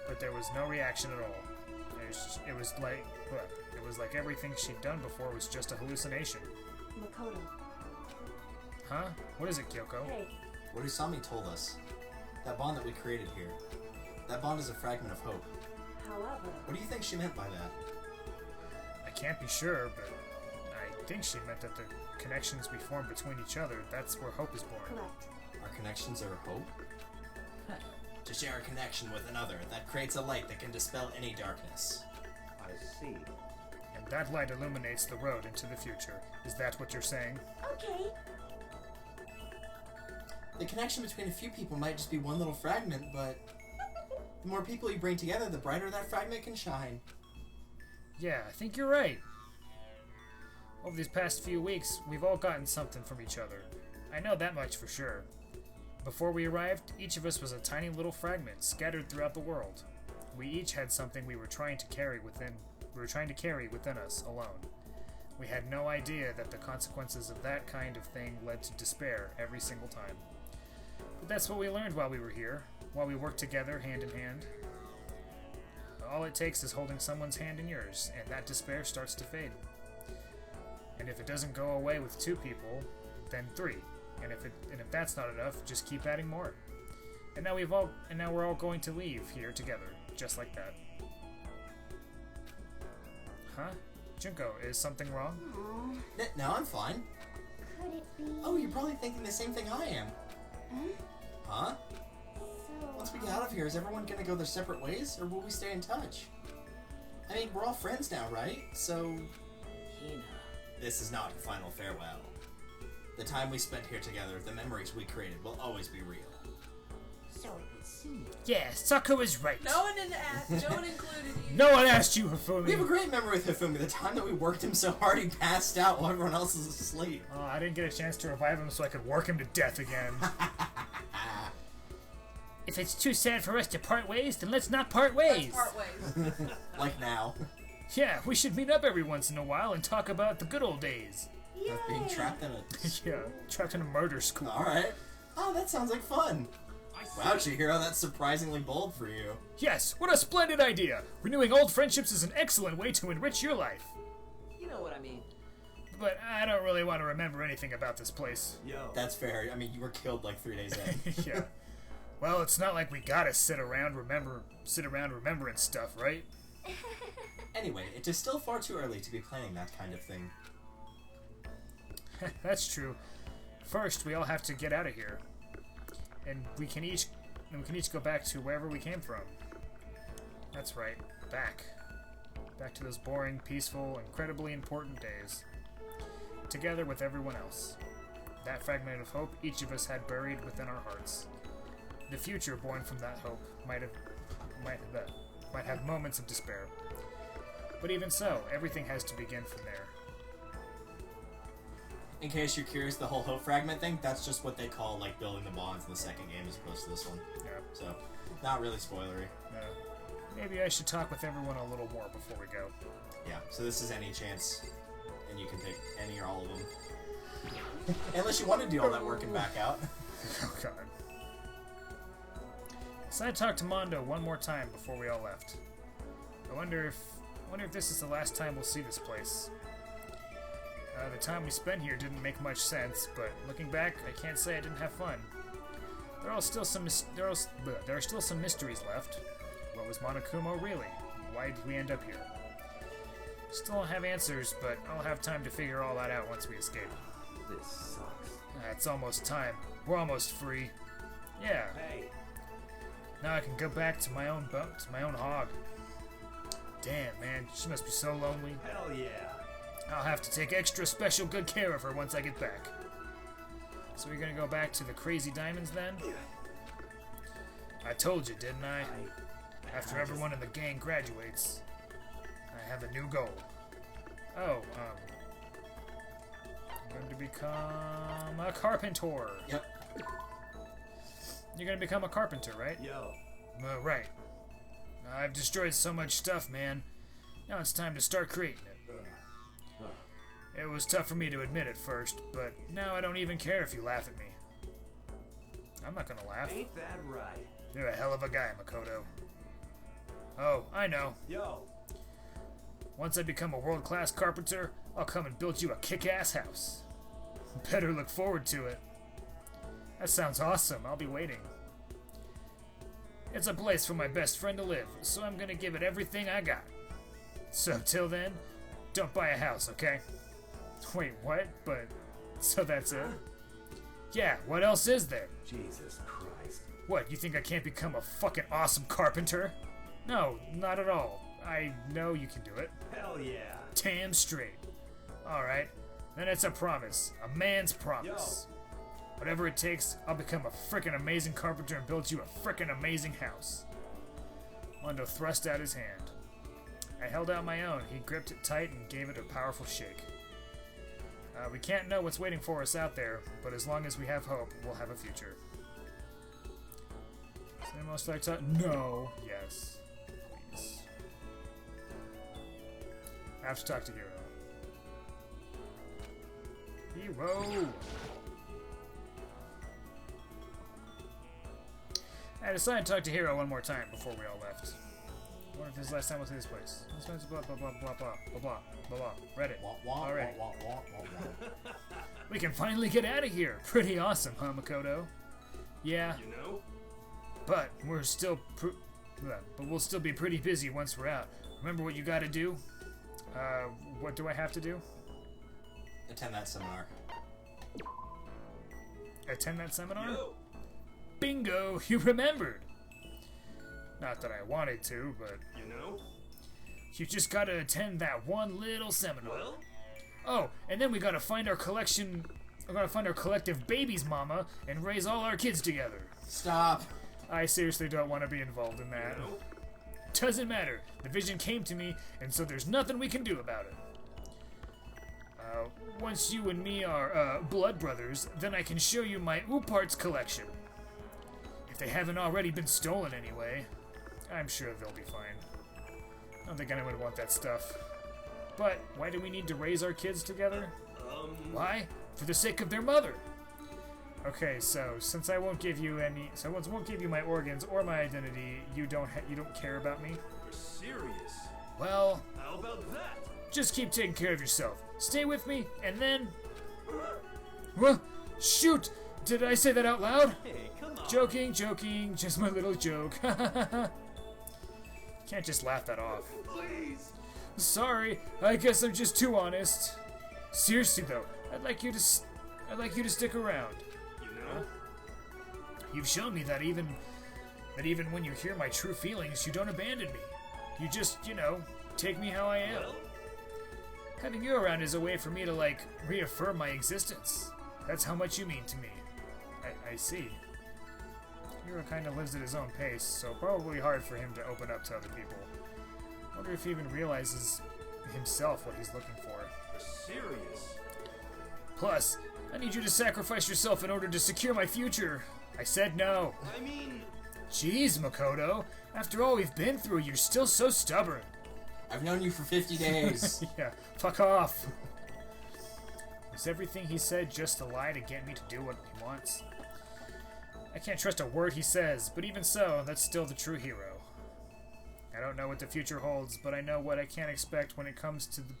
But there was no reaction at all. It was like everything she'd done before was just a hallucination. Makoto. Huh? What is it, Kyoko? Hey, What Usami told us. That bond that we created here. That bond is a fragment of hope. however, What do you think she meant by that? I can't be sure, but I think she meant that the connections we form between each other, that's where hope is born. correct. Our connections are hope? To share a connection with another that creates a light that can dispel any darkness. I see. And that light illuminates the road into the future. Is that what you're saying? Okay. The connection between a few people might just be one little fragment, but the more people you bring together, the brighter that fragment can shine. Yeah, I think you're right. Over these past few weeks, we've all gotten something from each other. I know that much for sure. Before we arrived, each of us was a tiny little fragment scattered throughout the world. We each had something we were trying to carry within us alone. We had no idea that the consequences of that kind of thing led to despair every single time. But that's what we learned while we were here, while we worked together hand in hand. All it takes is holding someone's hand in yours, and that despair starts to fade. And if it doesn't go away with 2 people, then 3. And if that's not enough, just keep adding more. And now we're all going to leave here together, just like that. Huh? Junko, is something wrong? No, I'm fine. Could it be? Oh, you're probably thinking the same thing I am. Huh? So, Once we get out of here, is everyone gonna go their separate ways, or will we stay in touch? I mean, we're all friends now, right? So, Hina. this is not your final farewell. The time we spent here together, the memories we created, will always be real. so it would seem. Yeah, Sako was right. No one included you. No one asked you, We have a Hifumi. great memory with Hifumi. The time that we worked him so hard he passed out while everyone else was asleep. Oh, I didn't get a chance to revive him so I could work him to death again. If it's too sad for us to part ways, then let's not part ways. Let's part ways. Like now. Yeah, we should meet up every once in a while and talk about the good old days. Of being trapped in a... Yeah, trapped in a murder school. Alright. Oh, that sounds like fun. I see. Wow, Chihiro, that's surprisingly bold for you. Yes, what a splendid idea! Renewing old friendships is an excellent way to enrich your life. You know what I mean. But I don't really want to remember anything about this place. Yo. That's fair. I mean, you were killed like 3 days in. Yeah. Well, it's not like we gotta sit around remembering stuff, right? Anyway, it is still far too early to be planning that kind of thing. That's true. First, we all have to get out of here, and we can each go back to wherever we came from. That's right, back to those boring, peaceful, incredibly important days, together with everyone else. That fragment of hope each of us had buried within our hearts. The future born from that hope might have moments of despair, but even so, everything has to begin from there. In case you're curious, the whole hope fragment thing, that's just what they call, like, building the bonds in the second game as opposed to this one. Yeah. So, not really spoilery. Maybe I should talk with everyone a little more before we go. Yeah, so this is any chance, and you can pick any or all of them. Unless you want to do all that work and back out. Oh god. So I talked to Mondo one more time before we all left. I wonder if this is the last time we'll see this place. The time we spent here didn't make much sense, but looking back, I can't say I didn't have fun. There are still some mysteries left. What was Monokumo really? Why did we end up here? Still don't have answers, but I'll have time to figure all that out once we escape. This sucks. It's almost time. We're almost free. Yeah. Hey. Now I can go back to my own hog. Damn, man, she must be so lonely. Hell yeah. I'll have to take extra special good care of her once I get back. So we're gonna go back to the Crazy Diamonds then? I told you, didn't I? After everyone in the gang graduates, I have a new goal. Oh, I'm going to become a carpenter. Yep. You're gonna become a carpenter, right? Yo. Right. I've destroyed so much stuff, man. Now it's time to start creating it. It was tough for me to admit at first, but now I don't even care if you laugh at me. I'm not gonna laugh. Ain't that right? You're a hell of a guy, Makoto. Oh, I know. Yo. Once I become a world-class carpenter, I'll come and build you a kick-ass house. Better look forward to it. That sounds awesome. I'll be waiting. It's a place for my best friend to live, so I'm gonna give it everything I got. So till then, don't buy a house, okay? Wait, what? But, so that's it? Yeah, what else is there? Jesus Christ. What, you think I can't become a fucking awesome carpenter? No, not at all. I know you can do it. Hell yeah. Damn straight. Alright, then it's a promise. A man's promise. Whatever it takes, I'll become a frickin' amazing carpenter and build you a frickin' amazing house. Mondo thrust out his hand. I held out my own. He gripped it tight and gave it a powerful shake. We can't know what's waiting for us out there, but as long as we have hope, we'll have a future. Say most like to... No. Yes. Please. I have to talk to Hero. Hero! I decided to talk to Hero one more time before we all left. I wonder if his last time was at his place. This one's blah blah blah blah blah blah blah blah blah. Read it. Alright. We can finally get out of here. Pretty awesome, huh, Makoto? Yeah. You know? But we're still but we'll still be pretty busy once we're out. Remember what you gotta do? What do I have to do? Attend that seminar. Attend that seminar? Yo. Bingo! You remembered! Not that I wanted to, but You know? you just gotta attend that one little seminar. Well? Oh, and then we gotta find our collection. We gotta find our collective babies, Mama, and raise all our kids together. Stop. I seriously don't want to be involved in that. You know? Doesn't matter. The vision came to me, and so there's nothing we can do about it. Once you and me are blood brothers, then I can show you my Ooparts collection. If they haven't already been stolen anyway, I'm sure they'll be fine. I don't think anyone would want that stuff. But why do we need to raise our kids together? Why? For the sake of their mother. Okay, so since I won't give you my organs or my identity, you don't care about me. You're serious? Well, How about that? just keep taking care of yourself. Stay with me, and then. What? Shoot! Did I say that out loud? Hey, come on. Joking, just my little joke. Can't just laugh that off. Please. Sorry, I guess I'm just too honest. Seriously though, I'd like you to stick around. You know? You've shown me that even when you hear my true feelings, you don't abandon me. You just, take me how I am. Well? Having you around is a way for me to, reaffirm my existence. That's how much you mean to me. I see. Hiro kind of lives at his own pace, so probably hard for him to open up to other people. Wonder if he even realizes himself what he's looking for. You're serious? Plus, I need you to sacrifice yourself in order to secure my future. I said no. I mean, Jeez, Makoto. After all we've been through, you're still so stubborn. I've known you for 50 days. Yeah, fuck off. Was everything he said just a lie to get me to do what he wants? I can't trust a word he says, but even so, that's still the true Hero. I don't know what the future holds, but I know what I can't expect when it comes to the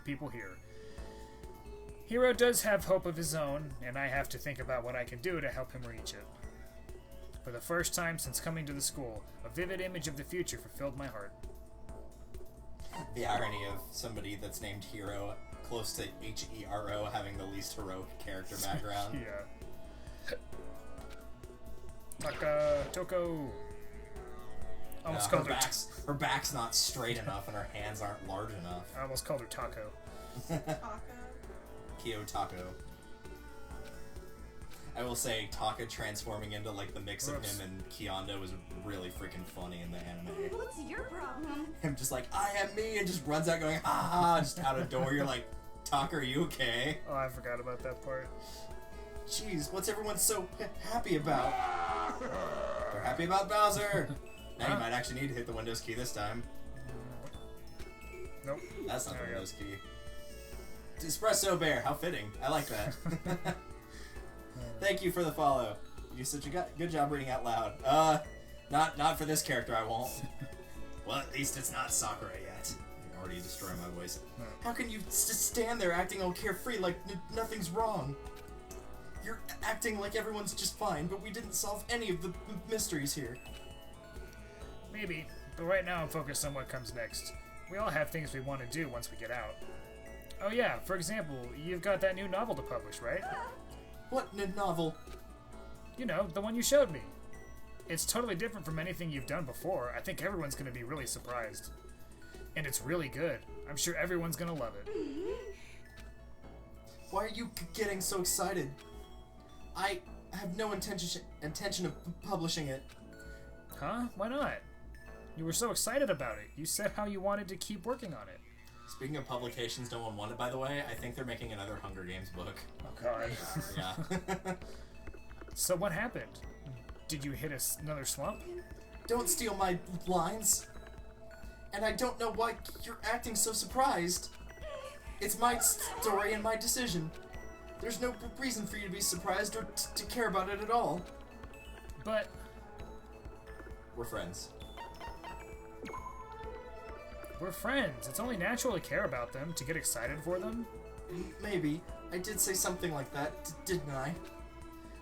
people here. Hero does have hope of his own, and I have to think about what I can do to help him reach it. For the first time since coming to the school, a vivid image of the future fulfilled my heart. The irony of somebody that's named Hero, close to Hero, having the least heroic character background. Yeah. Toko. Almost called her. Her back's not straight enough and her hands aren't large enough. I almost called her Taco. Kiyotako. I will say, Taka transforming into the mix of him and Kyondo was really freaking funny in the anime. What's your problem? Him just I am me, and just runs out going, ha ha, just out a door. You're like, Taka, are you okay? Oh, I forgot about that part. Jeez, what's everyone so happy about? They're happy about Bowser! Now you might actually need to hit the Windows key this time. Nope. That's not There the we go. Windows key. Espresso Bear, how fitting. I like that. Thank you for the follow. You do such a good job reading out loud. Not for this character, I won't. Well, at least it's not Sakura yet. You already destroyed my voice. No. How can you just stand there acting all carefree like nothing's wrong? You're acting like everyone's just fine, but we didn't solve any of the mysteries here. Maybe, but right now I'm focused on what comes next. We all have things we want to do once we get out. Oh yeah, for example, you've got that new novel to publish, right? What novel? You know, the one you showed me. It's totally different from anything you've done before. I think everyone's gonna be really surprised. And it's really good. I'm sure everyone's gonna love it. Why are you getting so excited? I have no intention of publishing it. Huh? Why not? You were so excited about it. You said how you wanted to keep working on it. Speaking of publications no one wanted, by the way, I think they're making another Hunger Games book. Oh god. Yeah. So what happened? Did you hit another slump? Don't steal my lines. And I don't know why you're acting so surprised. It's my story and my decision. There's no reason for you to be surprised or to care about it at all. But We're friends. we're friends. It's only natural to care about them, to get excited for them. Maybe. I did say something like that, didn't I?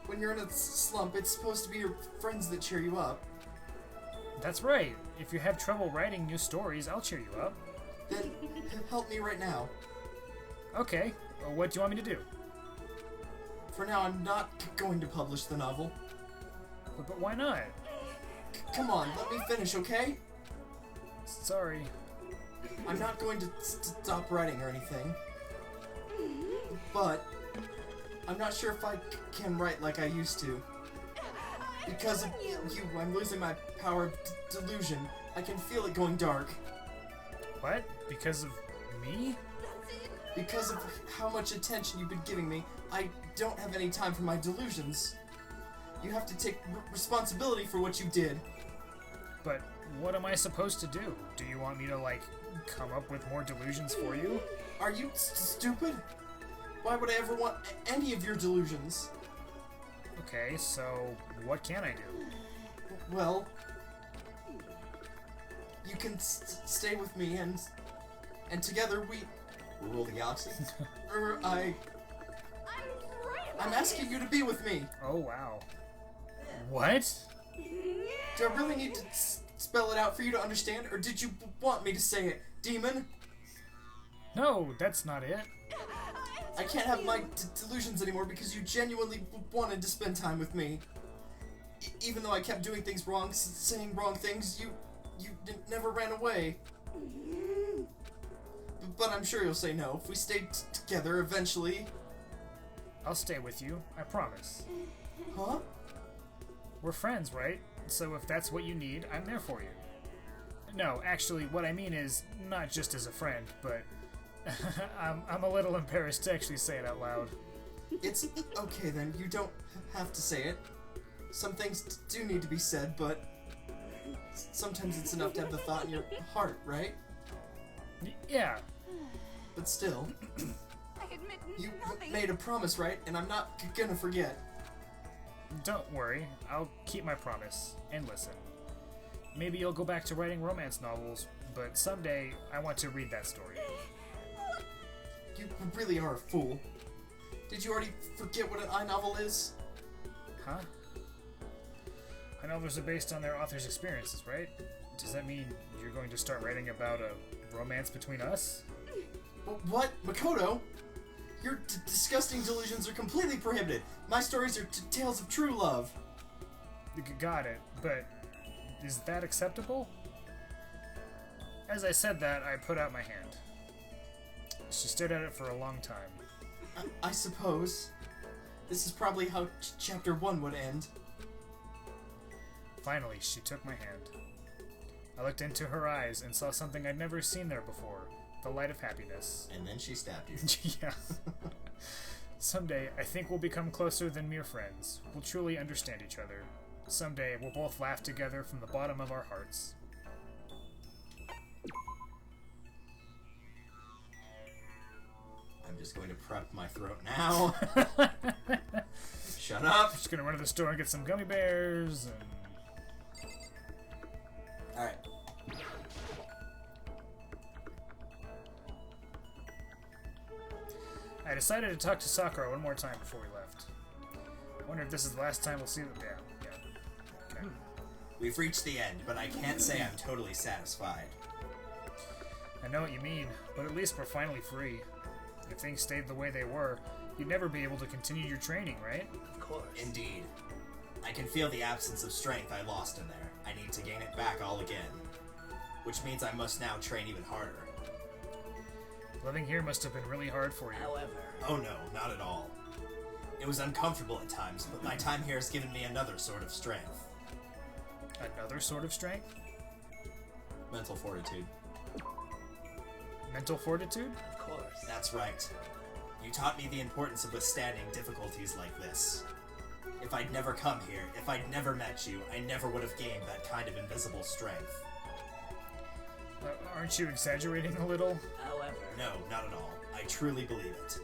When you're in a slump, it's supposed to be your friends that cheer you up. That's right. If you have trouble writing new stories, I'll cheer you up. Then help me right now. Okay. What do you want me to do? For now, I'm not going to publish the novel. But why not? Come on, let me finish, okay? Sorry. I'm not going to stop writing or anything. But I'm not sure if I can write like I used to. Because of you, I'm losing my power of delusion. I can feel it going dark. What? Because of me? Because of how much attention you've been giving me, I don't have any time for my delusions. You have to take responsibility for what you did. But what am I supposed to do? Do you want me to, like, come up with more delusions for you? Are you stupid? Why would I ever want any of your delusions? Okay, so what can I do? Well, you can stay with me and together we rule the galaxy. I'm asking you to be with me. Oh, wow. What? Do I really need to spell it out for you to understand, or did you want me to say it, demon? No, that's not it. I can't have my delusions anymore because you genuinely wanted to spend time with me. Even though I kept doing things wrong, saying wrong things, you never ran away. But I'm sure you'll say no if we stay together eventually. I'll stay with you, I promise. Huh? We're friends, right? So if that's what you need, I'm there for you. No, actually, what I mean is not just as a friend, but I'm a little embarrassed to actually say it out loud. It's okay then, you don't have to say it. Some things do need to be said, but sometimes it's enough to have the thought in your heart, right? Yeah. But still, I admit you nothing. made a promise, right? And I'm not gonna forget. Don't worry, I'll keep my promise. And listen. Maybe you'll go back to writing romance novels, but someday I want to read that story. You really are a fool. Did you already forget what an I-novel is? Huh? My novels are based on their author's experiences, right? Does that mean you're going to start writing about a romance between us? What? Makoto? Your disgusting delusions are completely prohibited. My stories are tales of true love. Got it, but is that acceptable? As I said that, I put out my hand. She stared at it for a long time. I suppose. This is probably how chapter 1 would end. Finally, she took my hand. I looked into her eyes and saw something I'd never seen there before. The light of happiness. And then she stabbed you. Yeah. Someday, I think we'll become closer than mere friends. We'll truly understand each other. Someday, we'll both laugh together from the bottom of our hearts. I'm just going to prep my throat now. Shut up. Just gonna run to the store and get some gummy bears and... Alright. I decided to talk to Sakura one more time before we left. I wonder if this is the last time we'll see them. Yeah. Okay. We've reached the end, but I can't say I'm totally satisfied. I know what you mean, but at least we're finally free. If things stayed the way they were, you'd never be able to continue your training, right? Of course. Indeed. I can feel the absence of strength I lost in there. I need to gain it back all again. Which means I must now train even harder. Living here must have been really hard for you. However, Oh no, not at all. It was uncomfortable at times, but my time here has given me another sort of strength. Another sort of strength? Mental fortitude. Mental fortitude? of course. That's right. You taught me the importance of withstanding difficulties like this. If I'd never come here, if I'd never met you, I never would have gained that kind of invisible strength. Aren't you exaggerating a little? However, No, not at all. I truly believe it.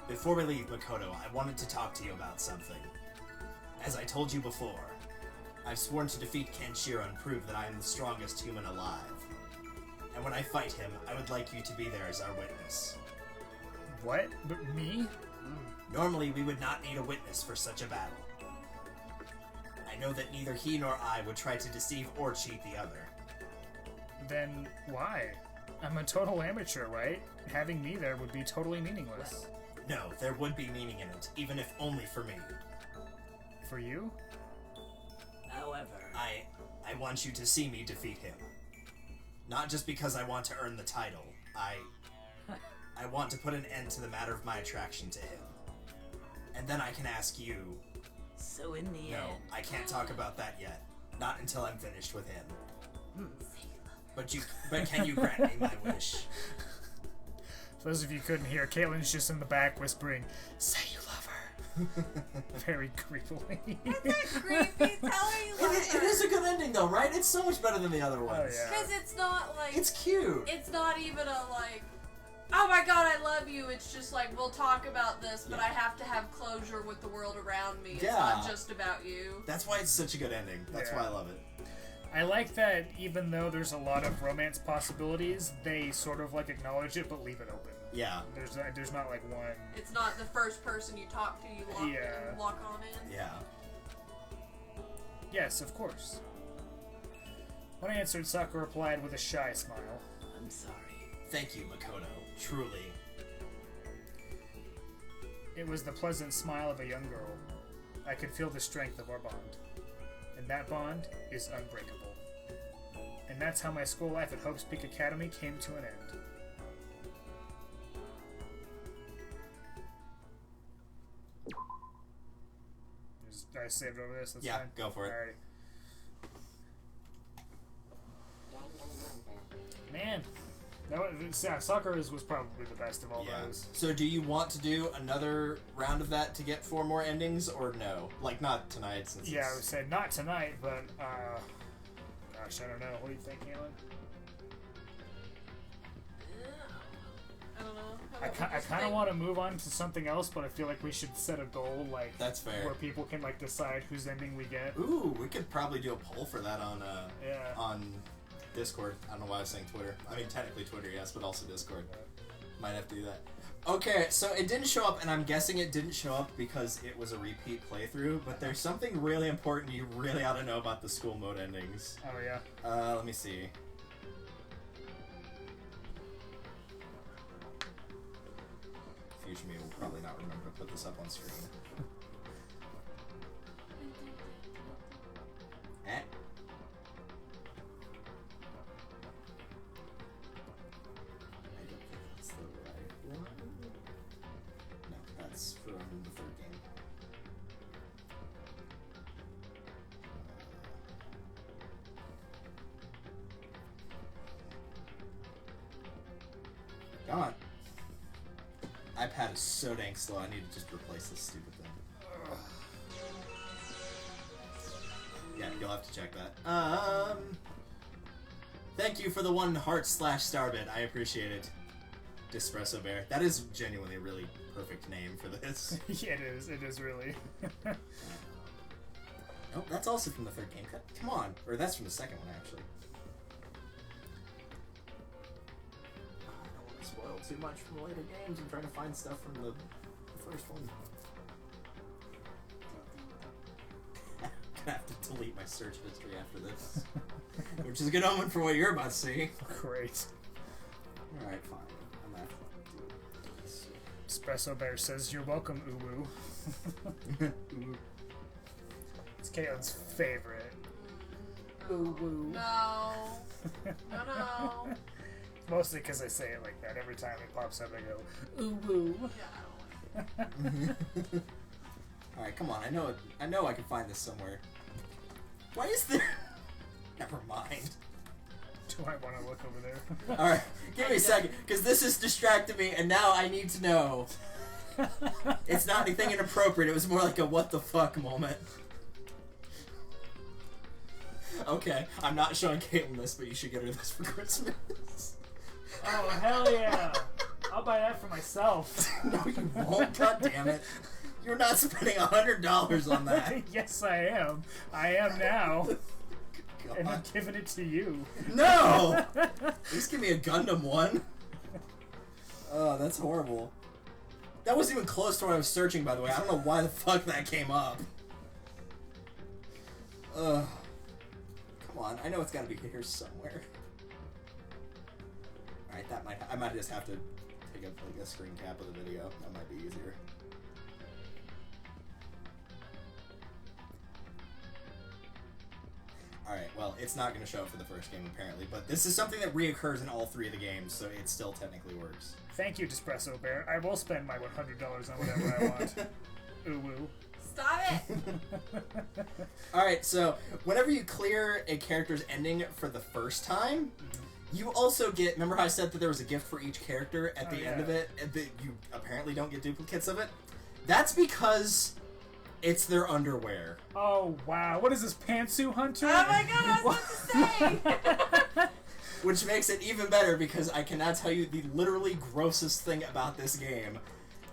Before we leave Makoto, I wanted to talk to you about something. As I told you before, I've sworn to defeat Kenshiro and prove that I am the strongest human alive. And when I fight him, I would like you to be there as our witness. What? But me? Normally, we would not need a witness for such a battle. I know that neither he nor I would try to deceive or cheat the other. Then why? I'm a total amateur, right? Having me there would be totally meaningless. No, there would be meaning in it, even if only for me. For you? however, I want you to see me defeat him. Not just because I want to earn the title. I want to put an end to the matter of my attraction to him. And then I can ask you... so in the No, end, I can't talk about that yet. Not until I'm finished with him. But can you grant me my wish? For those of you who couldn't hear, Caitlin's just in the back whispering, "Say you love her." Very creepily. Creepy. Tell her you love It her. is a good ending though, right? It's so much better than the other ones. yeah. Because it's not like It's cute. it's not even a like, oh my god, I love you. It's just like, we'll talk about this, but Yeah. I have to have closure with the world around me. It's Yeah. not just about you. That's why it's such a good ending. That's Yeah. why I love it. I like that even though there's a lot of romance possibilities, they sort of like acknowledge it but leave it open. Yeah. There's not like one. It's not the first person you talk to, you Yeah. lock on in. Yeah. Yes, of course. When I answered, Sakura replied with a shy smile. I'm sorry. Thank you, Makoto. Truly. It was the pleasant smile of a young girl. I could feel the strength of our bond. And that bond is unbreakable. And that's how my school life at Hope's Peak Academy came to an end. I saved over this, that's Yeah, fine. go for it. Alright. Man, Sakura's was probably the best of all Yeah. those. So do you want to do another round of that to get 4 more endings, or no? Like, not tonight, since Yeah, I it's... would say not tonight, but gosh, I don't know. What do you think, Caitlin? I don't know. How I about we just kind of think- want to move on to something else, but I feel like we should set a goal, like That's fair. where people can like decide whose ending we get. Ooh, we could probably do a poll for that on Yeah. on Discord. I don't know why I was saying Twitter. I mean, technically Twitter, yes, but also Discord. Might have to do that. Okay, so it didn't show up, and I'm guessing it didn't show up because it was a repeat playthrough, but there's something really important you really ought to know about the school mode endings. Oh yeah. Let me see. Future me will probably not remember to put this up on screen. Eh? I don't think that's the right one. No, that's from the third game. Come on. iPad is so dang slow, I need to just replace this stupid thing. Yeah, you'll have to check that. Thank you for the 1 heart/starbit. I appreciate it. Dispresso Bear. That is genuinely a really perfect name for this. Yeah, it is. It is really. Oh, that's also from the third game. Come on. Or that's from the second one, actually. I don't want to spoil too much from the later games. I'm trying to find stuff from the first one. I'm gonna have to delete my search history after this. Which is a good omen for what you're about to see. Great. Alright, fine. I'm gonna have to do Espresso Bear says, "You're welcome, Uwu." It's Caitlin's favorite. Uwu. No. No. Mostly because I say it like that. Every time it pops up, I go, Uwu. Yeah, I don't like it. Alright, come on. I know I can find this somewhere. Why is there... Never mind. Do I want to look over there? Alright, give me a second, because this is distracting me, and now I need to know. It's not anything inappropriate, it was more like a what the fuck moment. Okay, I'm not showing Caitlin this, but you should get her this for Christmas. Oh, hell yeah. I'll buy that for myself. No, you won't, god damn it. You're not spending $100 on that. Yes, I am. I am now. God. And I'm giving it to you. No! At least give me a Gundam one. Oh, that's horrible. That wasn't even close to what I was searching, by the way. I don't know why the fuck that came up. Ugh. Come on, I know it's gotta be here somewhere. Alright, I might just have to take like a screen cap of the video. That might be easier. Alright, well, it's not going to show up for the first game, apparently, but this is something that reoccurs in all three of the games, so it still technically works. Thank you, Espresso Bear. I will spend my $100 on whatever I want. Uwu. Stop it! Alright, so whenever you clear a character's ending for the first time, you also get... Remember how I said that there was a gift for each character at the end of it, and that you apparently don't get duplicates of it? That's because it's their underwear. Oh, wow. What is this, Pantsu Hunter? Oh my god, I was about to say! Which makes it even better because I cannot tell you the literally grossest thing about this game.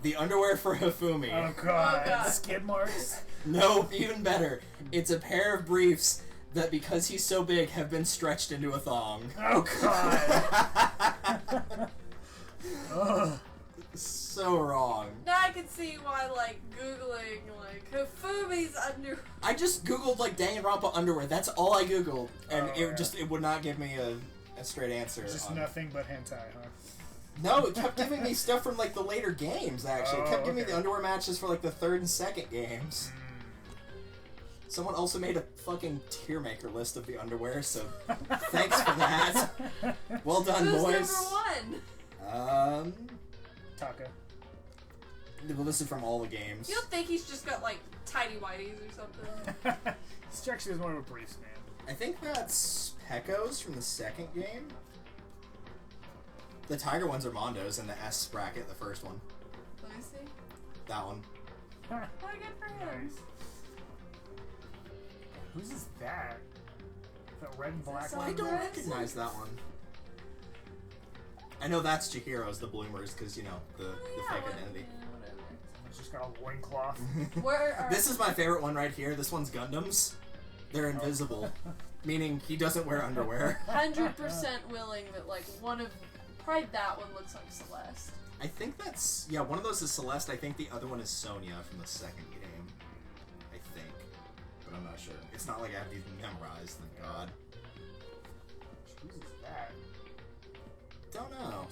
The underwear for Hifumi. Oh god. Oh, God. Skid marks? No, even better. It's a pair of briefs that, because he's so big, have been stretched into a thong. Oh god. Ugh. So wrong. Now I can see why, like, Googling, like, Hifumi's under... I just googled, like, Danganronpa underwear. That's all I googled. And Oh, yeah. it would not give me a straight answer. Just on... nothing but hentai, huh? No, it kept giving me stuff from, like, the later games, actually. It Oh, kept giving me okay. the underwear matches for, like, the third and second games. Someone also made a fucking tier maker list of the underwear, so thanks for that. Well done, Who's boys. number one? Taka. Well, this is from all the games. You don't think he's just got, like, tidy whities or something? This actually is more of a briefs man. I think that's Pecco's from the second game. The tiger ones are Mondo's in the S bracket, the first one. Let me see. That one. Oh, good for him. Nice. Whose is that? The red and black that I one? don't Chris? recognize that one. I know that's Chihiro's, the bloomers, because, you know, the fake identity. It's just got a loincloth. Where are... This is my favorite one right here. This one's Gundam's. They're invisible, meaning he doesn't wear underwear. 100% willing that, like, one of... Probably that one looks like Celeste. I think that's... Yeah, one of those is Celeste. I think the other one is Sonia from the second game. I think. But I'm not sure. It's not like I have these memorized, thank God. Whose is that? Don't know.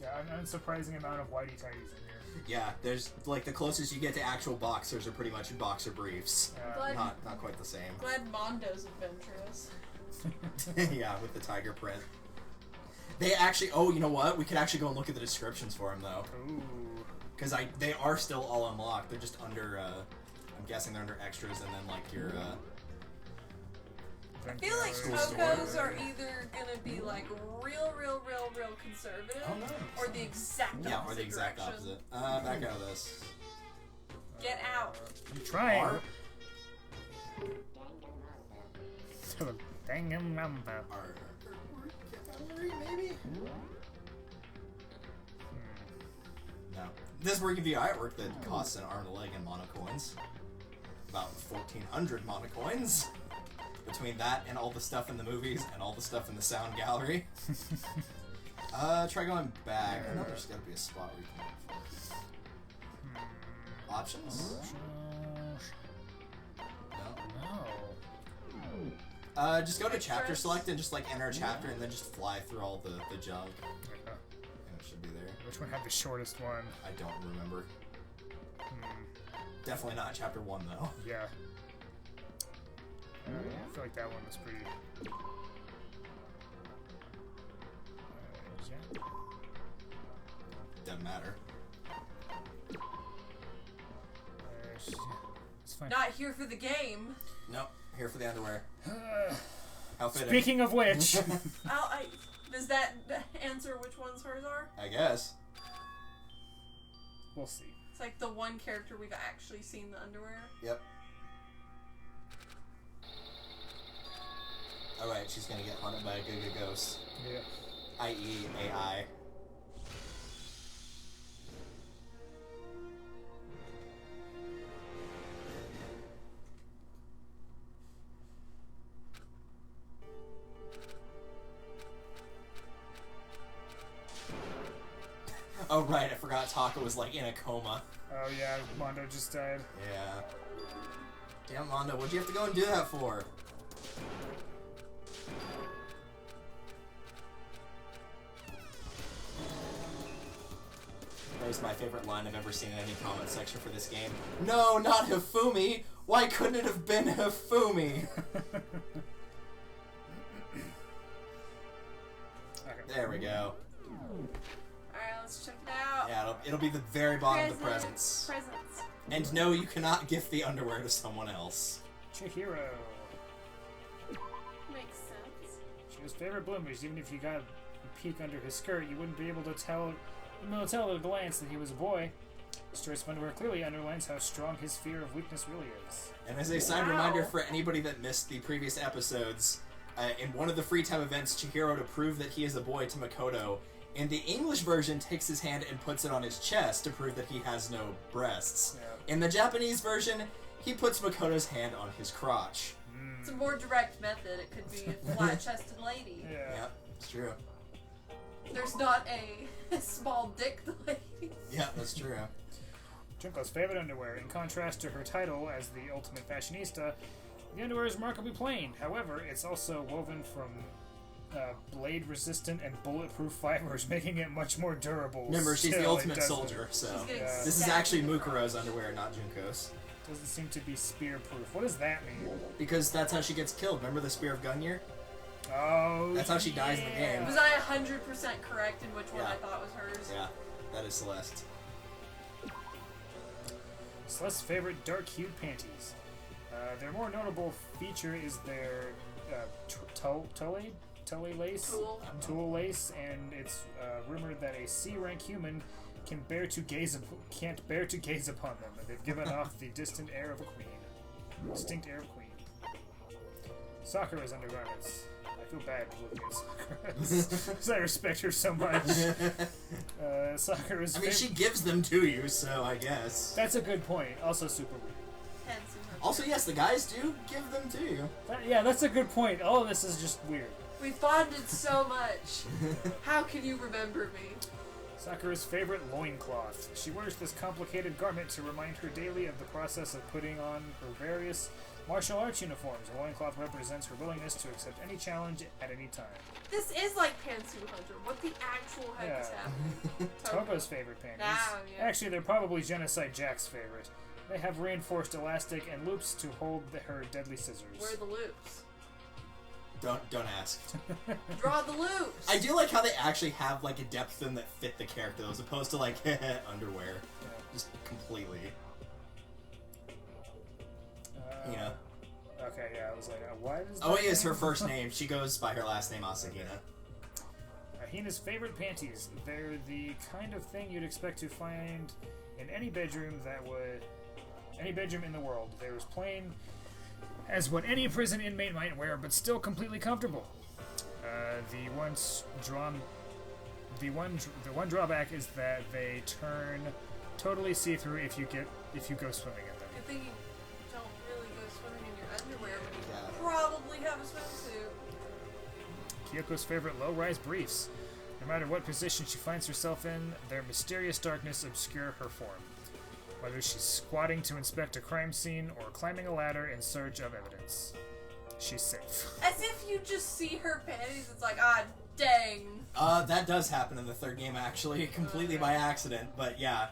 Yeah, an unsurprising amount of whitey tighties in here. Yeah, there's, like, the closest you get to actual boxers are pretty much boxer briefs. Glad, Not quite the same. glad Mondo's adventurous. Yeah, with the tiger print. They actually... Oh, you know what? We could actually go and look at the descriptions for them, though. Ooh. Because they are still all unlocked. They're just under, I'm guessing they're under extras and then, like, your, I feel like School Coco's store. are either gonna be like real conservative, Oh, no. or the exact opposite Yeah, or the exact direction. opposite. Back out of this. Get out. I'm trying. Art? Danganronpa. Art gallery, maybe? No. This work of the artwork that costs an arm and a leg in monocoins. About 1,400 monocoins. Between that and all the stuff in the movies and all the stuff in the sound gallery. Try going back. I know there's gotta be a spot where you can focus. Options? No. No. Just go to chapter Extras. select and just like enter a chapter and then just fly through all the junk. Which one had the shortest one? I don't remember. Hmm. Definitely not chapter 1, though. Yeah. I feel like that one was pretty. Yeah. Doesn't matter. It's fine. Not here for the game. Nope. Here for the underwear. How fitting. Speaking of which, Does that answer which ones hers are? I guess. we'll see. It's like the one character we've actually seen the underwear. Yep. Alright, she's gonna get haunted by a Giga Ghost. Yeah. I.e. AI. Oh right, I forgot Taka was like in a coma. Oh yeah, Mondo just died. Yeah. Damn Mondo, what'd you have to go and do that for? There's my favorite line I've ever seen in any comment section for this game. No, not Hifumi! Why couldn't it have been Hifumi? Okay. There we go. Alright, let's check it out. Yeah, it'll be the very bottom of the presents. Presents. And no, you cannot gift the underwear to someone else. Chihiro. Makes sense. She was favorite bloomers. Even if you got a peek under his skirt, you wouldn't be able to tell. At a glance that he was a boy. His choice of underwear clearly underlines how strong his fear of weakness really is. And as a side Wow. reminder for anybody that missed the previous episodes, in one of the free time events, Chihiro, to prove that he is a boy to Makoto, in the English version, takes his hand and puts it on his chest to prove that he has no breasts. Yeah. In the Japanese version, he puts Makoto's hand on his crotch. It's a more direct method. It could be a flat-chested lady. Yeah. Yep, it's true. There's not a small dick lady. Yeah, that's true. Junko's favorite underwear. In contrast to her title as the ultimate fashionista, the underwear is remarkably plain. However, it's also woven from blade-resistant and bulletproof fibers, making it much more durable. Remember, she's the Still, it ultimate doesn't- soldier, so... She's getting Yeah. This is stabbed actually in the crotch. Mukuro's underwear, not Junko's. Doesn't seem to be spear-proof. What does that mean? Because that's how she gets killed. Remember the Spear of Gungnir? Oh, That's how she dies in the game. Was I 100% correct in which one Yeah. I thought was hers? Yeah, that is Celeste. Celeste's favorite dark-hued panties. Their more notable feature is their tully lace, Tool. lace, and it's rumored that a C-rank human can't bear to gaze upon them, and they've given off the distant air of a queen. Distinct air of queen. Sakura's undergarments. I feel bad looking at Sakura because I respect her so much. Sakura's. I mean, she gives them to you, so I guess. That's a good point. Also super weird. Hence in her Also, yes, the guys do give them to you. Yeah, that's a good point. All of this is just weird. We bonded so much. How can you remember me? Sakura's favorite loincloth. She wears this complicated garment to remind her daily of the process of putting on her various martial arts uniforms. A loincloth represents her willingness to accept any challenge at any time. This is like Pantsuit Hunter. What the actual heck is Yeah. happening? Topo's favorite panties. Ah, yeah. Actually, they're probably Genocide Jack's favorite. They have reinforced elastic and loops to hold her deadly scissors. Where are the loops? Don't ask. Draw the loops! I do like how they actually have like a depth to them that fit the character, as opposed to like underwear, just completely. You know. Okay, yeah, I was like, why does Oh, that yes, her name- first name. She goes by her last name, Asahina. Hina's favorite panties. They're the kind of thing you'd expect to find in any bedroom in the world. They're as plain as what any prison inmate might wear, but still completely comfortable. The one drawback is that they turn totally see-through if you go swimming in them. Good thing you don't really go swimming in your underwear when you Yeah. probably have a swimsuit. Kyoko's favorite low-rise briefs. No matter what position she finds herself in, their mysterious darkness obscure her form. Whether she's squatting to inspect a crime scene or climbing a ladder in search of evidence, she's safe. As if you just see her panties, it's like, Dang. That does happen in the third game, actually, completely by accident. But yeah,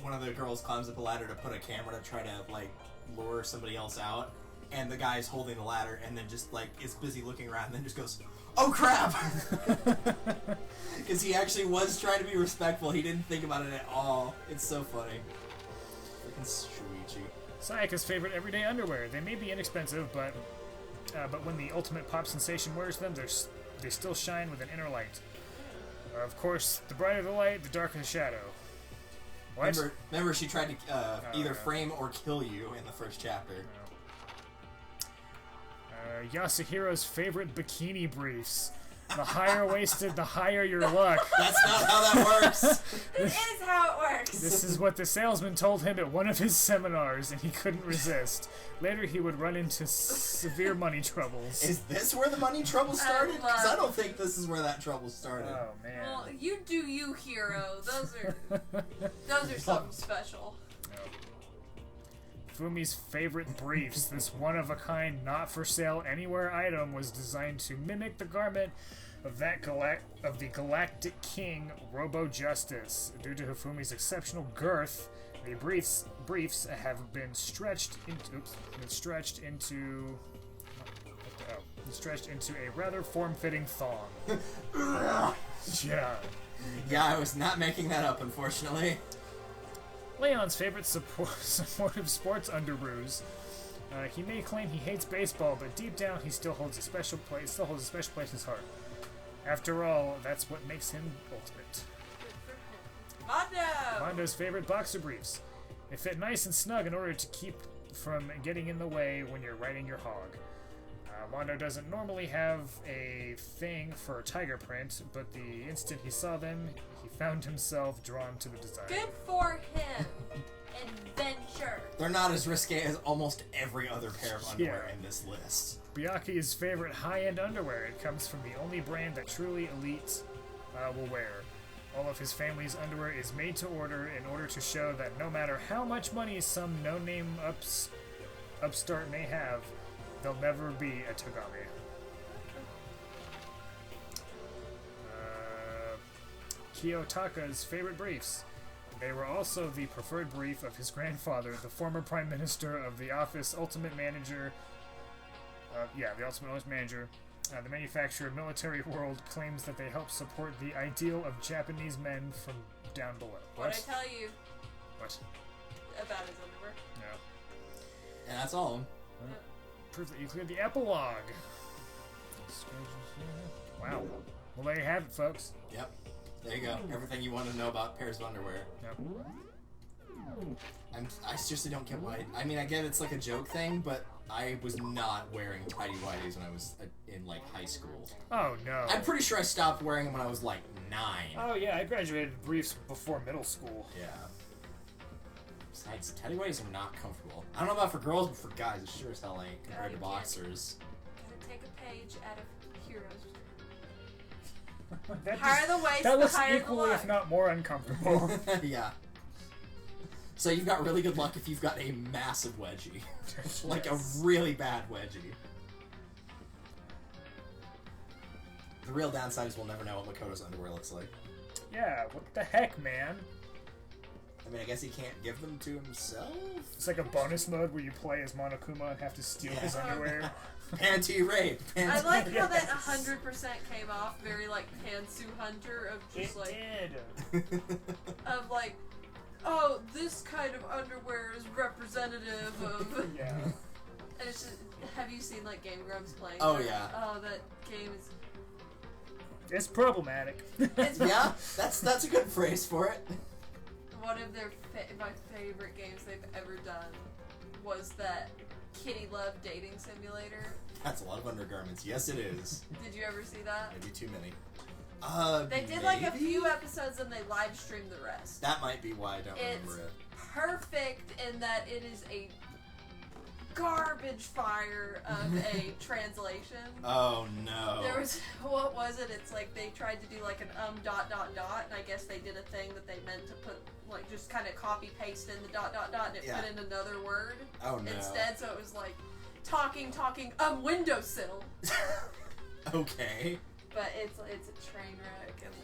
one of the girls climbs up a ladder to put a camera to try to, like, lure somebody else out. And the guy's holding the ladder and then just, like, is busy looking around and then just goes, "Oh, crap!" Because he actually was trying to be respectful. He didn't think about it at all. It's so funny. Freaking Shuichi. Sayaka's favorite everyday underwear. They may be inexpensive, but when the ultimate pop sensation wears them, they still shine with an inner light. Of course, the brighter the light, the darker the shadow. What? Remember she tried to either yeah. frame or kill you in the first chapter. Yasuhiro's favorite bikini briefs. The higher waisted, the higher your luck. That's not how that works. It is how it works. This is what the salesman told him at one of his seminars, and he couldn't resist. Later, he would run into severe money troubles. Is this where the money trouble started? Because I don't think this is where that trouble started. Oh man. Well, you do you, hero. Those are something special. Fumi's favorite briefs. This one-of-a-kind, not-for-sale anywhere item was designed to mimic the garment of the Galactic King, Robo Justice. Due to Hifumi's exceptional girth, the briefs have been stretched into a rather form-fitting thong. Yeah. Yeah, I was not making that up, unfortunately. Leon's favorite supportive sports underoos. He may claim he hates baseball, but deep down he still holds a special place in his heart. After all, that's what makes him ultimate. Mondo! Mondo's favorite boxer briefs. They fit nice and snug in order to keep from getting in the way when you're riding your hog. Mondo doesn't normally have a thing for tiger print, but the instant he saw them, he found himself drawn to the design. Good for him. Adventure. They're not as risque as almost every other pair of underwear in this list. Byakuya's favorite high-end underwear. It comes from the only brand that truly elites will wear. All of his family's underwear is made to order in order to show that no matter how much money some no-name upstart may have, they'll never be a Togami. Kiyotaka's favorite briefs. They were also the preferred brief of his grandfather, the former Prime Minister of the Office Ultimate Manager. The Ultimate Manager. The manufacturer Military World claims that they help support the ideal of Japanese men from down below. What'd I tell you What? about his underwear? No. And that's all of them. Proof that you cleared the epilogue. Wow. Well, there you have it, folks. Yep. There you go. Everything you want to know about pairs of underwear. Yep. I seriously don't get why. I mean, I get it's like a joke thing, but I was not wearing tidy whities when I was in like high school. Oh no. I'm pretty sure I stopped wearing them when I was like 9. Oh yeah, I graduated briefs before middle school. Yeah. Besides, tidy whities are not comfortable. I don't know about for girls, but for guys, it sure as hell ain't compared to boxers. Gotta take a page out of Heroes. That Higher the waist, that the looks higher the equally, luck. if not more, uncomfortable. Yeah. So you've got really good luck if you've got a massive wedgie. Like Yes. a really bad wedgie. The real downside is we'll never know what Makoto's underwear looks like. Yeah, what the heck, man? I mean, I guess he can't give them to himself? It's like a bonus mode where you play as Monokuma and have to steal his Yeah. underwear. Panty rape. I like how that Yes. 100% came off very like Pantsu Hunter of just It like did. of like, oh, this kind of underwear is representative of. Yeah. And it's just, have you seen like Game Grumps playing? Oh, that? yeah. Oh, that game is. It's problematic. It's Yeah, that's a good phrase for it. one of their my favorite games they've ever done was that Kitty Love dating simulator. That's a lot of undergarments. Yes, it is. Did you ever see that? Maybe too many. They did like a maybe? few episodes and they live streamed the rest. That might be why I don't It's remember it. perfect in that it is a garbage fire of a translation. Oh no. There was, what was it? It's like they tried to do like an dot dot dot, and I guess they did a thing that they meant to put like just kind of copy paste in the dot dot dot, and it Yeah. put in another word Oh no. instead. So it was like talking, windowsill, Okay. but it's a train wreck and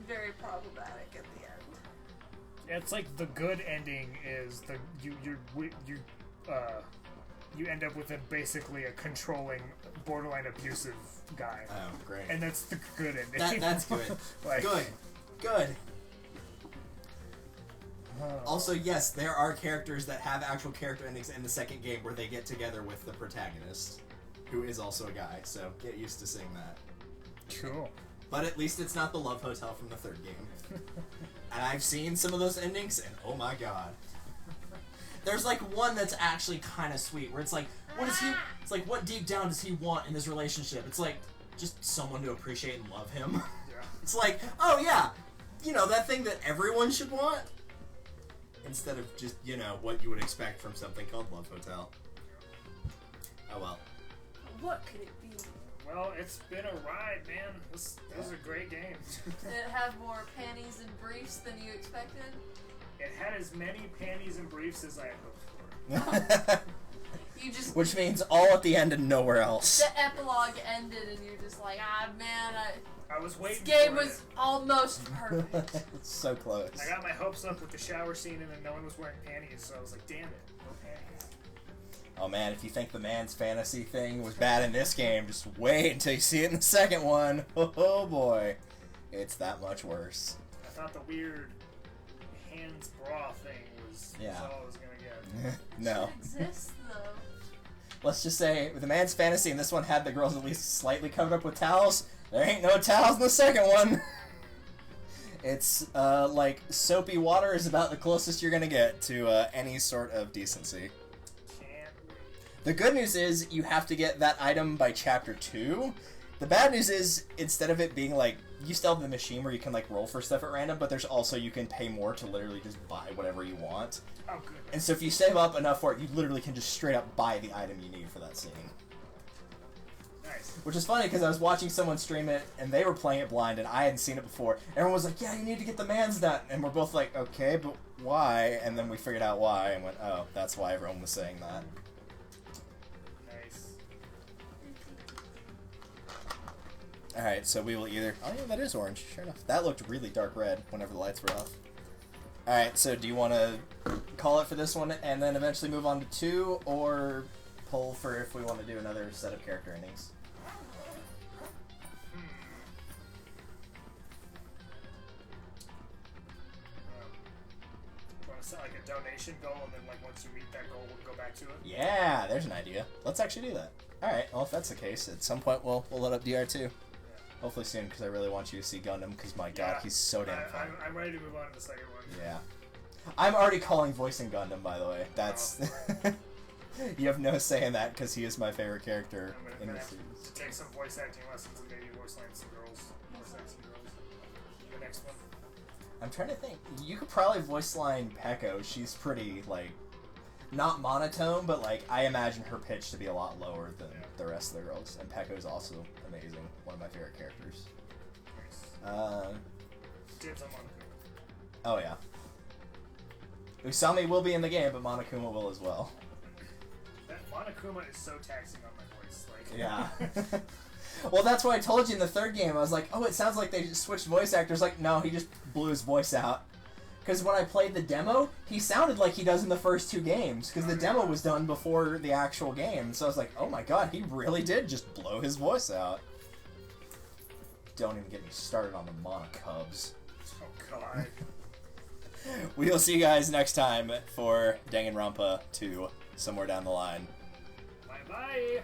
very problematic at the end. It's like the good ending is you end up with basically a controlling, borderline abusive guy, Oh, great. and that's the good ending. That's good. Like, Good. Also, yes, there are characters that have actual character endings in the second game where they get together with the protagonist, who is also a guy, so get used to seeing that. Cool. But at least it's not the love hotel from the third game. And I've seen some of those endings, and oh my god. There's like one that's actually kind of sweet, where it's like, it's like, what deep down does he want in his relationship? It's like, just someone to appreciate and love him. Yeah. It's like, oh yeah, you know, that thing that everyone should want? Instead of just, you know, what you would expect from something called Love Hotel. Oh well. What could it be? Well, it's been a ride, man. This is a great game. Did it have more panties and briefs than you expected? It had as many panties and briefs as I had hoped for. You just Which means all at the end and nowhere else. the epilogue ended and you're just like, ah man, I was this waiting game for was it. almost perfect. It's so close. I got my hopes up with the shower scene, and then no one was wearing panties, so I was like, damn it, no panties. Oh man, if you think the man's fantasy thing was bad in this game, just wait until you see it in the second one. Oh boy. It's that much worse. I thought the weird hands bra thing was all I was gonna get. No. It exists though. Let's just say, the man's fantasy in this one had the girls at least slightly covered up with towels. There ain't no towels in the second one. It's, like, soapy water is about the closest you're gonna get to, any sort of decency. Can't wait. The good news is, you have to get that item by chapter 2. The bad news is, instead of it being, like, you still have the machine where you can, like, roll for stuff at random, but there's also, you can pay more to literally just buy whatever you want. Oh, good. And so if you save up enough for it, you literally can just straight up buy the item you need for that scene. Nice. Which is funny because I was watching someone stream it and they were playing it blind and I hadn't seen it before. Everyone was like, yeah, you need to get the man's nut. And we're both like, okay, but why? And then we figured out why and went, oh, that's why everyone was saying that. Nice. Alright, so we will either... Oh yeah, that is orange. Sure enough. That looked really dark red whenever the lights were off. Alright, so do you want to call it for this one and then eventually move on to 2, or pull for if we want to do another set of character endings? Do you want to set like a donation goal, and then like once you meet that goal, we'll go back to it? Yeah, there's an idea. Let's actually do that. Alright, well if that's the case, at some point we'll load up DR2. Hopefully soon, because I really want you to see Gundam, because my god, he's so damn fun. I'm ready to move on to the second one. Yeah. I'm already calling voicing Gundam, by the way. That's... You have no say in that, because he is my favorite character in the have series. to take some voice acting lessons and maybe voice line some girls. Voice act some girls. The next one. I'm trying to think. You could probably voice line Peko. She's pretty, like, not monotone, but, like, I imagine her pitch to be a lot lower than the rest of the girls. And Peko's also amazing. One of my favorite characters. Dibs on Monokuma. Oh, yeah. Usami will be in the game, but Monokuma will as well. That Monokuma is so taxing on my voice. Like, Yeah. Well, that's why I told you in the third game. I was like, oh, it sounds like they just switched voice actors. Like, no, he just blew his voice out. Because when I played the demo, he sounded like he does in the first 2 games. Because the demo was done before the actual game. So I was like, oh my god, he really did just blow his voice out. Don't even get me started on the Monocubs. oh god. We will see you guys next time for Danganronpa 2, somewhere down the line. Bye bye.